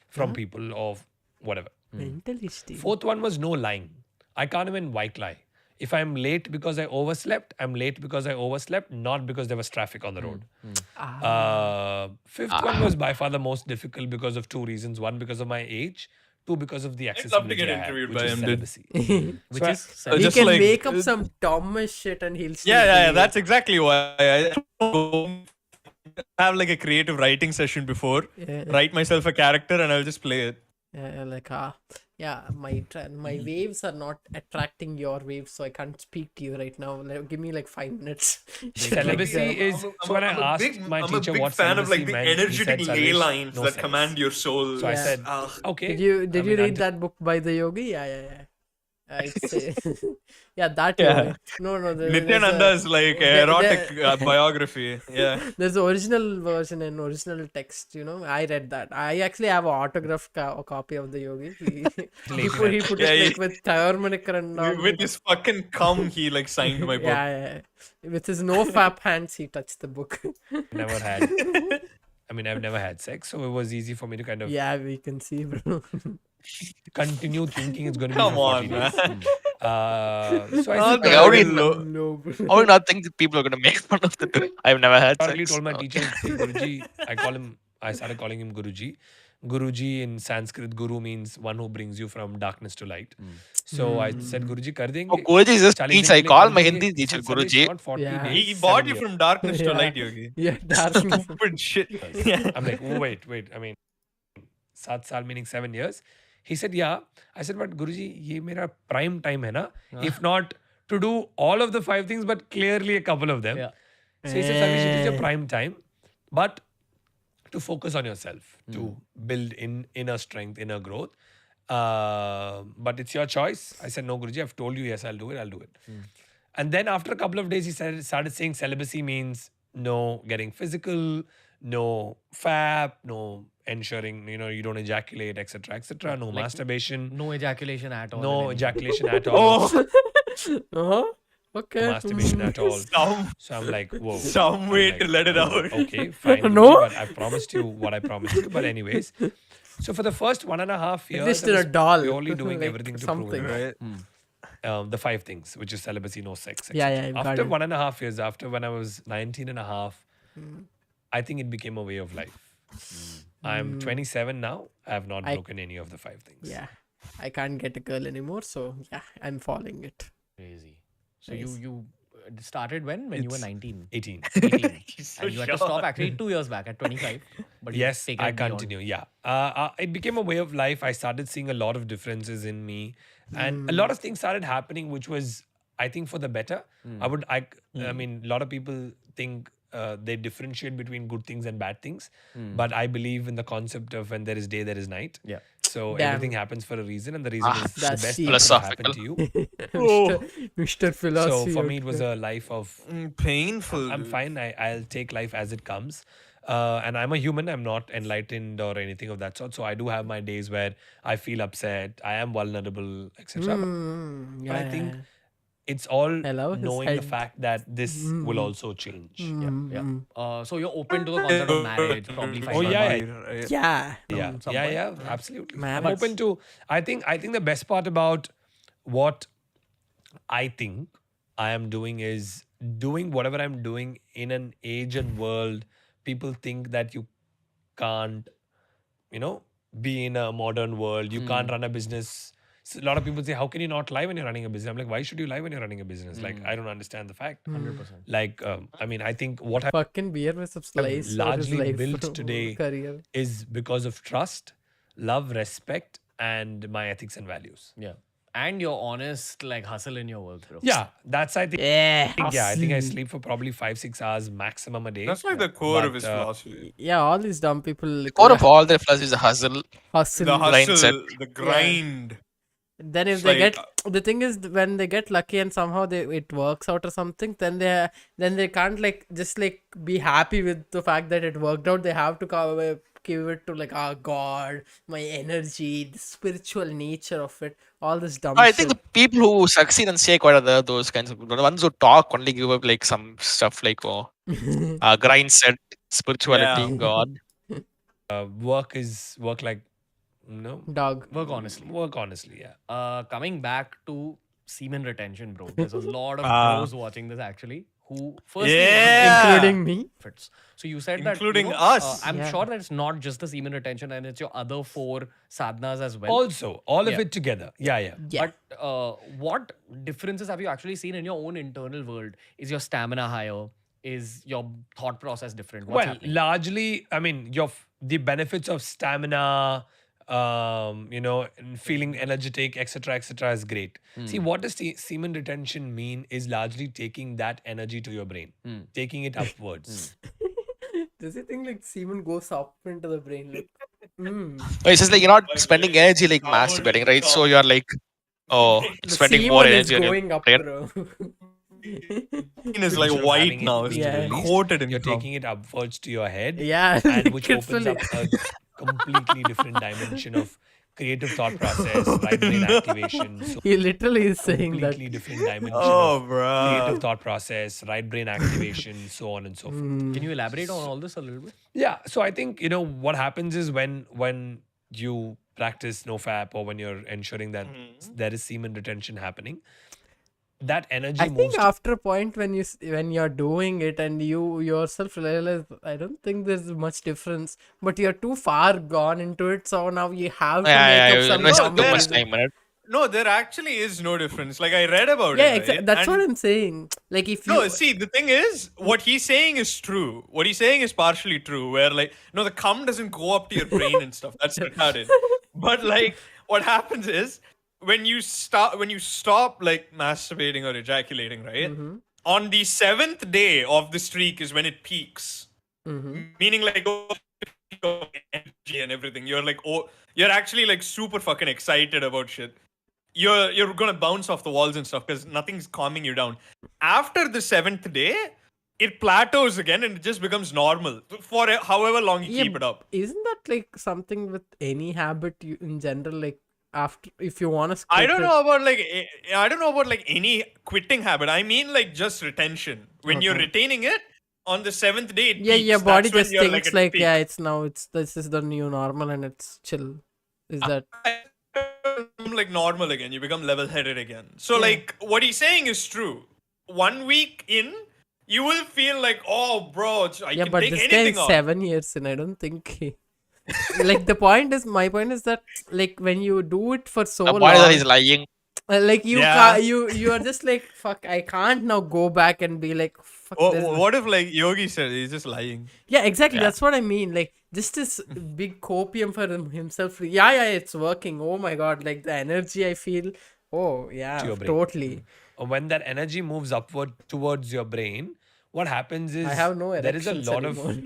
from people or whatever. Mentally steal. Fourth one was no lying. I can't even white lie. If I'm late because I overslept, I'm late because I overslept, not because there was traffic on the road. Fifth one was by far the most difficult because of 2 reasons. One, because of my age. 2, because of the I'd love to accessibility get I have, interviewed which by is him, dude. celibacy. Which is he just can like- make up some dumbest shit and he'll still Yeah, believe it. that's exactly why I have like a creative writing session before. Yeah. Write myself a character and I'll just play it. Yeah, like my waves are not attracting your waves, so I can't speak to you right now. Like, give me like 5 minutes. Shit like Celibacy that. is so when I asked my I'm teacher a big what fan of like celibacy the meant, he energetic said, ley "Sarvesh, lines no that sex." command your soul. So I Yeah. said, Ugh. okay. Did you I mean, read that book by the yogi? Yeah. It's yeah, that Yeah. yogi. No. Nityananda's like erotic biography. Yeah. There's the original version and original text. You know, I read that. I actually have an autographed copy of the yogi. He put Yeah, it he- like with turmeric and all. With his fucking cum, he like signed my book. Yeah. With his no fap hands, he touched the book. never had. I mean, I've never had sex, so it was easy for me to kind of Yeah, we can see, bro. continue thinking it's going to be Come for on, 40 days. man. So I Not said, Like, how do you that know? low. No, bro. How do you not think that people are gonna make fun of the I've never had Probably sex. told my teacher, "Hey, Guruji," I started calling him Guruji. Guruji in Sanskrit, Guru means one who brings you from darkness to light. So I said, Guruji, kar denge. Oh, Guruji is a 40 speech. दिन I के लिए call कर my देंगे." Hindi He teacher said, "Sarvesh, Guruji. not 40 Yeah. days, He brought 7 you years." from darkness to Yeah. light, Yogi. Yeah, darkness. Stupid shit. Yeah. I'm like, oh, wait. I mean, 7 saal meaning 7 years. He said, yeah. I said, but Guruji, ye mera prime time hai na? If not to do all of the 5 things, but clearly a couple of them. Yeah. So he said, Sarvesh, it is your prime time, but to focus on yourself, to build inner strength, inner growth. But it's your choice. I said, no, Guruji, I've told you, yes, I'll do it. And then after a couple of days, he started saying celibacy means no getting physical, no fap, no ensuring you don't ejaculate, etc., etc. No Like, masturbation, no ejaculation at all. in no anything. ejaculation at all. Uh-huh. Okay. Masturbation at all. So I'm like, whoa. Some way to let it out. Okay, fine. No? But I promised you what I promised you. But anyways, so for the first 1.5 years, least I in a was doll. purely doing Like everything to something. prove it wrong. The 5 things, which is celibacy, no sex. Yeah, etc. yeah, got After it. 1.5 years, after when I was 19 and a half, I think it became a way of life. I'm 27 now. I have not broken any of the 5 things. Yeah. I can't get a girl anymore, so yeah, I'm following it. Crazy. So Nice. you started when you were 19? 18. 18. so And you had to stop actually 2 years back at 25. But you Yes, taken I it beyond. continue. Yeah. It became a way of life. I started seeing a lot of differences in me. And a lot of things started happening, which was, I think, for the better. I mean, a lot of people think they differentiate between good things and bad things. But I believe in the concept of when there is day, there is night. Yeah. So Damn. everything happens for a reason, and the reason is the That's best deep. thing that happened to you. Mr. Philosophy. So for me, it was a life of painful. I'm fine. I'll take life as it comes. And I'm a human. I'm not enlightened or anything of that sort. So I do have my days where I feel upset. I am vulnerable, etc. But I think it's all Hello, his knowing the head. fact that this will also change. Yeah. So you're open to the concept of marriage, probably. Oh yeah, Yeah. yeah, absolutely. I'm Marriage. open to. I think the best part about what I think I am doing is doing whatever I'm doing in an age and world. People think that you can't, be in a modern world. You can't run a business. So a lot of people say, how can you not lie when you're running a business? I'm like, why should you lie when you're running a business? Like, I don't understand the fact. 100%. Like, I mean, I think what Fucking Beerbiceps lies for his largely life built today career. is because of trust, love, respect, and my ethics and values. Yeah. And your honest, hustle in your work, bro. Yeah, that's I think. Yeah. I think I sleep for probably 5-6 hours maximum a day. That's like the core But, of his philosophy. Yeah, all these dumb people. Core of all their philosophy is the hustle. Hustle. The hustle, Mindset. the grind. Then if It's they like, get the thing is when they get lucky and somehow it works out or something, then they can't just be happy with the fact that it worked out. They have to give it to God, my energy, the spiritual nature of it, all this dumb I shit. think the people who succeed and stay quiet are those kinds of people. The ones who talk only give up some stuff grind set, spirituality, Yeah. God. work like Dog. Work honestly. Work honestly, yeah. Coming back to semen retention, bro. There's a lot of bros watching this actually who firstly Including me. fits. So you said Including that us. I'm Yeah. sure that it's not just the semen retention and it's your other 4 sadhanas as well. Also, all of Yeah. it together. Yeah. But what differences have you actually seen in your own internal world? Is your stamina higher? Is your thought process different? What's Well, happening? largely, I mean, the benefits of stamina, and feeling energetic, etc., is great. See, what does semen retention mean is largely taking that energy to your brain, taking it upwards. Does he think semen goes up into the brain? It's just you're not spending energy masturbating, right? So you're The spending more semen is energy on your going up, brain. bro. It is like Instead of white having it now. It's being Yeah. released, coated in you're cum. taking it upwards to your head. Yeah, And which opens literally. up a completely different dimension of creative thought process, right brain activation. So He literally is saying that. completely different dimension Oh, of bruh. creative thought process, right brain activation, so on and so forth. Mm. Can you elaborate on all this a little bit? Yeah. So I think what happens is when you practice nofap or when you're ensuring that there is semen retention happening, that energy I moves. think after a point when you're doing it and you yourself realize, I don't think there's much difference, but you're too far gone into it, so now you have to make up some invested too compromise. much time in it. No, there actually is no difference. Like I read about Yeah, it. Right? that's And- what I'm saying. Like if you No, see, the thing is, what he's saying is true. What he's saying is partially true. Where the cum doesn't go up to your brain and stuff. That's retarded. But what happens is when you stop masturbating or ejaculating, right? Mm-hmm. On the 7th day of the streak is when it peaks. Meaning energy and everything. You're actually super fucking excited about shit. You're gonna bounce off the walls and stuff because nothing's calming you down. After the 7th day, it plateaus again and it just becomes normal for however long you keep it up. Isn't that like something with any habit in general? Like after, if you want to I don't know about like any quitting habit. I mean like just retention. When you're Okay. retaining it, on the 7th day it Yeah, peaks. your body That's when just you're thinks at like, peak. yeah, it's now, this is the new normal and it's chill. Is that? Like normal again. You become level-headed again. So Yeah. like what he's saying is true. 1 week in, you will feel like, oh, bro, I Yeah, can but take this guy anything is on. 7 years in. I don't think he... Like my point is that like when you do it for so The long, point is that he's lying. like you Yeah. you are just like, fuck, I can't now go back and be like, fuck, there's no-" What if like Yogi said he's just lying? Yeah, exactly. Yeah. That's what I mean. Like just this big copium for himself. Yeah, it's working. Oh my god, like the energy I feel. Oh yeah, To your brain. totally. When that energy moves upward towards your brain, what happens is I have no there is a erections lot anymore. of,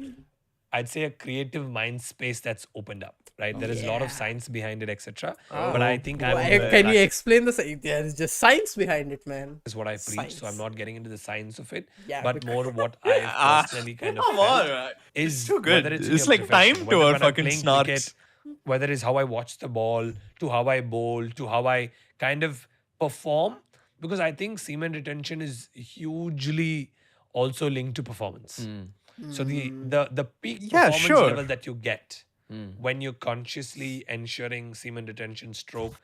I'd say, a creative mind space that's opened up, right? There is a lot of Yeah. science behind it, etc. Oh, But I think I'm why- in the can you practice explain the science? There is just science behind it, man. is what I preach, so I'm Science. not getting into the science of it, Yeah, but because- more what I personally kind of Come felt on, man. is It's too good. whether it's in It's your like profession, time to whether our when I'm fucking playing snarks. cricket, whether it's how I watch the ball, to how I bowl, to how I kind of perform, because I think semen retention is hugely also linked to performance. So the peak Yeah, performance sure. level that you get when you're consciously ensuring semen retention stroke,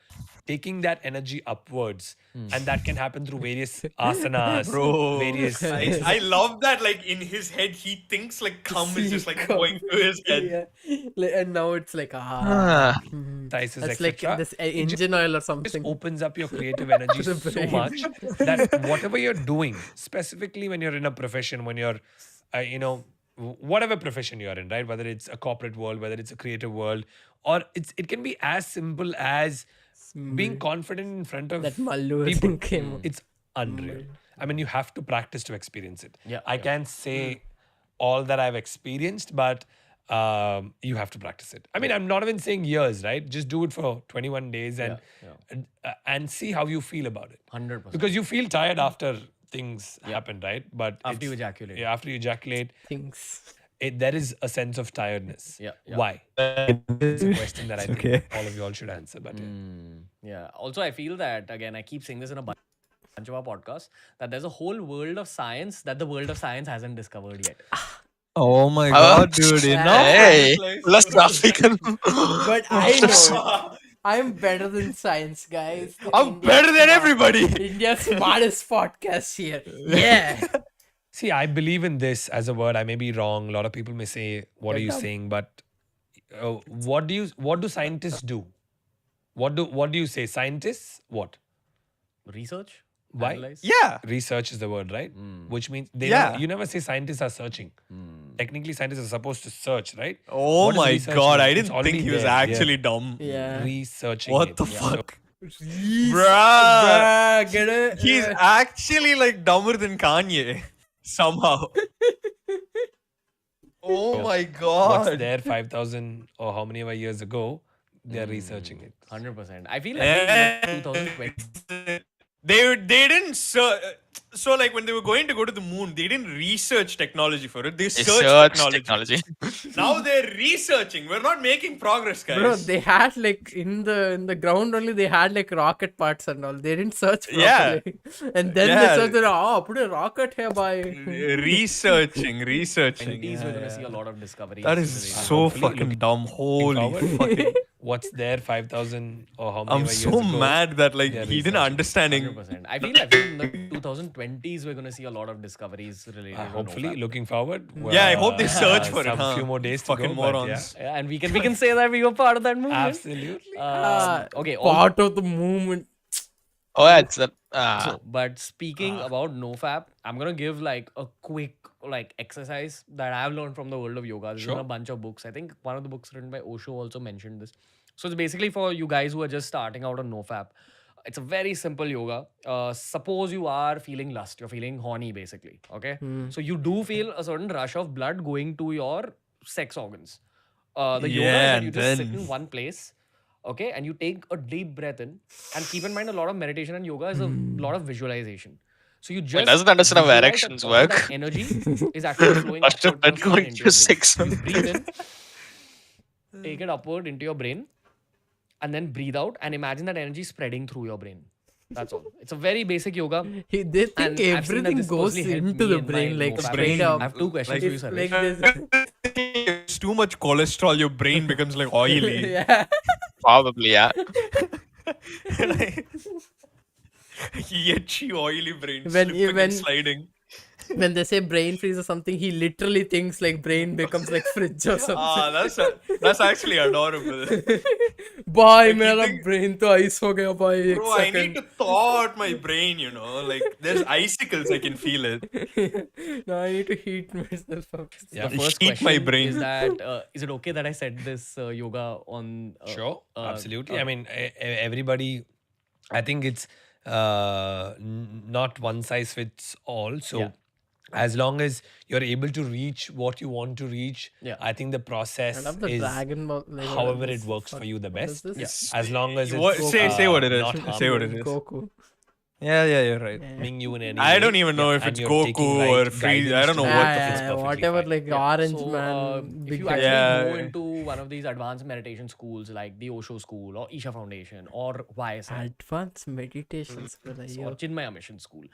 taking that energy upwards, and that can happen through various asanas, Bro, various. I love that. Like in his head, he thinks like cum is just like going through his head. Yeah. And now it's like Exercises, that's like etc. this It just- engine oil or just something. opens up your creative energy The so brain. much that whatever you're doing, specifically when you're in a profession, when you're, whatever profession you're in, right? Whether it's a corporate world, whether it's a creative world, or it can be as simple as being confident in front of That Mallu people. thing came out. It's unreal. I mean, you have to practice to experience it. Yeah, I can't say all that I've experienced, but you have to practice it. I mean, I'm not even saying years, right? Just do it for 21 days and see how you feel about it. 100%. Because you feel tired after things happen, right? But After you it's- ejaculate. Yeah, after you ejaculate, Things. there is a sense of tiredness. Yeah. Why? It's a question that I think okay. all of you all should answer. But Yeah. Also, I feel that, again, I keep saying this in a bunch of our podcasts, that there's a whole world of science that the world of science hasn't discovered yet. Oh my god, dude! Enough. Hey, let's African. But I know I'm better than science, guys. I'm better than everybody. India's smartest podcast here. Yeah. see, I believe in this as a word. I may be wrong. A lot of people may say, "What are you dumb. saying?" But what do scientists do? What do you say? Scientists what? Research? Why? Analyze? Yeah. Research is the word, right? Which means Yeah. you never say scientists are searching. Technically, scientists are supposed to search, right? Oh What does my research god! mean? I It's didn't already think he was there, yeah. actually dumb. Yeah. Researching. What it. the Yeah. fuck, Bruh, bruh? get it? He's actually like dumber than Kanye somehow. Oh my What's god! there 5,000 or how many ever years ago? They're researching it. 100%. I feel like in 2020. They didn't so like when they were going to go to the moon, they didn't research technology for it. They searched Search technology. Now they're researching. We're not making progress, guys. Bro, they had like in the ground only, they had like rocket parts and all. They didn't search properly. Yeah. And then Yeah. they searched, oh, put a rocket here by. researching. 20s, we're going to see a lot of discoveries. That is related to so Hopefully, fucking dumb. Holy forward. fucking. What's there 5,000 or how many I'm ever years so ago? mad that like they're he didn't researching. understand. 100%. I feel like in the 2020s, we're going to see a lot of discoveries related to Hopefully, NoFap. looking forward. Yeah, I hope they search for it, some huh? few more days Fucking to go. but morons. Yeah, and we can say that we were part of that movement. Absolutely. Okay. Part of the movement. Oh, yeah, it's that. So, but speaking about NoFap, I'm gonna give like a quick like exercise that I've learned from the world of yoga. This is in a bunch of books. I think one of the books written by Osho also mentioned this. So it's basically for you guys who are just starting out on NoFap. It's a very simple yoga. Suppose you are feeling lust, you're feeling horny basically. Okay, so you do feel a certain rush of blood going to your sex organs. The yoga is that you just sit in one place. Okay, and you take a deep breath in, and keep in mind a lot of meditation and yoga is a lot of visualization. So you He just doesn't understand how visualize erections that all that work. energy is actually flowing Must have upward been from going into to your six brain. You months. breathe in, take it upward into your brain, and then breathe out and imagine that energy spreading through your brain. That's all. It's a very basic yoga. They think and I've seen that everything this goes personally helped into me the in my brain, like nofap straight journey. up. I have two questions for you, It's Sarvesh. like this. It's too much cholesterol, your brain becomes like oily. Yeah. Probably, yeah. Itchy, oily brain, When you- slipping when- and sliding. When they say brain freeze or something, he literally thinks like brain becomes like fridge or something. That's actually adorable. Boy, Like, you मेरा think- brain तो ice हो गया boy एक Bro, I need second. to thaw out my brain, you know. Like, there's icicles, I can feel it. No, I need to heat myself up. The first Heat my question brain. is that is it okay that I said this yoga on? Sure, absolutely. I okay. mean, everybody. I think it's not one size fits all. So, Yeah. as long as you're able to reach what you want to reach, Yeah. I think the process I love the is Dragon Ball. Like, however this it works for you the best. What is this? As long as it's Say what it is. not Say what harmful. it is. Goku. Yeah, you're right. Harming you in any I way. don't even know if and it's you're Goku taking or right Freeze. I guidance don't know to what it, the it's fuck. perfectly Whatever, fine. like orange So, man. if big you guy. actually go Yeah. into one of these advanced meditation schools like the Osho School or Isha Foundation or YSI Advanced meditations. or Chinmaya Mission School,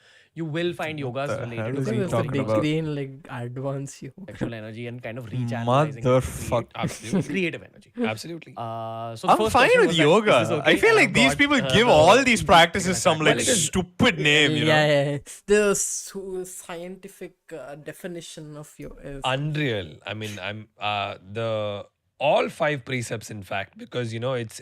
you will find yogas the hell related is to he There's a talking big about? green like advanced you. sexual energy and kind of rechannelizing it to Motherfuck. create Absolutely. creative energy. Absolutely. So the I'm first fine question with was that, yoga. is this okay? I feel And like I've these got, people give the- all these practices some Well, like it is- stupid name, you know. Yeah. The scientific definition of your is Unreal. I mean, I'm the all 5 precepts, in fact, because it's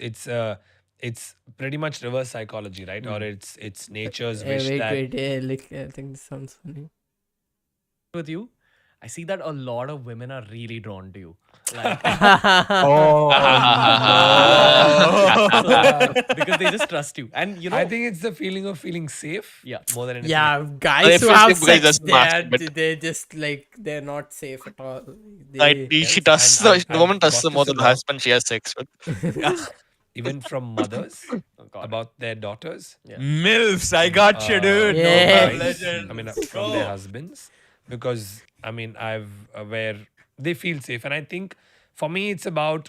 pretty much reverse psychology, right? Or it's nature's wish wait, that wait, yeah, like I think this sounds funny. with you, I see that a lot of women are really drawn to you. Like, because they just trust you, and you know. I think it's the feeling of feeling safe. Yeah. More than anything. Yeah, They guys who feel have safe because sex, just masturbate. they're just like they're not safe at all. Right, They, she trusts and the woman I've trusts got the more this than the a lot. husband she has sex with. Even from mothers God. about their daughters. MILFs, I got you, dude. Yeah. No Guys, legend. I mean, Let's from go. their husbands, because I mean, where they feel safe, and I think for me, it's about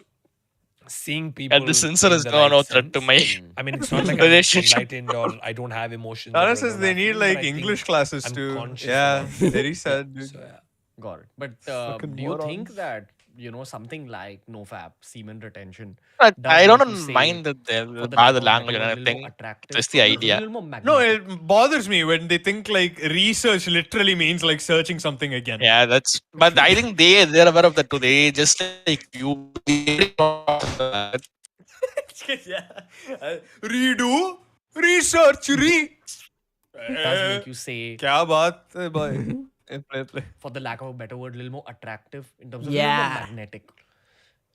seeing people. And this answer in is the no right threat to sense. my I mean, it's not like I'm relationship. enlightened or I don't have emotions. Tara or I says don't they have need feelings, but like I think English classes I'm too. conscious Yeah, about it. very sad, dude. So, yeah. Got it. But Fucking do you think morons. that something like nofap, semen retention? I does don't make you say, mind that they for the are the lack of language and better word, little anything. more attractive, Just the or idea. little more No, magnetic? it bothers me when they think like research literally means like searching something again. Yeah, that's. But I think they're aware of that too. They just like you. Yeah. Redo, research, It does make you say, क्या बात है भाई? Play. for the lack of a better word, a little more attractive in terms of Yeah. a little more magnetic.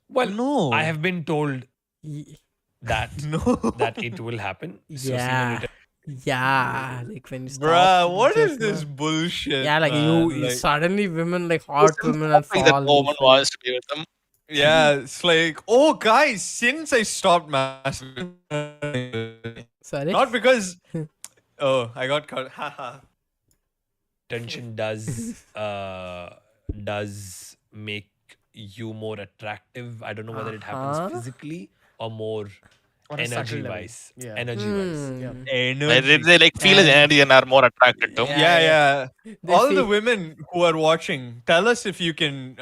Well, No. I have been told Ye- that that it will happen. So Yeah. semen Yeah, like when you stop. Bruh, what is just this now- bullshit? Yeah, like man? you Like, suddenly women like hot women and Something that fall. no one wants to be with them. yeah, it's like, oh guys, since I stopped masturbating, Sorry. not because, oh, I got caught. Haha. tension does make you more attractive. I don't know whether it happens Uh-huh. physically or more On a subtle energy level. wise. Yeah. Energy wise. Hmm. They like feel his energy and are more attracted to. Yeah. They All the feel- women who are watching, tell us if you can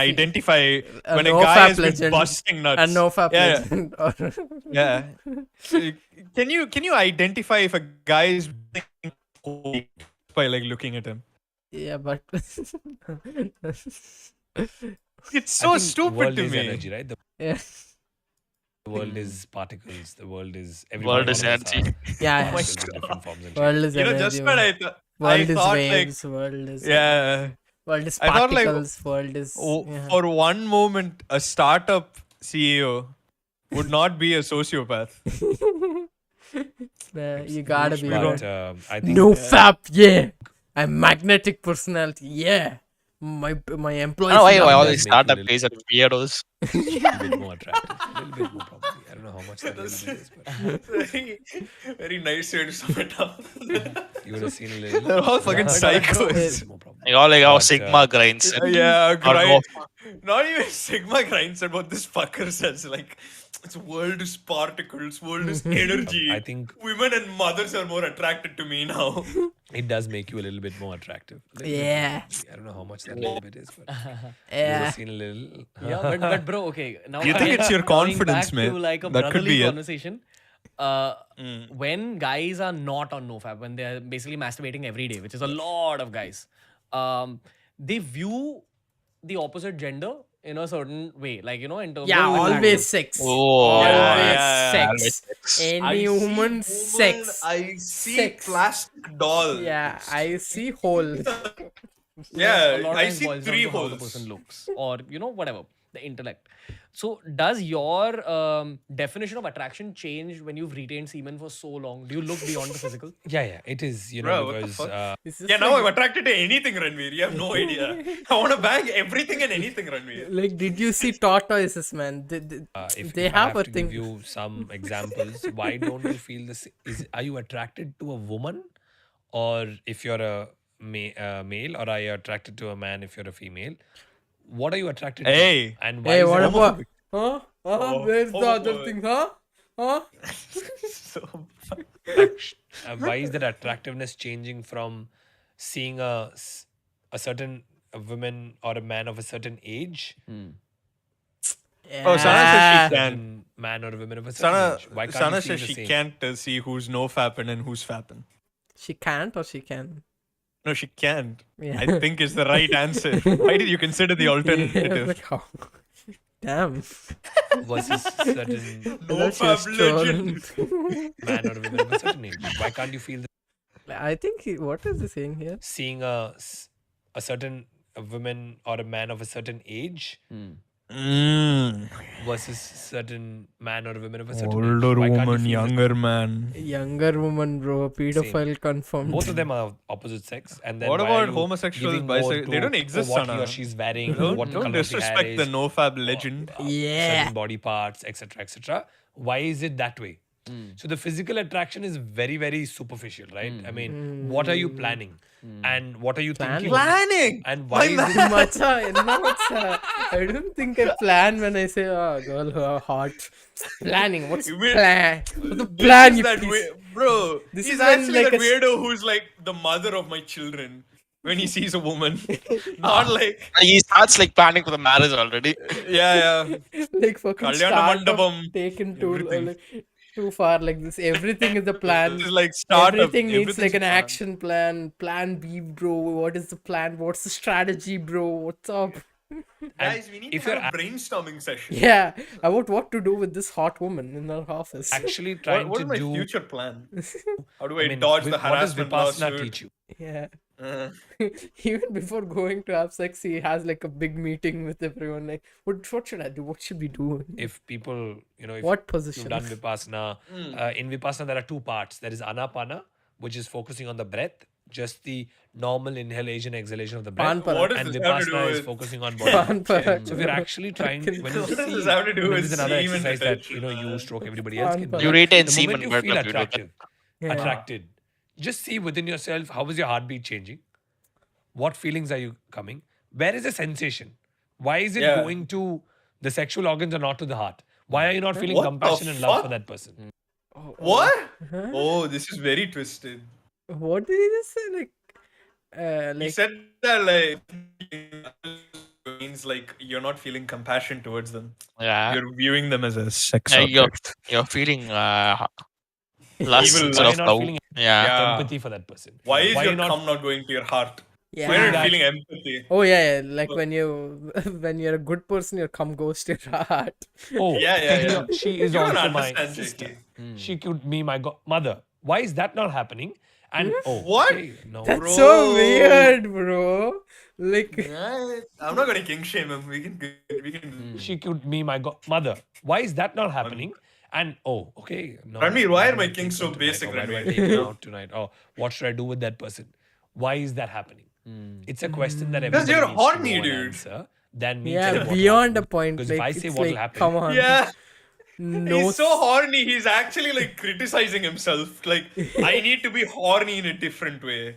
identify A when a no guy fap has been legend. busting nuts. A no fap Yeah, legend. Or- yeah. Can you identify if a guy is by like looking at him? Yeah, but It's I so think stupid world to is me. energy, right? The yeah, world is particles. The world is World is all of us energy. are yeah. particles in different forms and shapes. World is You know, energy. just when I world is thought like, waves. World is yeah. World is I thought, like, particles. World is. Yeah. For one moment, a startup CEO would not be a sociopath. You gotta be But right. I think No fap, yeah. I'm magnetic personality, yeah. my I employees. don't know why love all that. these startup guys are weirdos. A little bit more attractive. A little bit more probably. I don't know how much that little bit is, but very, very nice way to sum it up. you would have seen a little. They're all fucking psychos. Like all like our But, Sigma grinds. Yeah, Or grind. Not even Sigma grinds and what this fucker says. Like, it's world is particles, world is energy. I think women and mothers are more attracted to me now. it does make you a little bit more attractive. A little bit more, Yeah. probably. I don't know how much that little bit is, but you would Yeah. have seen a little. Yeah, but bro, okay. Now You think again, it's your going confidence, back to mate? like a That could brotherly be it. conversation. When guys are not on NoFap, when they're basically masturbating every day, which is a lot of guys, they view the opposite gender in a certain way, like in terms Yeah, of always sex. Oh, always yeah, sex. Any I see woman, sex. I see Sex. plastic doll. Yeah, I see holes. Yeah, a lot of I times see boils down 3 to how the holes. person looks, or whatever, the intellect. So does your definition of attraction change when you've retained semen for so long? Do you look beyond the physical? Yeah, it is. Bro, what the Because fuck? It's just Yeah, now like- I'm attracted to anything, Ranveer. You have no idea. I want to bang everything and anything, Ranveer. Like, did you see tortoises, man? if They I have a to thing. give you some examples, why don't you feel this? Are you attracted to a woman, or if you're a male, or are you attracted to a man if you're a female? What are you attracted Hey. to? And why Hey, is what it about? Huh? Oh, Where's the other homophobe. thing? Huh? why is that attractiveness changing from seeing a certain woman or a man of a certain age? Oh, Sana says she can. Certain man or a woman of a certain Sana, age. Why can't Sana you feel says the she same? can't see who's no fapping and who's fapping. She can't or she can? No, she can't. Yeah. I think is the right answer. Why did you consider the alternative? Like, how? Damn. Versus certain No fab legend. man or woman of a certain age. Why can't you feel the I think what is he saying here? seeing a certain woman or a man of a certain age versus certain man or woman of a certain age? Older Why can't you woman, feel the- younger man. Younger woman, bro. Pedophile confirmed. Both of them are opposite sex. And then What why are about you homosexuals, giving more bisexuals? They to don't exist, what he Sana. or she's wearing, Don't, what don't color the hair disrespect the is, no-fab legend. certain body parts, etc., etc. Why is it that way? So the physical attraction is very, very superficial, right? I mean, what are you planning? And what are you thinking? Planning! And why is it Macha, I don't think I plan when I say, oh, girl, her hot. Planning. What's plan? What's the plan, This you is that piece? bro, This he's is when, actually like, that a- weirdo who's like the mother of my children when he sees a woman. Not like, He starts like planning for the marriage already. yeah. Like fucking Kalyana start Mandapam, taken too everything. like, too far like this. Everything is a plan. This is like startup. Everything needs like Everything's an a plan. action plan. Plan B, bro. What is the plan? What's the strategy, bro? What's up? Guys, we need if to you're have a brainstorming session. Yeah, about what to do with this hot woman in our office. actually trying What to is my do? future plan? How do I I mean, dodge the what does harassment Vipassana lawsuit? teach you? Yeah. Uh, Even before going to have sex, he has like a big meeting with everyone. Like, what should I do? What should we do? If people, if What you've position? done Vipassana, in Vipassana there are two parts. There is Anapana, which is focusing on the breath, just the normal inhalation, exhalation of the breath. Panpara. What does And this have to do Vipassana is with- focusing on body. Panpara. So if you're actually trying, when you What does see, this have to do this with is another semen exercise that retention? you stroke everybody else. can Panpara. do. You retain The semen, moment you but feel not you attractive, Yeah. attracted, just see within yourself how is your heartbeat changing, what feelings are you coming, where is the sensation, why is it Yeah. going to the sexual organs or not to the heart, why are you not feeling What the compassion and love for fuck? that person? What? Huh? Oh, this is very twisted. What did he just say? Like, He said that means like you're not feeling compassion towards them. Yeah. You're viewing them as a sex Yeah, object. you're feeling lust Evil instead Why of not love. feeling Yeah. empathy for that person? Why is Why your you not- cum not going to your heart? Yeah. Why are you That- feeling empathy? oh yeah, like when you're a good person, your cum goes to your heart. Oh, Yeah. she is You don't also my understand, sister. JK. She could be my mother. Why is that not happening? And oh, What? okay, no. That's so weird, bro. Like, I'm not gonna king shame him. We can. She could be my mother. Why is that not happening? And oh, okay. No, Ranveer, why are do my I take kings her so tonight? basic, Or why do I Ranveer? take her out tonight? Oh, what should I do with that person? Why is that happening? It's a question that Because everybody you're needs to horny, know and dude. answer. Than me Yeah, telling what will beyond a happen. point. Because if I Like, say it's what will like, happen, come on. Yeah. No. He's so horny. He's actually like criticizing himself. Like, I need to be horny in a different way.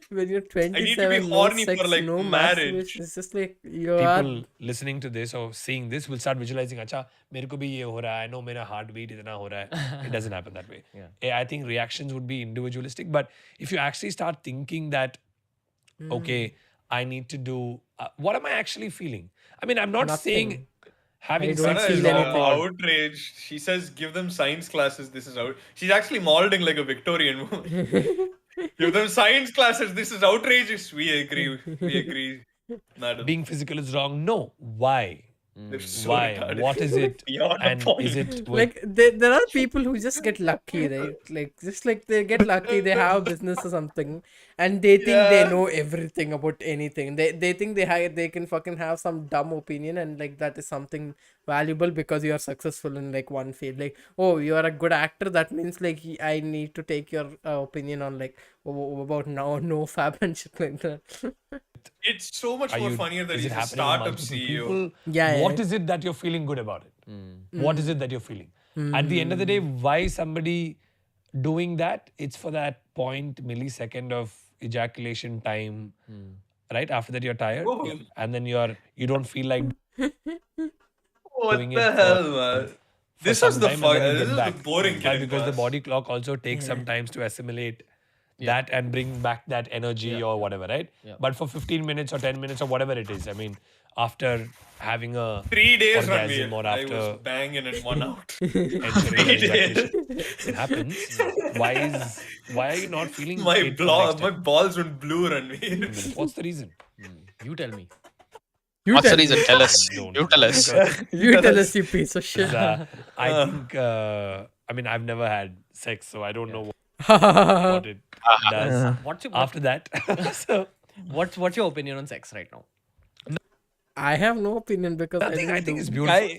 When you're I need to be 27, no horny sex, for like no marriage. masturbation. It's just like you are. people listening to this or seeing this will start visualizing, acha, mere ko bhi ye ho raha hai, I know mera heartbeat itna ho raha hai. It doesn't happen that way. I think reactions would be individualistic. But if you actually start thinking that, okay, I need to do, what am I actually feeling? I mean, I'm not saying Nothing. having I don't sex Sana is is feel wrong. anything. outraged. She says, give them science classes. This is out. She's actually molding like a Victorian woman. Give them science classes. This is outrageous. We agree. We agree. Madam. Being physical is wrong. No. Why? They're so Why? retarded. What is it? Beyond a And point. is it with, Like there are people who just get lucky, right? Like just like they get lucky, they have a business or something, and they think they know everything about anything. They think they can fucking have some dumb opinion, and like that is something valuable because you are successful in like one field. Like, oh, you are a good actor, that means like I need to take your opinion on like about no fab and shit like that. It's so much more funnier that is he's it a happening in startup multiple CEO. people? Yeah, What yeah. is it that you're feeling good about it? What is it that you're feeling? At the end of the day, why somebody doing that? It's for that millisecond of ejaculation time, right? After that, you're tired, Oh. and then you don't feel like What doing the it hell, for man? for This some was the time and then you this get is back. the boring Why? killing Because the class. body clock also takes some times to assimilate that and bring back that energy or whatever, right? But for 15 minutes or 10 minutes or whatever it is, I mean, after having a 3 days orgasm Ranveer. or I after was banging and 1 out. entering 3 days. ejaculation, it happens. Why are you not feeling My it for the next my 10 balls went blue, Ranveer. minutes? What's the reason? You tell me. What's the reason? Tell us. Don't. You tell us. You tell us, you piece of shit. I think, I mean, I've never had sex, so I don't know what it does after that. So, What's your opinion on sex right now? I have no opinion because I think do. it's beautiful.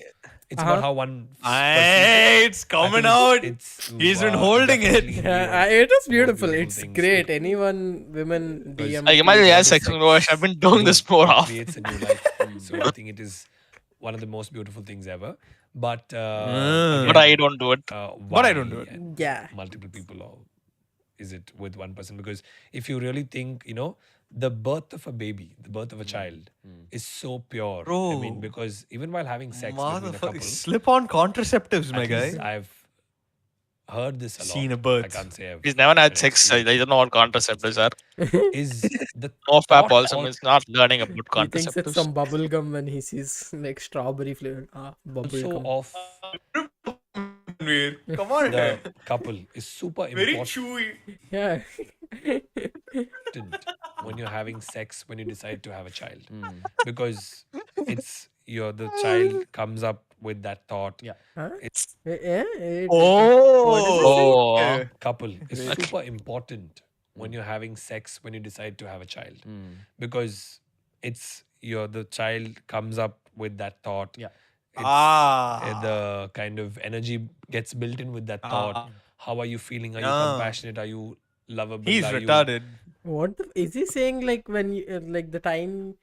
It's about how one. It's coming out. He's been holding it. Yeah, it is beautiful. It's great. Anyone, women, DM. I imagine he has sex with Rosh. I've been doing this more often. Creates a new life. So I think it is one of the most beautiful things ever. But But I don't do it. But I don't do it. Yeah. Multiple people, or is it with one person? Because if you really think, the birth of a baby, the birth of a child, is so pure. Bro. I mean, because even while having sex between a couple, Slip-on contraceptives, my at guy. least I've heard this a lot. Seen a birth. I can't say I've He's never had an sex. I don't know what contraceptives are. Is the No fap thought also or- means not learning about He thinks it's contraceptives. some bubble gum when he sees like strawberry flavored bubble also gum. of Ranveer. Come on. the couple is super Very important chewy. Yeah. when you're having sex, when you decide to have a child, because it's the child comes up with that thought. Huh? It's Oh. couple is super important when you're having sex, when you decide to have a child, because it's the child comes up with that thought. It's the kind of energy gets built in with that thought. How are you feeling? Are you compassionate? Are you lovable? He's Are you- retarded. What is he saying? Like when you like the time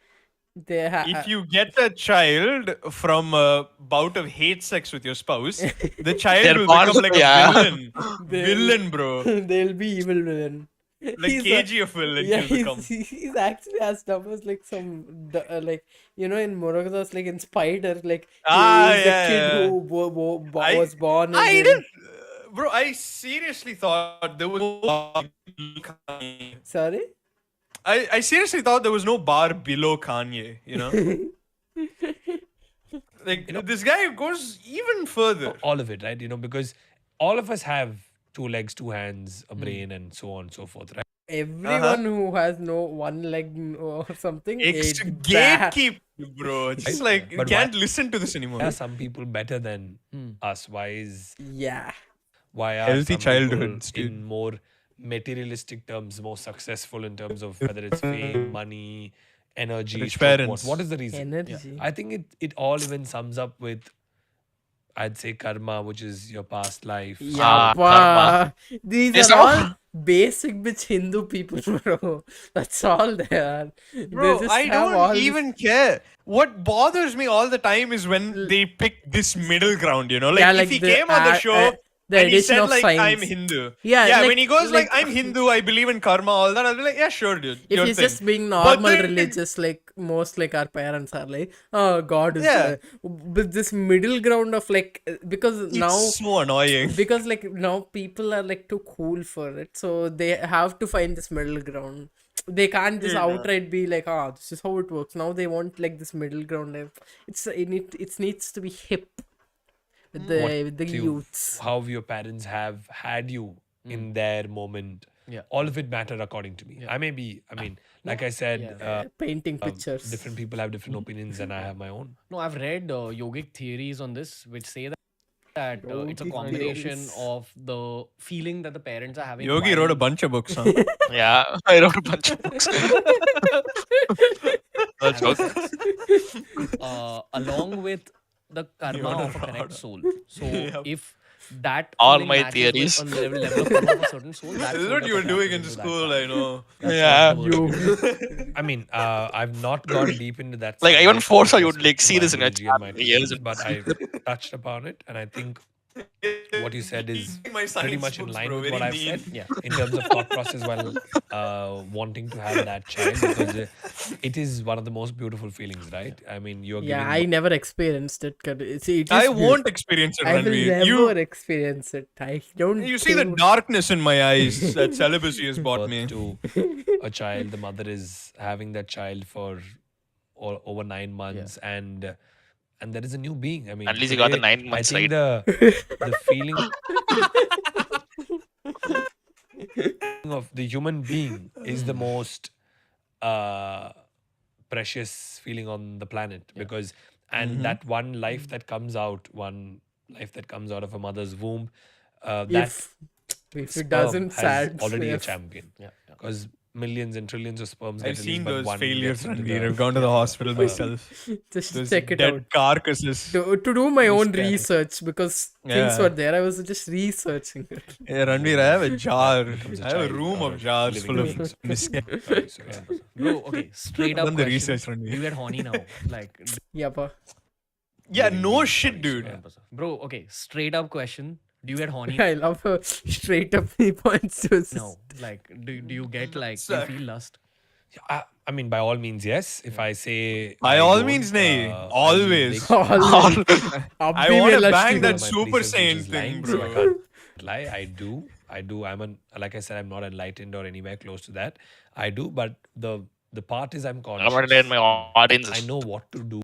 they have. If you get a child from a bout of hate sex with your spouse, the child They're will born- become like yeah. a villain. Villain, bro. They'll be evil villain. Like He's KGF villain yeah, he'll become. he's actually as dumb as like some like in Morocco, like in Spider, like he's a kid who was born. I in didn't, bro. I seriously thought there was no bar below Kanye. Sorry. I seriously thought there was no bar below Kanye. Like this guy goes even further. all of it, right? Because all of us have 2 legs, 2 hands, a brain, and so on and so forth, right? Everyone who has no one leg or something. It's bad. gatekeep, bro. It's just like you But can't why- listen to this anymore. Why are some people better than us? Yeah. Why are Healthy some childhoods, people dude. in more materialistic terms more successful in terms of whether it's fame, money, energy, Rich stroke, parents. what is the reason? Energy. I think it all even sums up with, I'd say, karma, which is your past life. Yeah. karma. These It's are not- all basic bitch Hindu people, bro. That's all they are. Bro, They just I have all don't this- even care. What bothers me all the time is when they pick this middle ground, you know? Like, Yeah, if like he the came on the show the and he addition said, of like, I'm science. Hindu. Yeah, when he goes, like, like I'm Hindu, I believe in karma, all that, I'll be like, yeah, sure, dude. if your he's thing. just being But normal then- religious, like most like our parents are like, oh, God is Yeah. with this middle ground of like, because It's now so annoying. because like now people are like too cool for it, so they have to find this middle ground. They can't just Yeah. outright be like, oh, this is how it works. Now they want like this middle ground. Like, it needs to be hip with the youths. How your parents have had you in their moment. Yeah. All of it mattered according to me. I mean, like I said, Painting pictures. different people have different opinions, and I have my own. No, I've read yogic theories on this, which say that it's a Yogic combination theories. of the feeling that the parents are having. Yogi while- wrote a bunch of books, huh? Yeah, I wrote a bunch of books. That's having okay. sex, along with the karma You're of a correct wrong. soul. So Yep. if that All feeling my matches theories. with a level of karma of a certain soul, that This is soul what gets you were doing attracted in to that school, path. I know. That's Yeah. what the word- I mean, I've not gone deep into that. Like, I even subject foresaw you because would, like, of see my this in a religion, my chapter years traditions, but I touched upon it, and I think what you said is My pretty science much in books, line bro, with what very I've deep. said. Yeah, in terms of thought process while wanting to have that child, because it is one of the most beautiful feelings, right? I mean, you're Yeah, giving I never experienced it. See, it is I beautiful. won't experience it, I will Ranveer. never You, experience it. I don't. you see the care. darkness in my eyes that celibacy has brought me. to a child. The mother is having that child for over 9 months, and there is a new being. I mean, At least you got the today, 9 months I think right. the feeling of the human being is the most precious feeling on the planet, because that one life that comes out, of a mother's womb, that If sperm it doesn't, has sad. already a Yes. champion. Because millions and trillions of sperms I've get seen released, but those one failures, gets into Ranveer. the- I've gone to the hospital myself. Just Those check it dead out. carcasses. To do my own scary. research, because things Yeah. were there. I was just researching it. Yeah, Ranveer, I have a jar. becomes a I have a child room or of jars living full of beings. biscuit. Sorry, so, yeah. Bro, okay, straight I've up done the question. research, Ranveer. Do you get horny now? Like, Yeah, pa. Yeah, no shit, dude. bro, okay, straight up question. Do you get horny? I love her straight up 3 points to assist. No. Like, do you get like, do you feel lust? I mean, by all means, yes. If I say By I all don't, means, nay. I'll Always. break- Always. I Abhi want mein to lush bang ki that ho. my Super precepts, which Saiyan is thing, lying, so I bro. can't lie. I do. Like I said, I'm not enlightened or anywhere close to that. I do, but the part is I'm conscious. I'm gonna let my audience. I know what to do.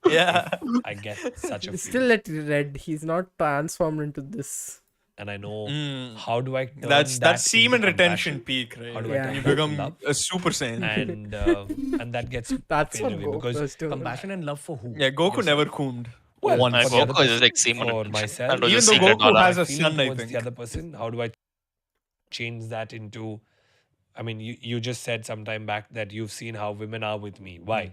Yeah. if I get such a Still feeling, let it red. He's not transformed into this. and I know Mm. how do I turn That's that semen into retention compassion. peak, right? How do Yeah. I turn You that into become love? a Super Saiyan. And that gets That's faded what away because Goku's doing. Compassion and love for who? Yeah, Goku never combed. Well, Once. My for the other Goku is person, like semen for retention. myself. That was Even a though secret Goku dollar. has a feeling son, I towards think. the other person, how do I change that into? I mean, you just said some time back that you've seen how women are with me. Why?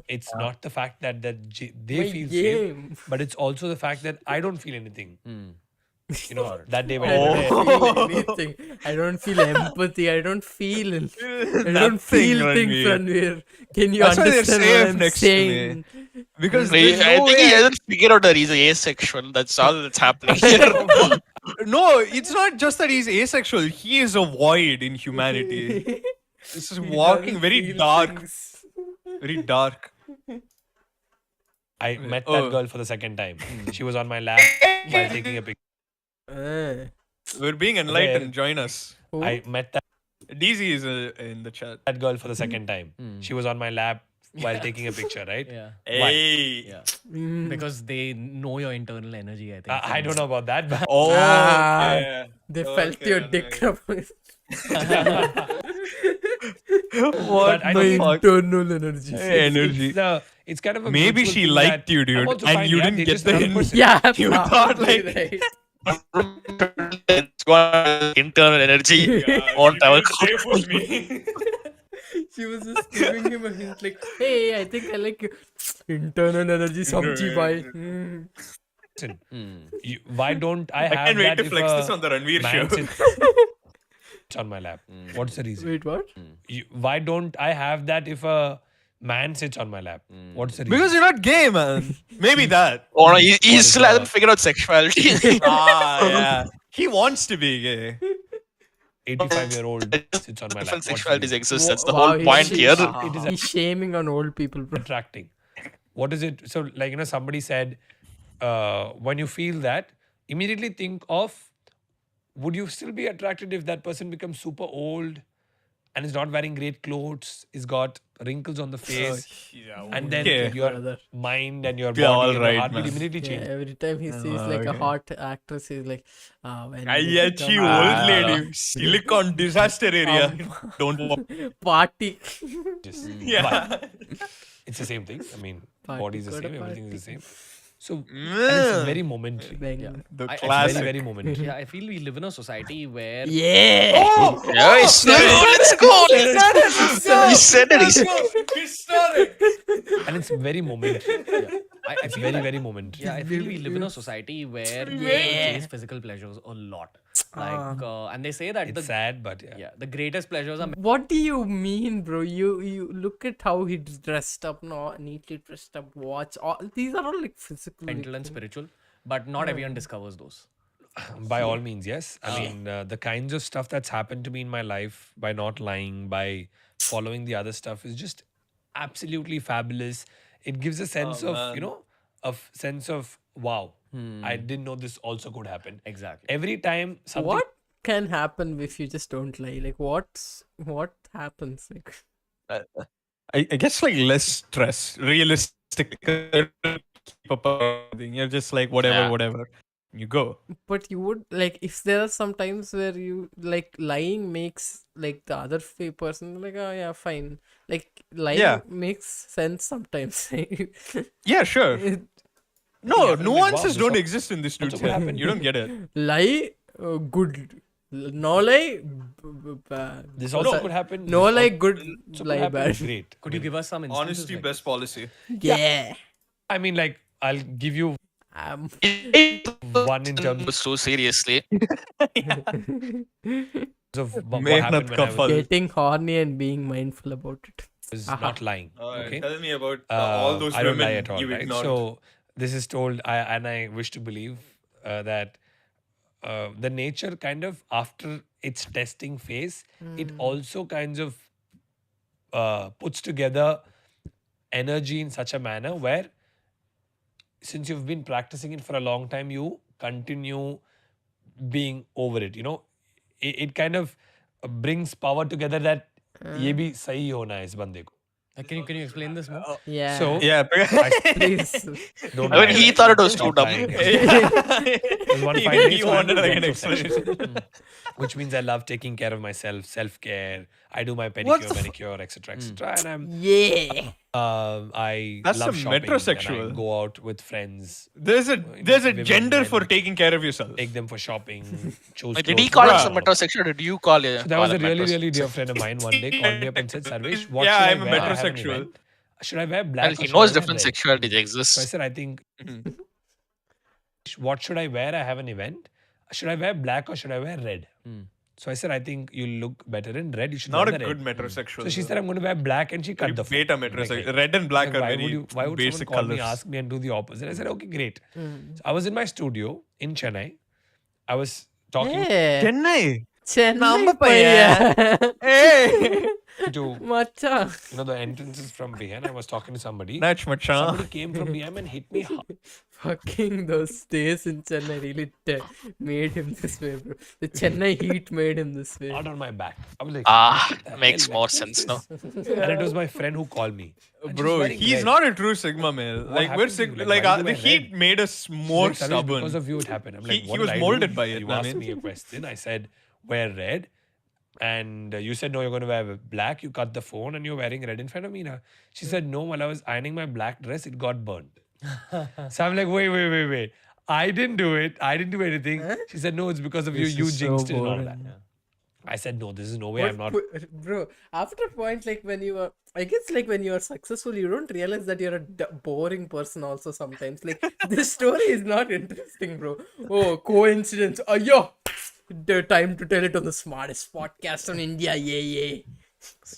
It's not the fact that they My feel game. safe, but it's also the fact that I don't feel anything. You know, that day when I I don't went feel anything. I don't feel empathy. I don't feel. I don't Nothing, feel things, Ranveer. Ranveer. Can you That's why they're understand safe what I'm next to saying? me. Because I there's no think he way hasn't figured out that he's asexual. That's all that's happening here. No, it's not just that he's asexual. He is a void in humanity. This is He walking doesn't very feel dark. things. Very dark. I met Oh. that girl for the second time. She was on my lap while taking a picture. We're being enlightened. Join us. Who? I met DZ is in the chat. that girl for the second time. She was on my lap while taking a picture, right? Yeah. Why? Hey. Yeah. Mm. Because they know your internal energy, I think. I don't know about that, but Oh, Ah, okay. They felt your dick rubbing. What I the think fuck? Internal energy. Energy. it's kind of a Maybe mutual she thing liked that you, I'm dude, also and fine, you yeah, didn't they're get just the another hint. person. Yeah, You thought like right. It's got internal energy. Won't have a She was just giving him a hint like, hey, I think I like you. Internal energy, samchi bhai. Listen, why don't I have can't wait that to if flex a this on the Ranveer man show. sits on my lap? What's the reason? Wait, what? Why don't I have that if a man sits on my lap? What's the reason? Because you're not gay, man. Maybe that. Oh no, he What is still hasn't figured out sexuality. Yeah. He wants to be gay. 85-year-old sits on my lap. Different What's the sexualities reason? exist. That's the Wow, whole point here. It is He's shaming on old people, bro. attracting. What is it? So, like, somebody said, when you feel that, immediately think of, would you still be attracted if that person becomes super old and is not wearing great clothes, is got wrinkles on the face, and then okay. your mind and your body Yeah, all and your right, heartbeat man. immediately Yeah, change. every time he sees like a hot actress, he's like, when I you yeah, become she old lady. Silicon disaster area. Don't walk. party. Yeah. But it's the same thing. I mean, Party, body is the go to same, everything is the party. same. So, and it's very momentary. The It's classic. Very, very momentary. Yeah, I feel we live in a society where Yeah. Oh! Yes, let's go. He said it. He said it. Historic. And it's very momentary. I It's feel very, that- very momentary. Yeah, I feel we live in a society where we Yeah. chase physical pleasures a lot. Like, and they say that It's sad, but yeah. the greatest pleasures are What do you mean, bro? You look at how he's dressed up, neatly dressed up, watch. All these are all like physical. mental and spiritual, but not everyone discovers those. By all means, yes. I mean, the kinds of stuff that's happened to me in my life by not lying, by following the other stuff is just absolutely fabulous. It gives a sense of, sense of, wow, I didn't know this also could happen. Exactly. Every time something. What can happen if you just don't lie? Like what happens? Like I guess like less stress, realistic. You're just like whatever. You go. But you would like if there are some times where you like lying makes like the other person like, oh yeah, fine. Like lying makes sense sometimes. Yeah, sure. No, but nuances wow, don't exist in this dude's also what head. happened. You don't get it. Lie, good. No lie, bad. This also could happen. No This lie, also good. could Lie, happen. bad. Great. Could you give us some instances? Honesty, like best policy. Yeah. I mean, like, I'll give you one in terms So seriously. of what Mehnat happened when ka I phal. Getting horny and being mindful about it. was not lying. Okay. Tell me about all those I don't women lie at all, you right? ignored. So this is told, and I wish to believe that the nature kind of after its testing phase, it also kinds of puts together energy in such a manner where, since you've been practicing it for a long time, you continue being over it. It kind of brings power together that ये भी सही होना है इस बंदे को. Can you explain this more? Yeah. So Yeah, Please. don't I mean, lie. he thought it was Stop too dumb. lying. There's one fine day, He so I wanted do like an depth of explanation. section, which means I love taking care of myself, self-care. I do my pedicure, manicure, etc., etc. And I'm Yeah. I That's love some shopping. metrosexual. And I go out with friends. There's a women, gender for men, taking care of yourself. Take them for shopping. Choose Wait, did he clothes. call Bruh. himself metrosexual or did you call it? So that was a really, really dear friend of mine one day called me up and said, Sarvesh, what Yeah, should I'm I a wear? I have an metrosexual. event. Should I wear black? Well, or he should knows I wear different red? sexualities So I exist. said, I think, what should I wear? I have an event. Should I wear black or should I wear red? So I said, I think you look better in red. You should Not wear a the good red. metrosexual. So she said, I'm going to wear black, and she cut the beta phone. metrosexual. Red and black are why very why would basic someone call me, colors. ask me, and do the opposite? I said, okay, great. So I was in my studio in Chennai. I was talking Yeah. Chennai. Chennai paiya. Hey. to Macha. the entrances from behind. I was talking to somebody. Natch machan. Somebody came from behind and hit me hard. Fucking those days in Chennai really made him this way, bro. The Chennai heat made him this way. Hard on my back. I was like, Makes hell, more man, sense what's now. this? And it was my friend who called me. And she's Bro, wearing he's red. not a true Sigma male. What Like we're happened to you? sig- Like, like why do you the wear heat red? made us more She's like, "Sarvesh, stubborn. because of you, it happened. I'm like, He what was did I molded do? by it, You I asked mean. me a question. I said, wear red. And you said, no, you're going to wear black. You cut the phone and you're wearing red in front of me now. She said, no, while I was ironing my black dress, it got burnt. So I'm like, wait. I didn't do it. I didn't do anything. She said, no, it's because of you. This You is so jinxed it and all that. boring. I said, no, this is no way. I'm not. Bro, after a point, like when you are, I guess, like when you are successful, you don't realize that you're a boring person also sometimes. Like, this story is not interesting, bro. Oh, coincidence. Oh, yo, the time to tell it on the smartest podcast on India. Yeah.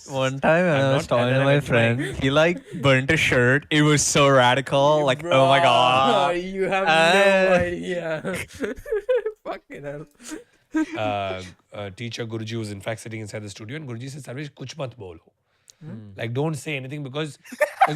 One time when I was talking to my friend, he like burnt a shirt. It was so radical. Like, oh my god. You have no idea. Fucking hell. Teacher Guruji was in fact sitting inside the studio, and Guruji said, Sarvesh, kuch mat bolo. Like, don't say anything because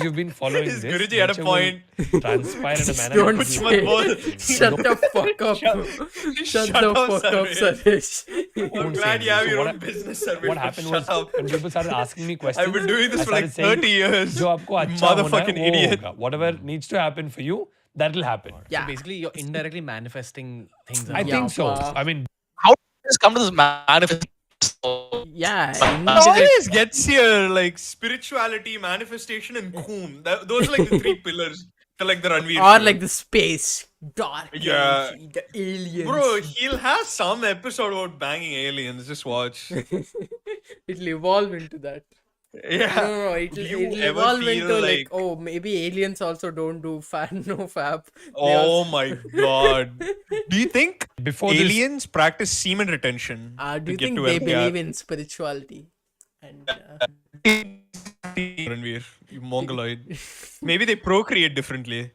you've been following His this. Guruji had a nature will point. Transpire in a manner. Don't that say. you- Shut the fuck up. Shut the fuck up, Sarvesh. I'm Don't glad say you have anything. your So own business, Sarvesh. What happened Shut was up. when people started asking me questions, I've been doing this I for like started saying, 30 years. "Jo aapko acha hona hai, Motherfucking wo idiot. hoga. Whatever needs to happen for you, that'll happen." So basically, you're indirectly manifesting things. I think so. I mean, How did this come to this manifest? Yeah. It always gets here like spirituality, manifestation, and coon. Those are like the three pillars. To like the Ranveer Or show. like the space, dark Yeah. energy, the aliens. Bro, he'll have some episode about banging aliens. Just watch. It'll evolve into that. Yeah. No, Do you it'll ever evolve feel into like- oh, maybe aliens also don't do no fab. They Oh also- my god. Do you think Before this- aliens practice semen retention? Do you to get think to they LPR? believe in spirituality? And Ranveer, you mongoloid. Maybe they procreate differently.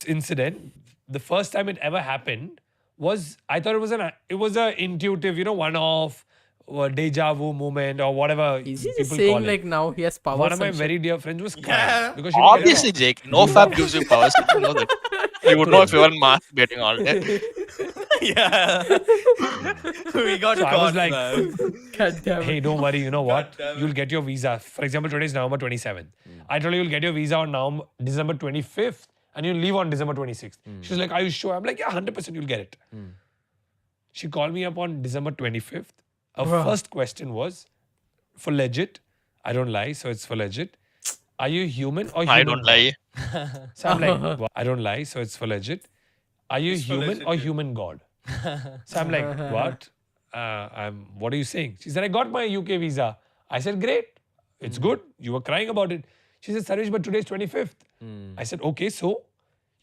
incident, the first time it ever happened was, I thought it was a intuitive, one-off or deja vu moment or whatever Is he people just saying call it. like now he has powers? One of my and very shit? dear friends was Yeah. crying because she didn't get it Obviously, off. Jake, no fab gives you powers. You know that. You would know if you weren't masturbating all day. Yeah. We got So I caught, was like, man. God damn it. hey, don't worry, you know what? damn it. You'll get your visa. For example, today is November 27th. I told you you'll get your visa on December 25th and you'll leave on December 26th. She's like, are you sure? I'm like, yeah, 100% you'll get it. She called me up on December 25th. Her first question was, for legit, I don't lie, so it's for legit. Are you human or human? I don't lie. So I'm like, "What? I don't lie, so it's for legit. Are you It's for human legit, or yeah. human god? So I'm like, what? What are you saying? She said, I got my UK visa. I said, great. It's good. You were crying about it. She said, Saresh, but today's 25th. I said, okay, so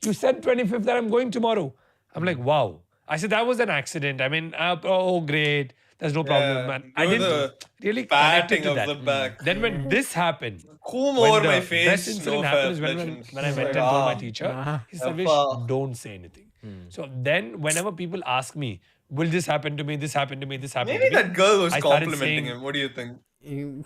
you said 25th that I'm going tomorrow. I'm like, wow. I said, that was an accident. I mean, oh, great. There's no problem, man. I do didn't the really connect it patting to of that. the back. Then when this happened, Cool when over the my face. best incident no happened is fab when legends. I went and Like, told my ah. teacher, he said, Alpha. Vish, don't say anything. So then whenever people ask me, will this happen to me, this happen to me, this happen Maybe to me? that girl was I started complimenting saying- him. What do you think? You-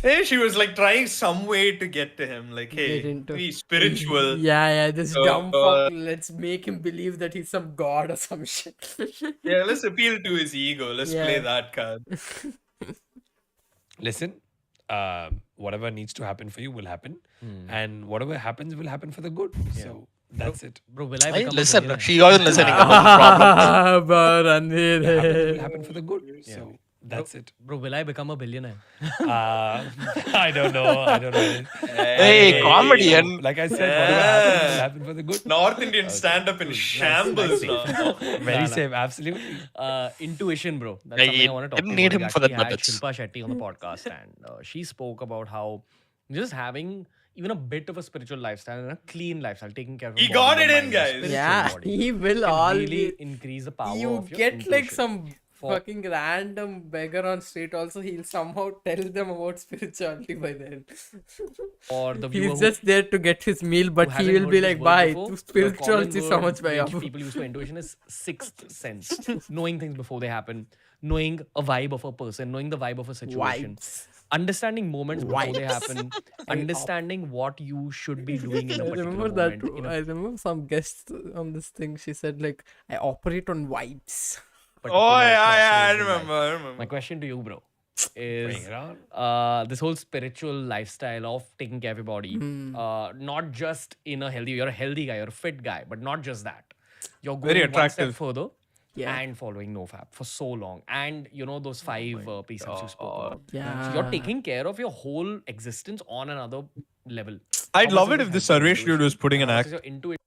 Hey, she was like trying some way to get to him. Like, hey, Get into- be spiritual. Yeah, this So, dumb fuck. Let's make him believe that he's some god or some shit. Yeah, let's appeal to his ego. Let's play Yeah. that card. Listen, whatever needs to happen for you will happen. And whatever happens will happen for the good. So that's it. Bro, will I Hey, become listen, a billionaire? she wasn't listening. That was the problem. It will happen for the good. So that's it. Bro, will I become a billionaire? I don't know. Hey, comedian. Like I said, whatever happens will happen for the good. North Indian stand up in shambles now. Very safe, absolutely. Intuition, bro. That's Like, something I want to talk didn't to need you him about. for We that actually had nuggets. Shilpa Shetty on the podcast, and she spoke about how just having even a bit of a spiritual lifestyle and a clean lifestyle, taking care of He your got body, it your in, mind, your guys. spiritual Yeah, body, he will can all really be- increase the power You of your get like intuition. some For- fucking random beggar on street. Also, he'll somehow tell them about spirituality by then. Or the viewer He's who- just there to get his meal, but who he hasn't will be heard like, this word "Bye, before, tu the spirituality common so word much by which people use for intuition is sixth sense. Knowing things before they happen, knowing a vibe of a person, knowing the vibe of a situation. Vibes. Understanding moments before they Vibes. happen, understanding what you should be doing in a I particular remember that. moment. in a I remember some guest on this thing. She said like, "I operate on vibes." particular Oh, yeah, I crossroads in remember. life. I remember. My question to you, bro, Bring is it on. this whole spiritual lifestyle of taking care of your body, not just in a healthy, you're a healthy guy, you're a fit guy, but not just that. You're going Very one attractive. step further Yeah. and following NoFap for so long. And you know those 5 precepts you spoke about. Yeah. So you're taking care of your whole existence on another level. I'd How love much it is if the this helping Sarvesh dude was putting an How much is act. your intuition?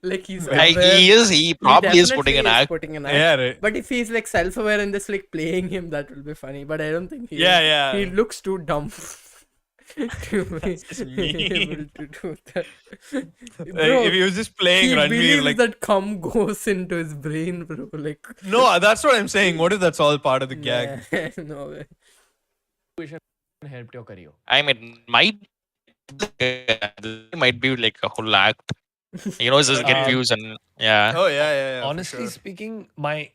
Like he's Like, aware. he probably is putting an definitely act. putting an Yeah, act. right. But if he's like self-aware and just like playing him, that will be funny. But I don't think he Yeah, is. yeah. He looks too dumb to be just able mean. to do that. Like, if he was just playing he Ranveer, believes like that cum goes into his brain, bro. Like no, that's what I'm saying. What if that's all part of the gag? nah, no way. Helped your career. I mean, might be like a whole act. Just get views and yeah. Oh yeah. Honestly speaking, my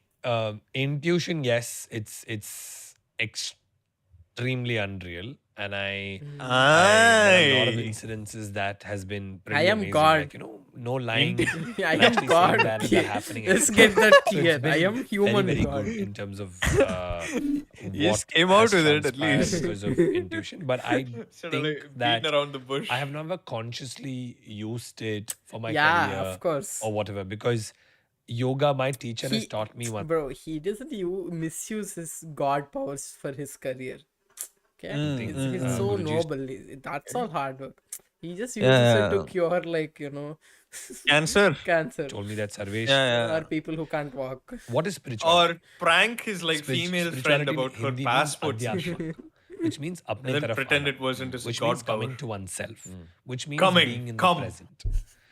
intuition, yes, it's extremely unreal, and I there are a lot of Aye. incidences that has been pretty I am amazing. God. Like, no lying. I and am actually God. saying that and that happening. Let's get that So clear. it's been I am human very God. good in terms of You what just came out has with it at transpired least. because of intuition. But I Sort of think like that beating around the bush. I have never consciously used it for my Yeah, career of course. or whatever, because yoga, my teacher has He- taught me one. Bro, he doesn't misuse his god powers for his career. Okay, he's so Guruji. noble. That's all hard work. He just uses Yeah, it to yeah. cure, like Cancer. cancer, Told me that Sarvesh. Yeah. or people who can't walk. What is spirituality? Or prank his like female friend Spirituality in about her Hindi means passport, adhyashma, which means apne and then taraf pretend aana, it wasn't his which god means power. coming to oneself, which means Coming, being in come. the present.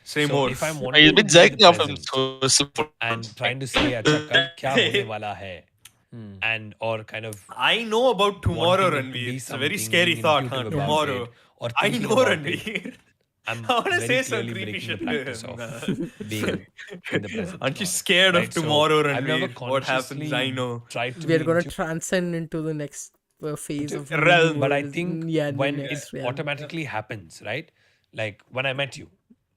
Say So more. if I'm wanting He's to been be in the jacking off him present so and trying to say, "Acha kal kya hone wala hai," and or kind of I know about tomorrow, wanting it to Ranveer. be It's a very something, scary being thought, huh? intuitive about Tomorrow. it, or I thinking know, about it, Ranveer. I'm I want to very say some clearly creepy breaking shit the to practice him. of being in the present. Aren't you scared Right, of so tomorrow, I've never Ranveer? What happens? consciously I know. tried to We're be gonna intuitive. transcend into the next phase of realm. But I universe. think Yeah, the when it next realm. automatically happens, right? Like when I met you,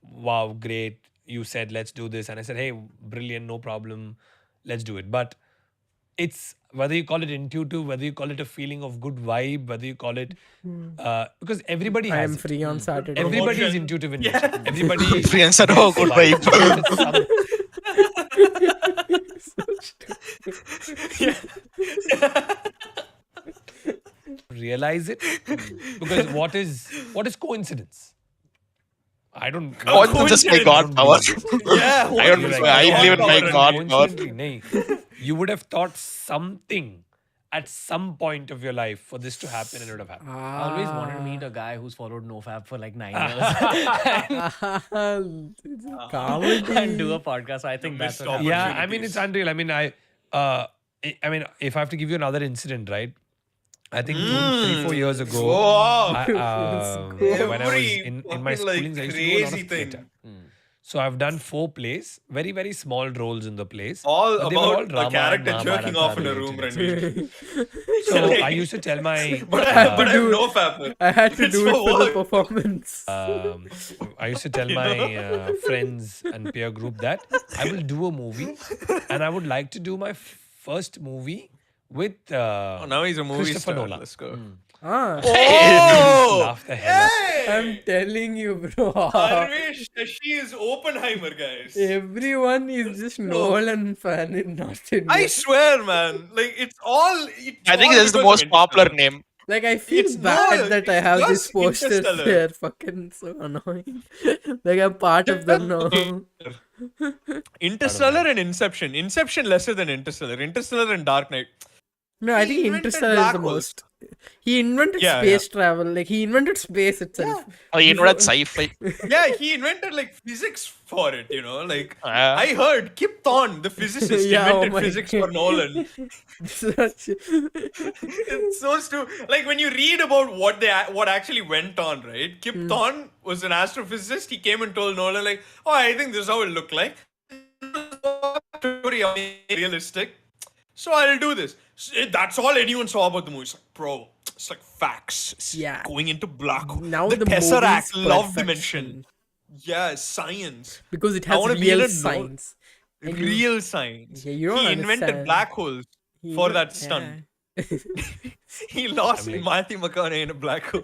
wow, great. You said, let's do this. And I said, hey, brilliant, no problem. Let's do it. But it's whether you call it intuitive, whether you call it a feeling of good vibe, whether you call it, because everybody I has am it. free on Saturday. Everybody is intuitive in nature. Everybody. Free and said, oh, good vibes. vibe. It's some- realize it, because what is coincidence? I don't. Coincidence is my god power. Yeah, I believe in my god power. Coincidentally, nahi. You would have thought something at some point of your life for this to happen, and it would have happened. I always wanted to meet a guy who's followed NoFap for like 9 years Comedy. and do a podcast. So I think that's what happened. Yeah, I mean it's unreal. I mean, if I have to give you another incident, right? I think 3-4 years ago, Wow. when I was Every in my fucking, like, schoolings, I used to do a lot crazy of thing. theatre. So I've done 4 plays, very, very small roles in the plays. All but they were all about a Rama character and jerking Mahabharata off in a related room, experience. Ranveer. So I used to tell my But I have no fap. I had to It's do it for for the work. performance. I used to tell my friends and peer group that I will do a movie, and I would like to do my first movie with Now he's a movie Christopher star. Nolan. Let's go. Oh! Laugh the hell out. I'm telling you, bro. Harshith, she is Oppenheimer, guys. Everyone is just Nolan fan in North India. I swear, man. Like, it's all. I think that's the most popular name. Like, I feel It's bad not- that I it's have just these posters. Interstellar. They're fucking so annoying. Like, I'm part of them now. Interstellar and Inception. Inception lesser than Interstellar. Interstellar and Dark Knight. No, I think invented Interstellar is black the holes. most. He invented Yeah, space travel. Like, he invented space itself. Oh, you know that sci-fi. Yeah, he invented like physics for it, you know. Like, I heard Kip Thorne, the physicist, Yeah, oh invented my physics God. for Nolan. It's so stupid. Like, when you read about what actually went on, right? Kip Thorne was an astrophysicist. He came and told Nolan, like, oh, I think this is how it looked like. Very realistic. So I'll do this. That's all anyone saw about the movie. It's like, bro, it's like facts. It's Yeah. going into black hole. Now the the Tesseract, movie's love perfection. dimension. Yeah, science. Because it I has wanna be in real a science. And you- Real science. Yeah, you don't He invented understand. black holes He for even- that stunt. He lost Matthew McConaughey in a black hole.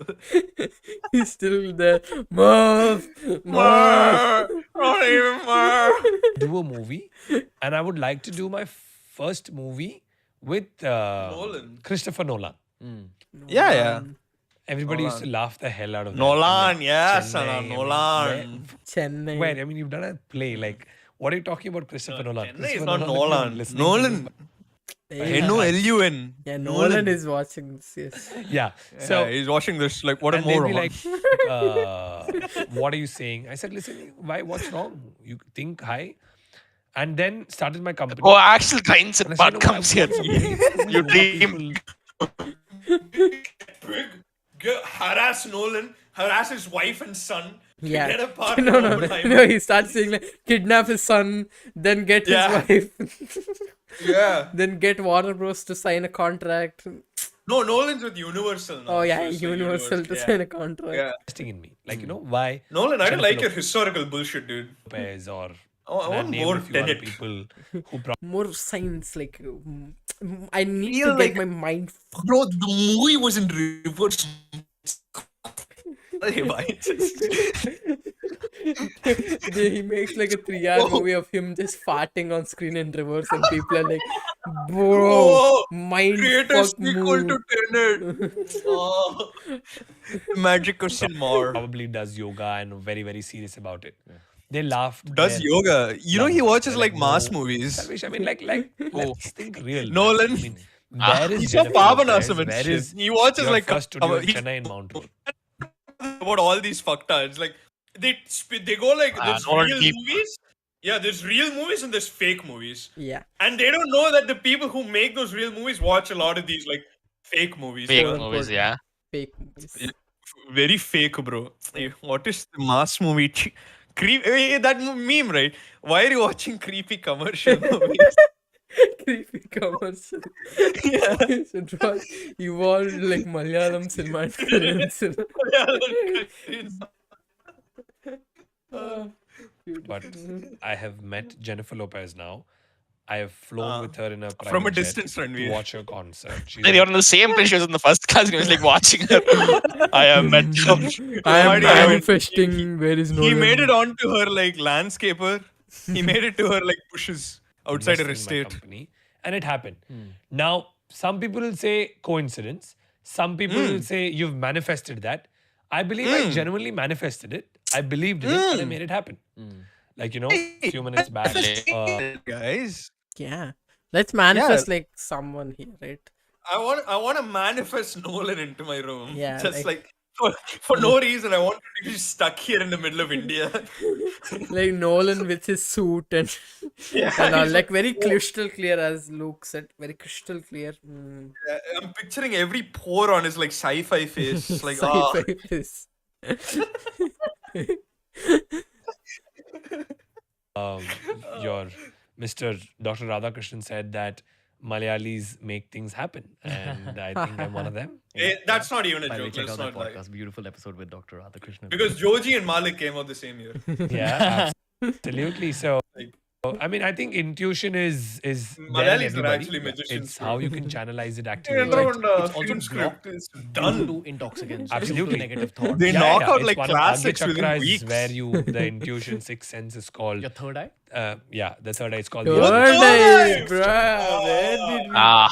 He's still there. Murph! Not even more. Do a movie, and I would like to do my first movie with Nolan. Christopher Nolan. Yeah. Everybody used to laugh the hell out of that. Nolan, yes, Chennai, I mean, Nolan. Chennai. Where? I mean, you've done a play. Like, what are you talking about, Christopher Nolan? Chennai is Christopher not Nolan, Nolan. if you're listening to Nolan. N-O-L-U-N. Yeah, Nolan is watching this. Yes. Yeah. So he's watching this. Like, what a and they'd be moron. like, what are you saying? I said, listen, what's wrong? You think high? And then started my company. Oh, actual mindset And I said, part you know, comes here. You dream. Harass Nolan, harass his wife and son. Yeah. Get apart. No, he starts saying like kidnap his son, then get his wife. Yeah. Then get Warner Bros. To sign a contract. No, Nolan's with Universal now. Oh yeah, So it's like Universal to yeah. sign a contract. Yeah. Investing in me. Like, you know, why? Nolan, I don't Jennifer like your historical bullshit, dude. Lopez or I want name more a few other Tenet. people who More science, like I need Feel to get like- my mind. Bro, the movie was in reverse. He makes like a 3-hour movie of him just farting on screen in reverse, and people are like, "Bro, Oh, mind create a fuck sequel move." to Tenet. Oh. Magic question more. probably does yoga and very, very serious about it. They laughed. Does their yoga? You know, he lungs. watches They're like mass no, movies. Salvation. I mean, let's think real. man. Nolan. I mean, where is He's so Jennifer Lopez? Pavanasam and Where shit. is He watches your like first studio in he's Chennai in Mount Road? about all these fucktards. Like they go like there's Nolan real deep. movies. Yeah, there's real movies and there's fake movies. Yeah. And they don't know that the people who make those real movies watch a lot of these like fake movies. Fake bro. movies, yeah. Fake movies. Very fake, bro. Hey, what is the mass movie? That meme, right? Why are you watching creepy commercial movies? Creepy commercial. You should watch evolved like Malayalam cinema and Korean cinema. But I have met Jennifer Lopez now. I have flown with her in a private from a jet distance, to Ranveer. watch her concert. She's They were on the same place. She was in the first class. He was like watching her. I am met. I am Sorry, I- manifesting. Where is no? He made it onto her like landscaper. He made it to her like bushes outside her invested in my estate. company, and it happened. Now, some people will say coincidence. Some people will say you've manifested that. I believe I genuinely manifested it. I believed in it, and I made it happen. Like, you know, a few minutes back. Guys, Yeah. Let's manifest like someone here, right? I want to manifest Nolan into my room. Yeah, Just like- for no reason. I want to be stuck here in the middle of India. Like Nolan with his suit and, Yeah, and all, he's like very like, crystal clear, as Luke said, very crystal clear. I'm picturing every pore on his like sci-fi face. Like, ah. Sci-fi face. Your Mr. Dr. Radhakrishnan said that Malayalis make things happen, and I think I'm one of them. That's not even a Finally, joke. check Let's out that not lie. podcast. Beautiful episode with Dr. Radhakrishnan. Because Joji and Malik came out the same year. Yeah, absolutely. So, I mean, I think intuition is there in Malayalis are everybody. actually magicians, It's how you can channelize it Yeah, actively. no, Right? no, It's also film script blocked is done. to intoxicants, Absolutely. to negative thoughts. They knock out It's like one of Agya classics within Chakras weeks. where you the intuition sixth sense is called. Your third eye? Yeah, the third eye is called. Third the eye, bruh.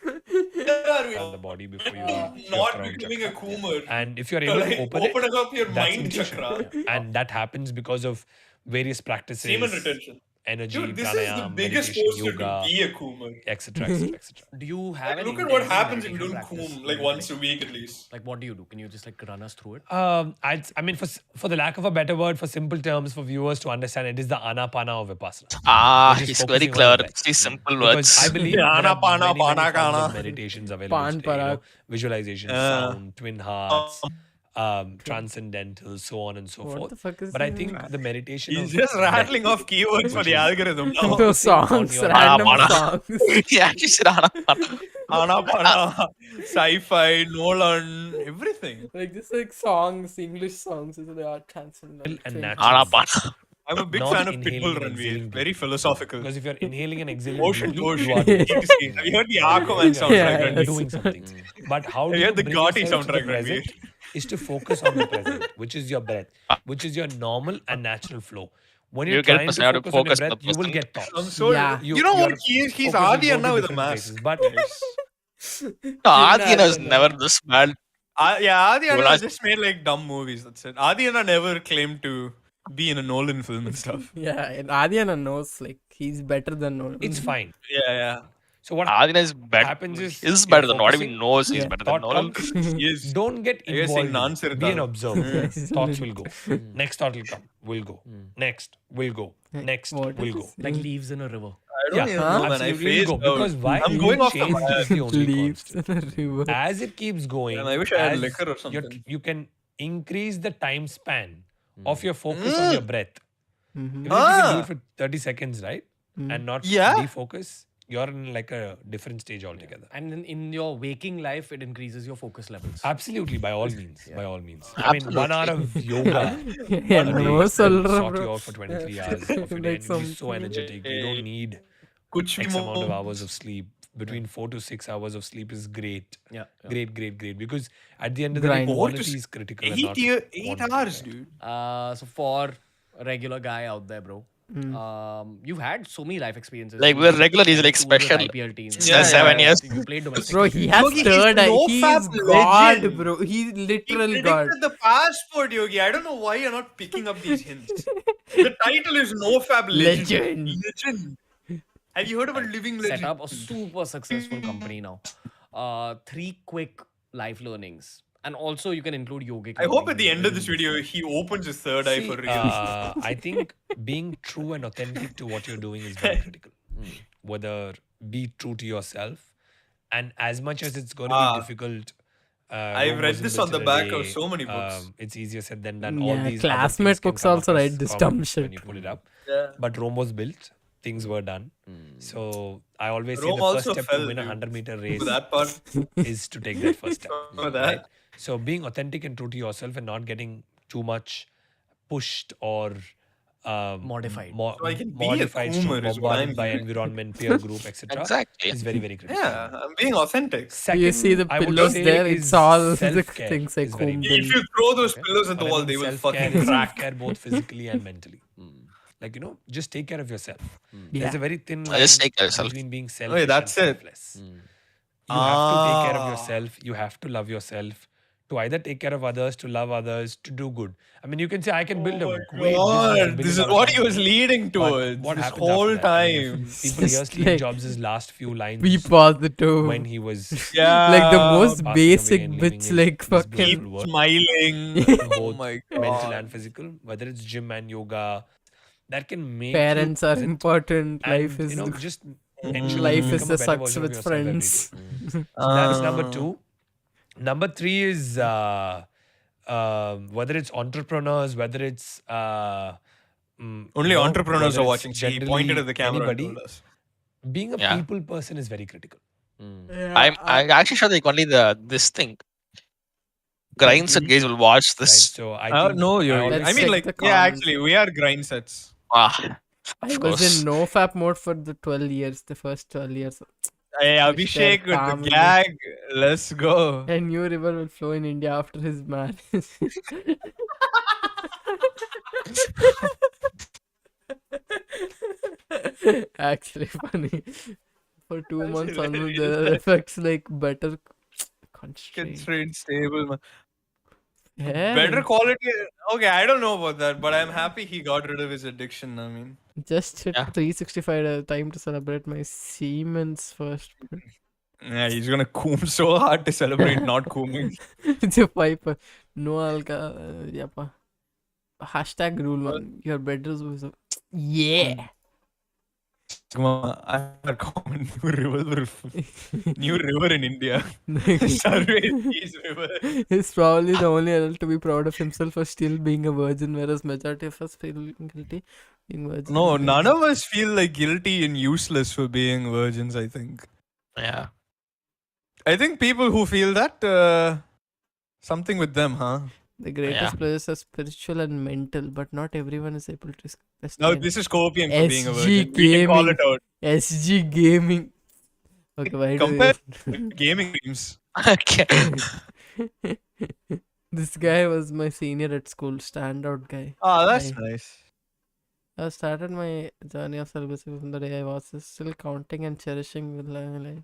Where did we... on the body before you reach your Not crown becoming chakra. a Coomer. And if you're able to open it, opening up your that's mind intuition. chakra. And that happens because of various practices, Semen retention. energy, Dude, this is the pranayam, biggest meditation, poster yoga, to be a Coomer. etc., etc., etc. Do you have Look an at what intensive happens if you meditation don't practice? coom like once a week at least. Like, what do you do? Can you just like run us through it? I mean, for the lack of a better word, for simple terms for viewers to understand, it is the anapana of Vipassana. He's focusing very on clear. the breath. It's these simple Because words. I believe there are many forms of meditations available Pan today, you know, Parak. visualization, sound, twin hearts, transcendental, so on and so What forth. the fuck is But I that? think the meditation He's of just rattling breath, off keywords for which the is algorithm now. Those songs, your- random Anapana. songs. He actually said Anapana. Anapana, sci-fi, Nolan, everything. Like just like songs, English songs, so they are transcendental. and natural. Anapana. I'm a big Not fan of inhaling Pitbull and Ranveer. exhaling Very deeply. philosophical. Because if you're inhaling and exhaling, Ocean, deeply, ocean. you are Have you heard the Aquaman soundtrack? Yeah, Ranveer? yes. doing something. But how do Have you you heard the bring Gotti yourself to the soundtrack, present Ranveer? is to focus on the present, which is your breath, which is your normal and natural flow. When you're You get trying to personality to focus on your focus on breath, the you will present. get thoughts. I'm so. Yeah. You know what? Your He's focus will Adi go Anna to with a different mask. places. But No, Adyan was never this bad. Yeah, Adi Well, Anna I- just made like dumb movies. That's it. Adi Anna never claimed to be in a Nolan film and stuff. Yeah, and Adyana knows like he's better than Nolan. It's fine. Yeah, yeah. So what Adina is better. happens is He's you're better than what even focusing, knows he's Yeah. better than thought Nolan. comes, Yes. don't get I guess saying involved in it. non-sir Be an tha. observer. Yes. Thoughts will go. Next thought will come. Will go. Next will go. Next What will is go. this? Like leaves in a river. I don't even know, man. I absolutely will phased go. out. Because why? I'm going off the Change map. is the only Leaves constant. in a river. As it keeps going, Man, I wish I had as liquor or you're- something. you can increase the time span of your focus on your breath. Mhm. Even if you can do Ah. it for 30 seconds, right? And not Yeah. defocus, you're in like a different stage altogether. And in your waking life, it increases your focus levels. Absolutely, by all means. By all means. I mean, 1 hour of yoga Yeah, a day no will solra, sort bro. you out for 23 hours of your day. Like And you'll be so something. energetic. You don't need Kuch bhi X amount of more. hours of sleep. Between 4 to 6 hours of sleep is great. Yeah. Great. Because at the end of the day, Grind. quality is critical. and not 8 quantity, hours, right? dude. So for a regular guy out there, bro, you've had so many life experiences. Like You we're played regular, he's like schools with special. IPL teams. It's just 7 years. You played domestic. Bro, he has Yogi, he's third eye. no He's fab God, legend. bro. He's He literal God. predicted the passport, Yogi. I don't know why you're not picking up these hints. The title is No Fab Legend. Legend. Have you heard about Living Set Legend? up a super successful company now. 3 quick life learnings. And also you can include yogic. I hope at the end of this video he opens his third eye for real. I think being true and authentic to what you're doing is very critical. Whether be true to yourself, and as much as it's going to be difficult. I've Rome read wasn't this built on the in a back of day, so many books. It's easier said than done. All Yeah, these other classmate things can books come also up write as this comments dumb when shit. you put it up. Yeah. But Rome was built. Things were done. So I always say Rome the first also step fell, to win a dude. 100-meter race For that part. is to take that first step. For that. right? So being authentic and true to yourself and not getting too much pushed or Modified. So I can be a modified, boomer is what bombarded I'm by doing. environment, peer group, etc. Exactly. is very, very critical. Yeah, I'm being authentic. Second, You see the I would pillows say there, is it's all the self-care things I is very combed important. If you throw those pillows at the When I wall, mean they will self-care fucking is crack. self-care both physically and mentally. Like, just take care of yourself. Yeah. There's a very thin line Just take care of yourself. between being selfish that's and it. selfless. You have to take care of Ah. yourself. You have to love yourself. To either take care of others, to love others, to do good. I mean, you can say, I can build a great business. God, and this billion is dollar what he was company." leading But towards what this happens whole after that? I mean, time. People hear Just Steve like- Jobs' last few lines We paused the two. when he was Yeah. Like the most passing away basic and leaving bits, his- like his fucking. beautiful work. Smiling. oh Both my mental god. and physical, whether it's gym and yoga, that can make Parents you are present important. and, Life is the- just ensure life you is become the a better sucks version of with yourself every day. friends. So that's number 2. Number 3 is whether it's entrepreneurs, whether it's Only entrepreneurs whether are it's watching. So he generally pointed at the camera and anybody, told us. being a Yeah. people person is very critical. I'm actually sure like only this thing. Grinds and gays will watch Right? this. So I Oh think no, you're. Let's I mean, check like, the yeah, comments. actually, we are grind sets. Ah, I of was course. in no fap mode for the 12 years, the first 12 years. Hey, Mr. Abhishek with the Calmly. gag. Let's go. A new river will flow in India after his marriage. Actually funny. For 2 That's months onward, hilarious. there are effects like better constraint. Constrained, stable. Man. Yeah, Better quality. Okay, I don't know about that, but I'm happy he got rid of his addiction. I mean, just hit Yeah. 365 time to celebrate my Siemens first. yeah, he's gonna coom so hard to celebrate not cooming. It's a piper. No alka. Yapa. Hashtag rule 1. Your bedroom is a. Yeah. Come on, I have a common new river in India. Survey Seas River. He's probably the only adult to be proud of himself for still being a virgin, whereas majority of us feel guilty being virgin. No, none of us feel like guilty and useless for being virgins. I think. Yeah. I think people who feel that something with them, huh? The greatest Yeah. pleasures are spiritual and mental, but not everyone is able to. No, this is copium for being a SG virgin. We can call gaming. it out. SG gaming. Okay, why do Compare gaming dreams. Okay. This guy was my senior at school, standout guy. Ah, that's I- nice. I started my journey of celibacy from the day I was still counting and cherishing with life.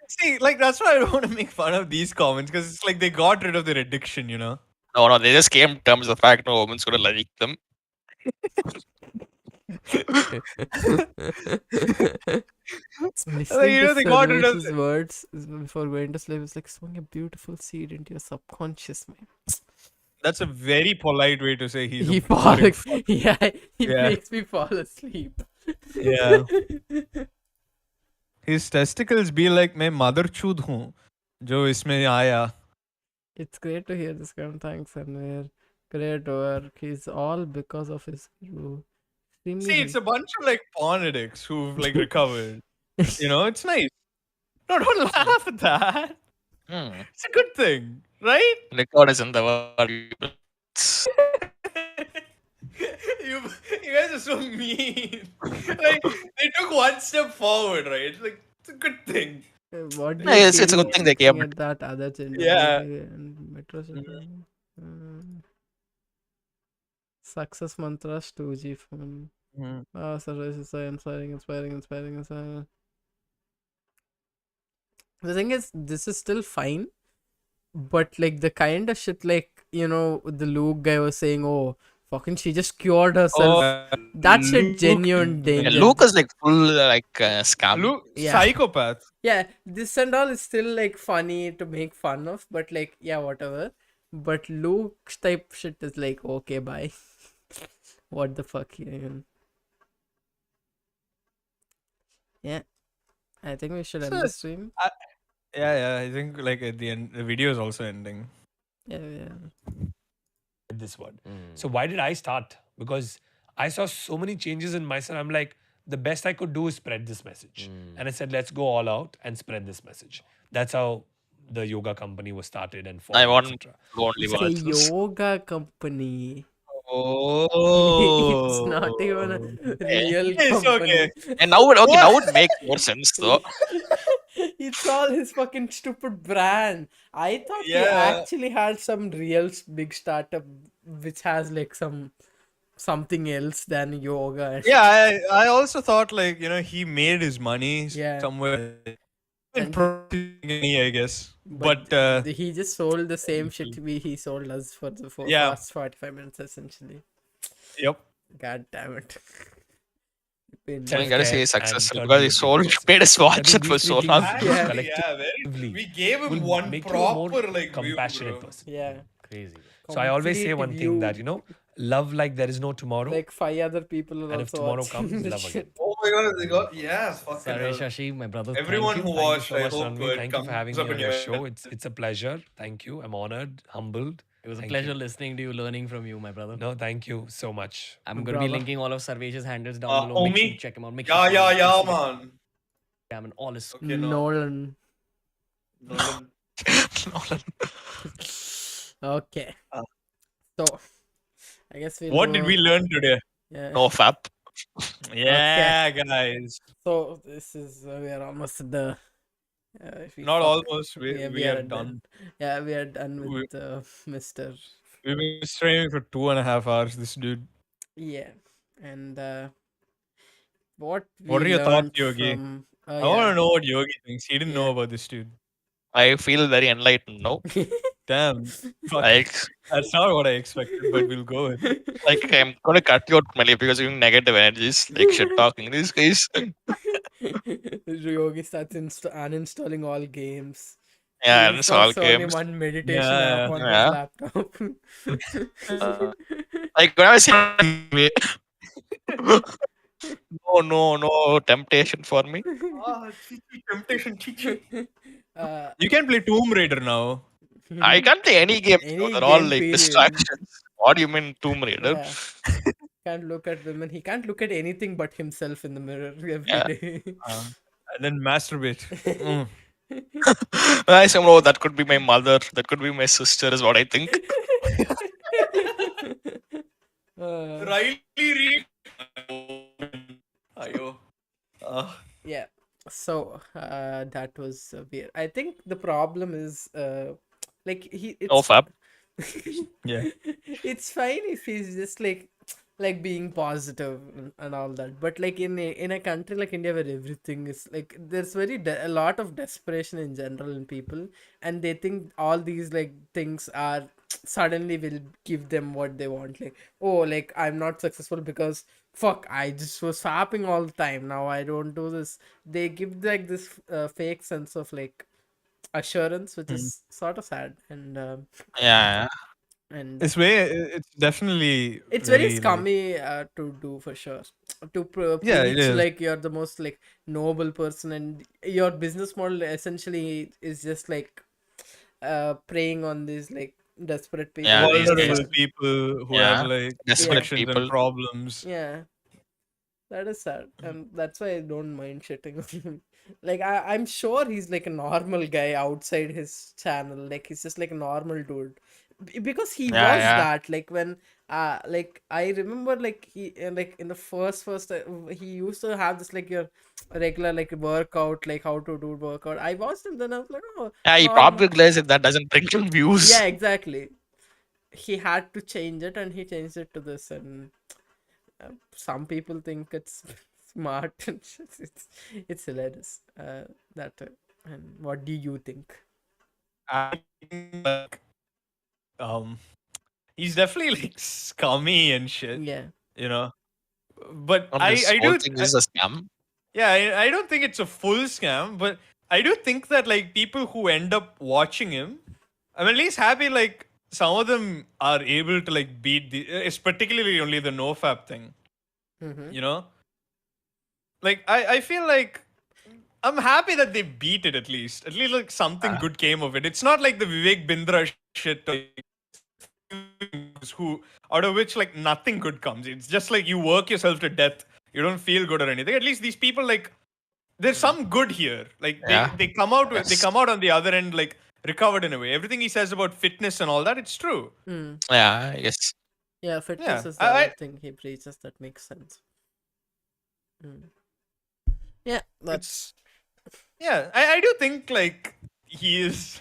See, like that's why I don't want to make fun of these comments because it's like they got rid of their addiction, you know. No, they just came to terms with the fact no woman's gonna like them. Listening you to know, they got rid of Sarvesh's words before going to sleep is like sowing a beautiful seed into your subconscious mind. That's a very polite way to say he's He a fall, boring fuck. yeah, he Yeah. makes me fall asleep. Yeah. His testicles be like मैं mother chud हूँ जो इसमें आया. It's great to hear this kind of thanks, and great work. He's all because of his crew. See, it's a bunch of like porn addicts who've like recovered. You know, it's nice. No, don't laugh at that. It's a good thing, right? Record is in the world. You guys are so mean. Like they took one step forward, right? Like it's a good thing. What do Yeah, you it's a feel good thing they came. looking at that other gender Yeah. and metro success mantras 2G phone. Services are inspiring. The thing is, this is still fine, but like the kind of shit, like, you know, the Luke guy was saying, oh, fucking she just cured herself. That shit genuine danger. Yeah, Luke is like full scam. Luke, Yeah. psychopath. Yeah, this and all is still like funny to make fun of, but like, yeah, whatever. But Luke's type shit is like, okay, bye. What the fuck, yeah. I think we should end the stream. Yeah. I think like at the end, the video is also ending. Yeah. This one. So why did I start? Because I saw so many changes in myself. I'm like, the best I could do is spread this message. And I said, let's go all out and spread this message. That's how the yoga company was started and formed. I want etc. to only It's a watch this. yoga company. Oh. It's not even a real It's company. okay. And now it makes more sense though. It's all his fucking stupid brand. I thought he Yeah. actually had some real big startup which has like something else than yoga. And Yeah, I also thought like, you know, he made his money Yeah. somewhere. And- I guess. But he just sold the same shit he sold us for the Yeah. past 45 minutes essentially. Yep. God damn it. I gotta say he's Self-care successful and because he continuity. made us watch I think it for these so three long. things Yeah. collectively We gave him will one make you a more proper like view, compassionate bro. person. Yeah. Crazy. So I always say Complete one thing that, view. you know, love like there is no tomorrow. Like 5 other people are And if also tomorrow watching comes, this love again. shit. Oh my god, they got fucking Sorry, hell. Shashi, my brother. Everyone Thank you. who Thank you watched, so I much, hope Ranveer. it Thank you for having comes me up on in your your show. It's a pleasure. Thank you. I'm honored, humbled. It was a Thank pleasure you. listening to you, learning from you, my brother. No, thank you so much. I'm going to be linking all of Sarvesh's handles down below. Make sure you Homie. check him out. Make Yeah, sure you yeah, follow him. man. Instagram and all his. Okay, no. Nolan. Nolan. Okay. So, I guess we'll What did we learn today? Yeah. No fap. Yeah, guys. So this is we are almost at the. If we Not fuck- almost. We we are at the- done. Yeah, we are done We- with Mr. We've been streaming for 2.5 hours. This dude. Yeah, and what What we are your learned thoughts, Yogi? from, I want to know what Yogi thinks. He didn't know about this dude. I feel very enlightened now. Damn. Fuck. Like, That's not what I expected, but we'll go with it. like I'm gonna cut you out completely because you're negative energies, like shit talking. These guys. Yogi starts uninstalling all games. Yeah, He it's all installs only games. one meditation Yeah. app on Yeah. his laptop. Like when I was no temptation for me. Temptation. You can play Tomb Raider now. I can't play any games. Any They're all game, like period. distractions. What do you mean Tomb Raider? Yeah. Can't look at women. He can't look at anything but himself in the mirror every Yeah. day. And then masturbate. I somehow that could be my mother. That could be my sister. Is what I think. Riley Reid. Ayo. Yeah. So that was weird. I think the problem is like No fab. Yeah. it's fine if he's just like like being positive and all that. But like in a country like India where everything is like there's a lot of desperation in general in people, and they think all these like things are suddenly will give them what they want. Like, oh, like I'm not successful because fuck, I just was fapping all the time, now I don't do this. They give like this fake sense of like assurance, which is sort of sad. And Yeah. and It's definitely it's very very like scummy to do for sure. To yeah, it preach is. like you're the most like noble person, and your business model essentially is just like preying on these like desperate people. Yeah, these Vulnerable days. people who have Yeah. like Desperate Yeah, addictions and people. problems. yeah, that is sad, and that's why I don't mind shitting on him. Like I'm sure he's like a normal guy outside his channel. Like he's just like a normal dude, because he Yeah, was yeah. that. Like when like I remember like he like in the first he used to have this like your regular like workout, like how to do workout. I watched him, then I was like, oh, Yeah, he normal. probably realized that doesn't bring him views. Yeah, exactly. He had to change it, and he changed it to this. And some people think it's smart. And it's hilarious. That and what do you think? I think like he's definitely like scummy and shit. Yeah. You know, but This I whole do thing is a scam. yeah, I don't think it's a full scam, but I do think that like people who end up watching him, I'm at least happy like some of them are able to like beat the it's particularly only the nofap thing. Mm-hmm. You know? Like I feel like I'm happy that they beat it at least. At least like something good came of it. It's not like the Vivek Bindra shit like, who out of which like nothing good comes. It's just like you work yourself to death. You don't feel good or anything. At least these people like there's some good here. Like Yeah. they come out they Yes. come out on the other end like recovered in a way. Everything he says about fitness and all that, it's true. Mm. Yeah, yes. Yeah, fitness Yeah, is the other thing he preaches that makes sense. Mm. Yeah, that's Yeah, I do think like he is,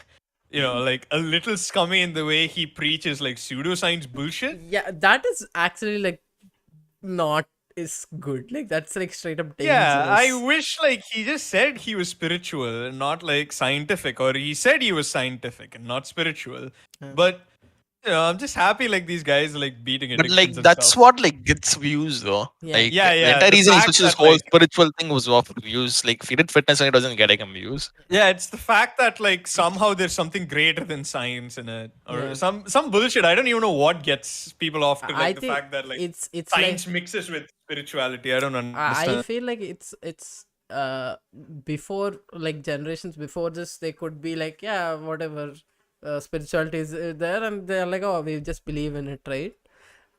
you know, like a little scummy in the way he preaches like pseudoscience bullshit. yeah. That is actually like not is good. Like that's like straight up dangerous. Yeah, I wish like he just said he was spiritual and not like scientific, or he said he was scientific and not spiritual. Yeah. But you know, I'm just happy like these guys are like beating But addictions like and that's stuff. what like gets views though. Yeah. Like Yeah, the yeah, entire the reason he fact switched his that, whole like- spiritual thing was off views. Like if he did fitness and it wasn't getting him views. Yeah, it's the fact that like somehow there's something greater than science in it, or Yeah. some bullshit. I don't even know what gets people off to I like the think fact that like it's science like mixes with spirituality. I don't I understand. feel like it's before like generations before this they could be like, yeah, whatever, spirituality is there, and they're like, oh, we just believe in it, right?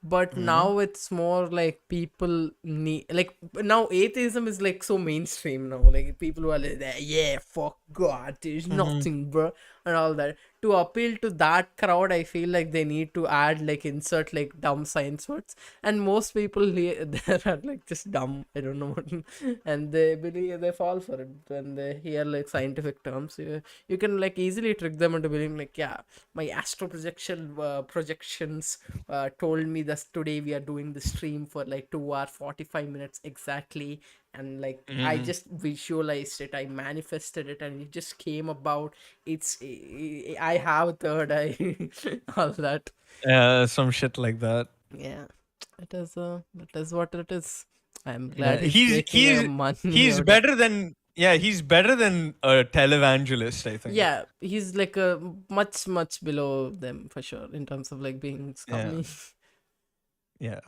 But now it's more like people need like now atheism is like so mainstream now, like people who are like, yeah, fuck God, there's nothing, bro, and all that. To appeal to that crowd, I feel like they need to add like insert like dumb science words, and most people there are like just dumb, I don't know what, and they believe, they fall for it when they hear like scientific terms. You can like easily trick them into believing like, yeah, my astro projection projections told me that today we are doing the stream for like 2 hours 45 minutes exactly, and like I just visualized it, I manifested it, and it just came about. It's I have a third eye. All that. Yeah, some shit like that. Yeah, it is that is what it is. I'm Yeah, glad he's making money he's out of- better than he's better than a televangelist, I think. Yeah, he's like a much below them for sure in terms of like being scummy. Yeah.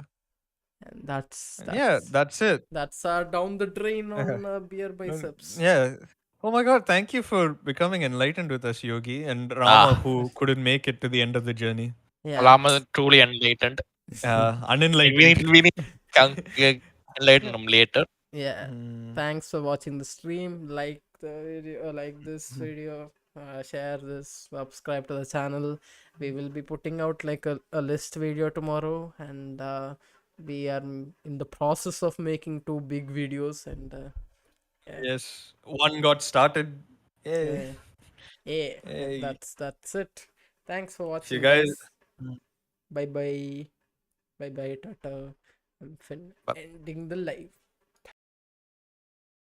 And that's Yeah, that's it. that's down the drain on Beerbiceps. Yeah. Oh my god, thank you for becoming enlightened with us, Yogi, and Rama, who couldn't make it to the end of the journey. Yeah. Lama truly enlightened. Unenlightened. We need to enlighten him later. Yeah. Thanks for watching the stream. Like the video, like this video, share this, subscribe to the channel. We will be putting out like a list video tomorrow, and we are in the process of making 2 big videos, and Yes. One got started. Yay. yeah, Hey. that's it. Thanks for watching, guys. Bye bye. Bye bye. Tata. I'm ending the live.